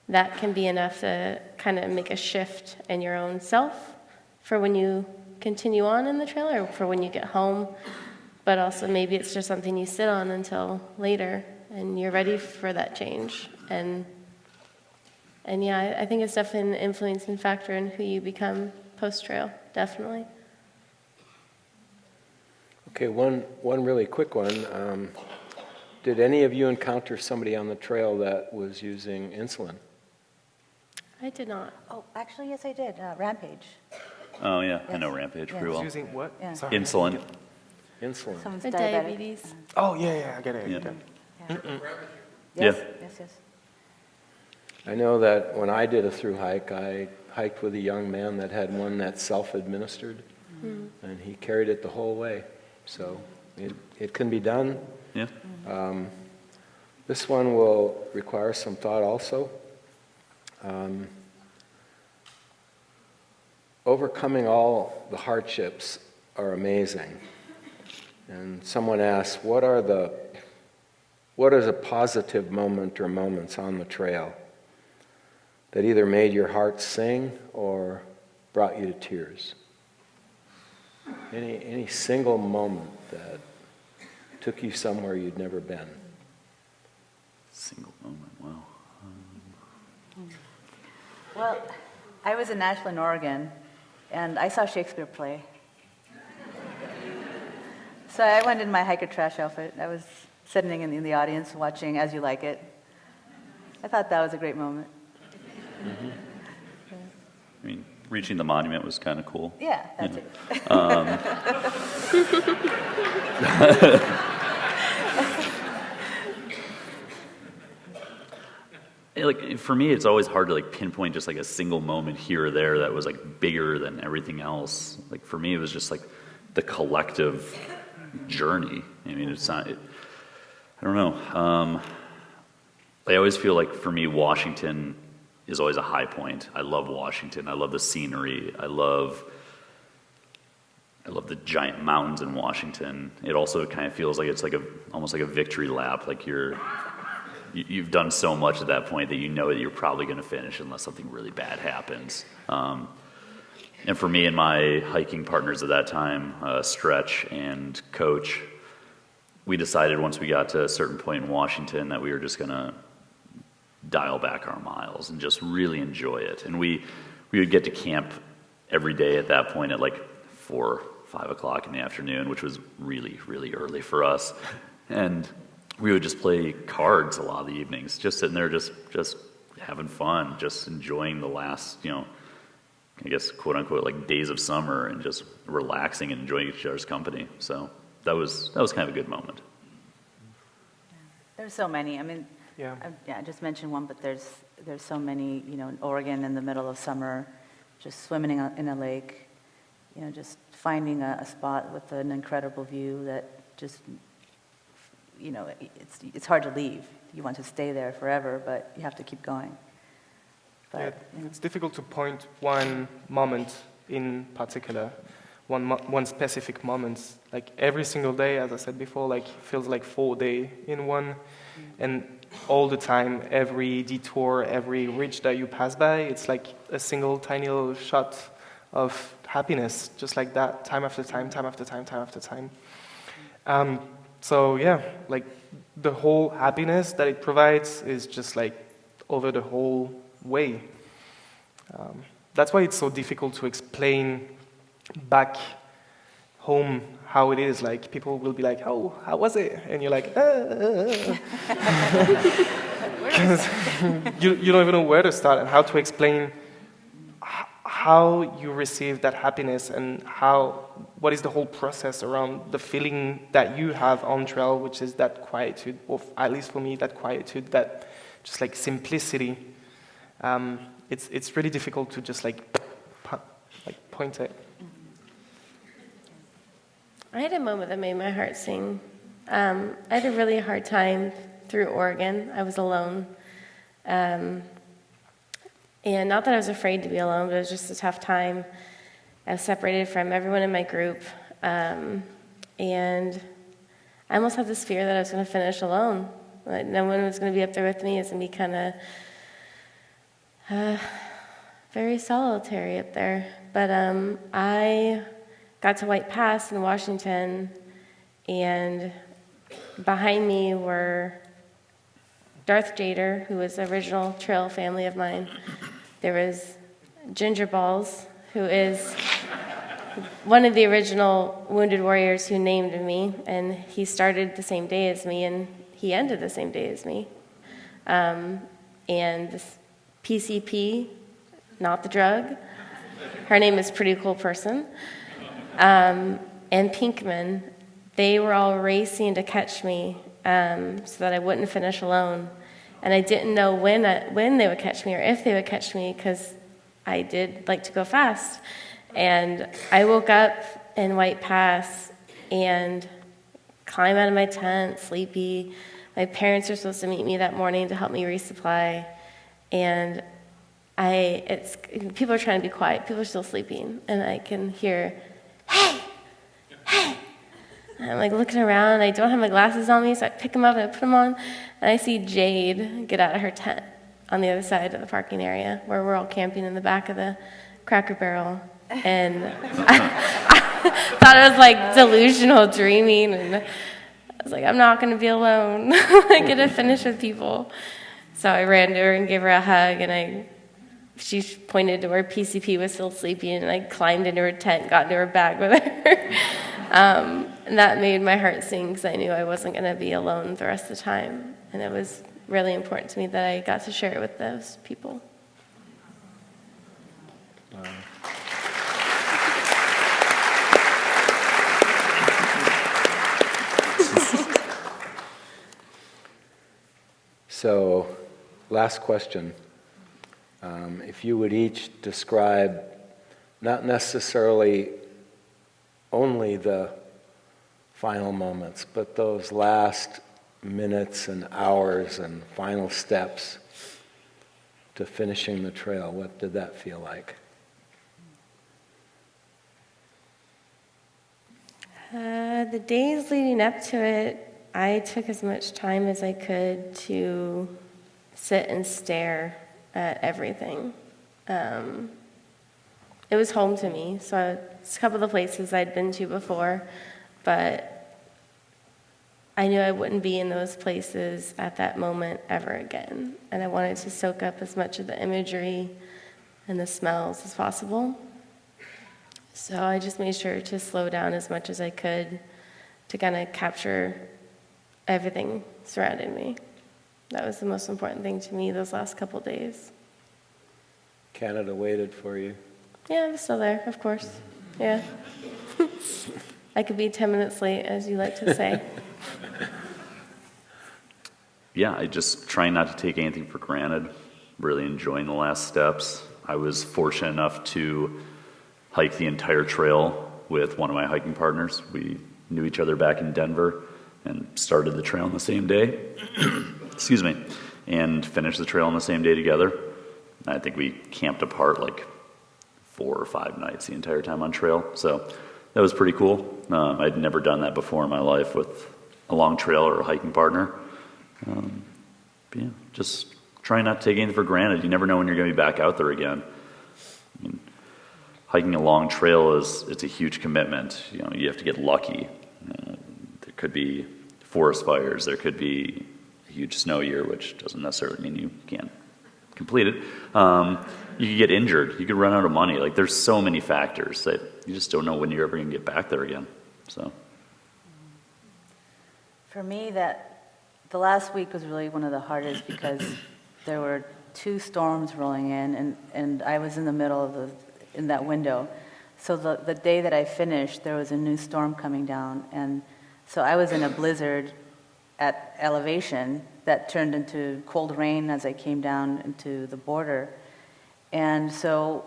that can be enough to kind of make a shift in your own self for when you continue on in the trail or for when you get home. But also maybe it's just something you sit on until later and you're ready for that change. And yeah, I think it's definitely an influencing factor in who you become post-trail, definitely. Okay, one really quick one. Did any of you encounter somebody on the trail that was using insulin? I did not. Oh, actually, yes, I did. Rampage. Oh, yeah, I Yes. know Rampage Yes. pretty well. Using what? Yeah. Sorry. Insulin. Insulin. Someone's For diabetic. diabetes. Oh, yeah, I get it. Yeah. Yes, Yeah. yes. I know that when I did a thru hike, I hiked with a young man that had one that's self-administered, and he carried it the whole way. So it can be done. Yeah. This one will require some thought also. Overcoming all the hardships are amazing. And someone asked, what is a positive moment or moments on the trail that either made your heart sing or brought you to tears? Any single moment that took you somewhere you'd never been? Single moment, wow. Well, I was in Ashland, Oregon, and I saw Shakespeare play. So I went in my hiker trash outfit. I was sitting in the audience watching As You Like It. I thought that was a great moment. I mean, reaching the monument was kind of cool. Yeah, that's it. Like, for me, it's always hard to like pinpoint just like a single moment here or there that was like bigger than everything else. Like for me, it was just like the collective journey. I mean, it's not. I don't know. I always feel like for me, Washington is always a high point. I love Washington. I love the scenery. I love the giant mountains in Washington. It also kind of feels like it's like almost like a victory lap. Like you've done so much at that point that you know that you're probably going to finish unless something really bad happens. And for me and my hiking partners at that time, Stretch and Coach, we decided once we got to a certain point in Washington that we were just going to dial back our miles and just really enjoy it. And we would get to camp every day at that point at like 4, 5 o'clock in the afternoon, which was really, really early for us. And we would just play cards a lot of the evenings, just sitting there, just having fun, just enjoying the last, I guess, quote unquote, like days of summer, and just relaxing and enjoying each other's company. So that was kind of a good moment. There's so many. I mean, I just mentioned one, but there's so many. In Oregon in the middle of summer, just swimming in a lake, just finding a spot with an incredible view that just. It's hard to leave. You want to stay there forever, but you have to keep going. But, it's difficult to point one moment in particular, one specific moment. Like every single day, as I said before, like feels like 4 days in one, and all the time, every detour, every ridge that you pass by, it's like a single tiny little shot of happiness, just like that, time after time, time after time, time after time. So yeah, like the whole happiness that it provides is just like over the whole way. That's why it's so difficult to explain back home how it is. Like people will be like, "Oh, how was it?" And you're like, because you don't even know where to start and how to explain how you receive that happiness and what is the whole process around the feeling that you have on trail, which is that quietude, or at least for me, that quietude, that just like simplicity. It's really difficult to just like point it. I had a moment that made my heart sing. I had a really hard time through Oregon. I was alone. And not that I was afraid to be alone, but it was just a tough time. I was separated from everyone in my group, and I almost had this fear that I was going to finish alone. Like no one was going to be up there with me. It was going to be kind of very solitary up there. But I got to White Pass in Washington, and behind me were Darth Jader, who was the original trail family of mine. There was Ginger Balls, who is one of the original Wounded Warriors who named me, and he started the same day as me, and he ended the same day as me. And this PCP, not the drug, her name is Pretty Cool Person, and Pinkman, they were all racing to catch me so that I wouldn't finish alone. And I didn't know when they would catch me or if they would catch me, because I did like to go fast. And I woke up in White Pass and climbed out of my tent, sleepy. My parents were supposed to meet me that morning to help me resupply. And people are trying to be quiet. People are still sleeping. And I can hear, hey, hey. And I'm like looking around. I don't have my glasses on me, so I pick them up and I put them on. And I see Jade get out of her tent on the other side of the parking area where we're all camping in the back of the Cracker Barrel. And I thought it was like delusional dreaming. And I was like, I'm not going to be alone. I get to finish with people. So I ran to her and gave her a hug. And she pointed to where PCP was still sleeping. And I climbed into her tent, got into her bag with her. And that made my heart sing because I knew I wasn't going to be alone the rest of the time. And it was really important to me that I got to share it with those people. So, last question. If you would each describe not necessarily only the final moments, but those last minutes and hours and final steps to finishing the trail, what did that feel like? The days leading up to it, I took as much time as I could to sit and stare at everything. It was home to me, so it's a couple of the places I'd been to before, but I knew I wouldn't be in those places at that moment ever again, and I wanted to soak up as much of the imagery and the smells as possible. So I just made sure to slow down as much as I could to kind of capture everything surrounding me. That was the most important thing to me those last couple days. Canada waited for you. Yeah, I'm still there, of course. Yeah. I could be 10 minutes late, as you like to say. Yeah, I just try not to take anything for granted, really enjoying the last steps. I was fortunate enough to hike the entire trail with one of my hiking partners. We knew each other back in Denver and started the trail on the same day, excuse me, and finished the trail on the same day together. I think we camped apart like 4 or 5 nights the entire time on trail, so that was pretty cool. I'd never done that before in my life with a long trail or a hiking partner. Yeah, just try not to take anything for granted. You never know when you're going to be back out there again. I mean, hiking a long trail it's a huge commitment. You know, you have to get lucky. There could be forest fires. There could be a huge snow year, which doesn't necessarily mean you can't complete it. You could get injured. You could run out of money. Like, there's so many factors that you just don't know when you're ever going to get back there again. So, for me, the last week was really one of the hardest because there were 2 storms rolling in, and I was in the middle of in that window. So the day that I finished, there was a new storm coming down, and so I was in a blizzard at elevation that turned into cold rain as I came down into the border. And so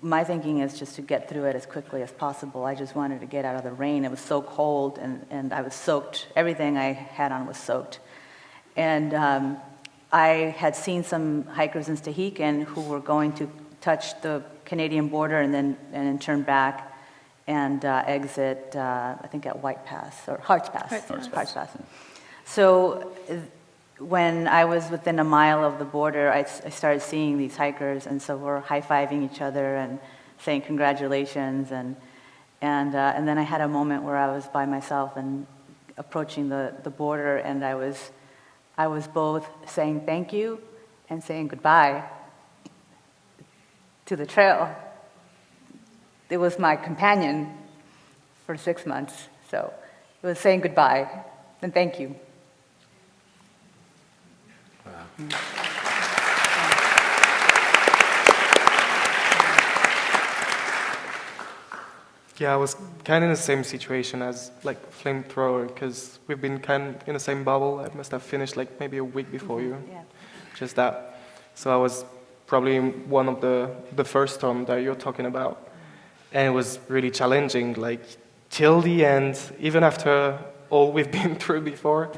my thinking is just to get through it as quickly as possible. I just wanted to get out of the rain. It was so cold, and I was soaked. Everything I had on was soaked. And I had seen some hikers in Stehekin who were going to touch the Canadian border and then turn back and exit, I think at White Pass, or Harts Pass. Harts Pass. So when I was within a mile of the border, I started seeing these hikers, and so we're high-fiving each other and saying congratulations, and then I had a moment where I was by myself and approaching the border, and I was both saying thank you and saying goodbye to the trail. It was my companion for 6 months, so it was saying goodbye and thank you. Wow. Yeah, I was kind of in the same situation as like Flamethrower, because we've been kind of in the same bubble. I must have finished like maybe a week before you, just that. So I was probably in one of the first storm that you're talking about, and it was really challenging. Like till the end, even after all we've been through before,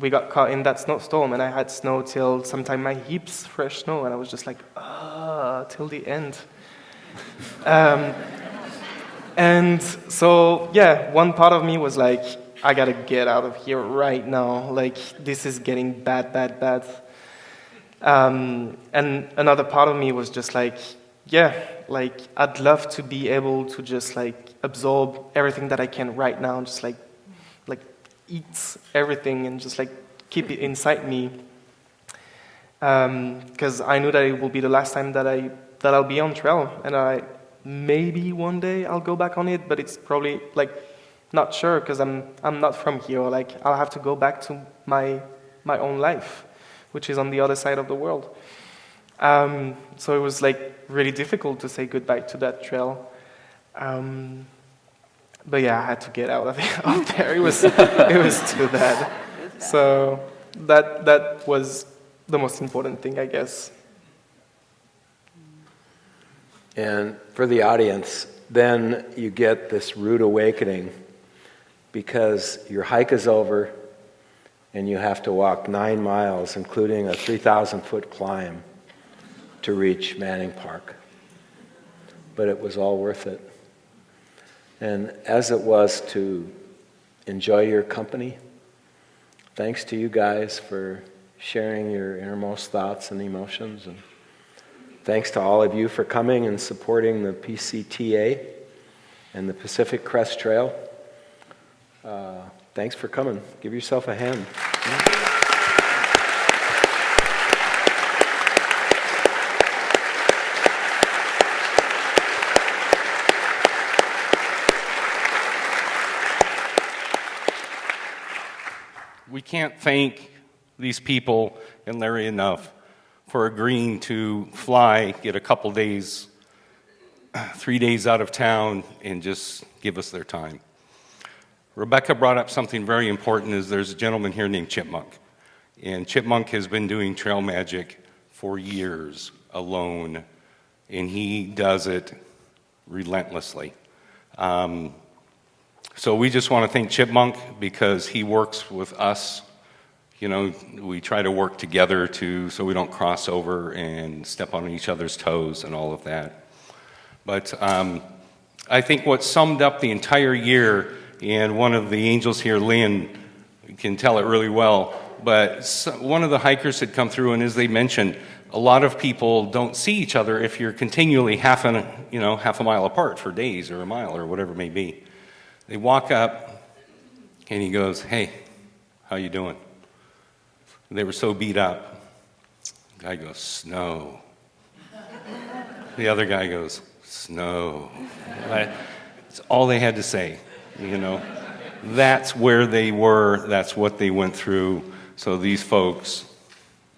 we got caught in that snowstorm, and I had snow till sometime my hips, fresh snow, and I was just like, till the end. And so, yeah, one part of me was like, I gotta get out of here right now. Like, this is getting bad. And another part of me was just like, yeah, like, I'd love to be able to just, like, absorb everything that I can right now, and just, like eat everything and just, like, keep it inside me. Because I knew that it will be the last time that I'll be on trail, and maybe one day I'll go back on it, but it's probably like not sure, because I'm not from here. Like I'll have to go back to my own life, which is on the other side of the world. So it was like really difficult to say goodbye to that trail. But yeah, I had to get out of there. It was too bad. So that was the most important thing, I guess. And for the audience, then you get this rude awakening, because your hike is over and you have to walk 9 miles, including a 3,000-foot climb, to reach Manning Park. But it was all worth it. And as it was to enjoy your company, thanks to you guys for sharing your innermost thoughts and emotions, and thanks to all of you for coming and supporting the PCTA and the Pacific Crest Trail. Thanks for coming. Give yourself a hand. We can't thank these people and Larry enough for agreeing to fly, get a couple days, 3 days out of town, and just give us their time. Rebecca brought up something very important, is there's a gentleman here named Chipmunk. And Chipmunk has been doing trail magic for years alone, and he does it relentlessly. So we just want to thank Chipmunk, because he works with us. You know, we try to work together so we don't cross over and step on each other's toes and all of that. But I think what summed up the entire year, and one of the angels here, Lynn, can tell it really well, but one of the hikers had come through, and as they mentioned, a lot of people don't see each other if you're continually half a mile apart for days, or a mile, or whatever it may be. They walk up, and he goes, "Hey, how you doing?" They were so beat up. The guy goes, "Snow." The other guy goes, "Snow." It's all they had to say, you know. That's where they were. That's what they went through. So these folks,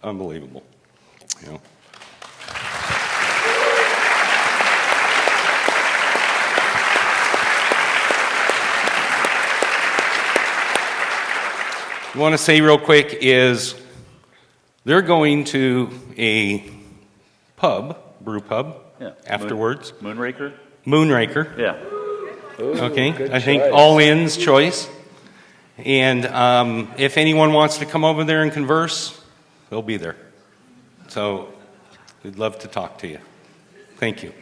unbelievable, you know. I want to say real quick is they're going to a pub, brew pub, afterwards. Moonraker? Moonraker. Yeah. Ooh, okay, I think all in's choice. And if anyone wants to come over there and converse, they'll be there. So we'd love to talk to you. Thank you.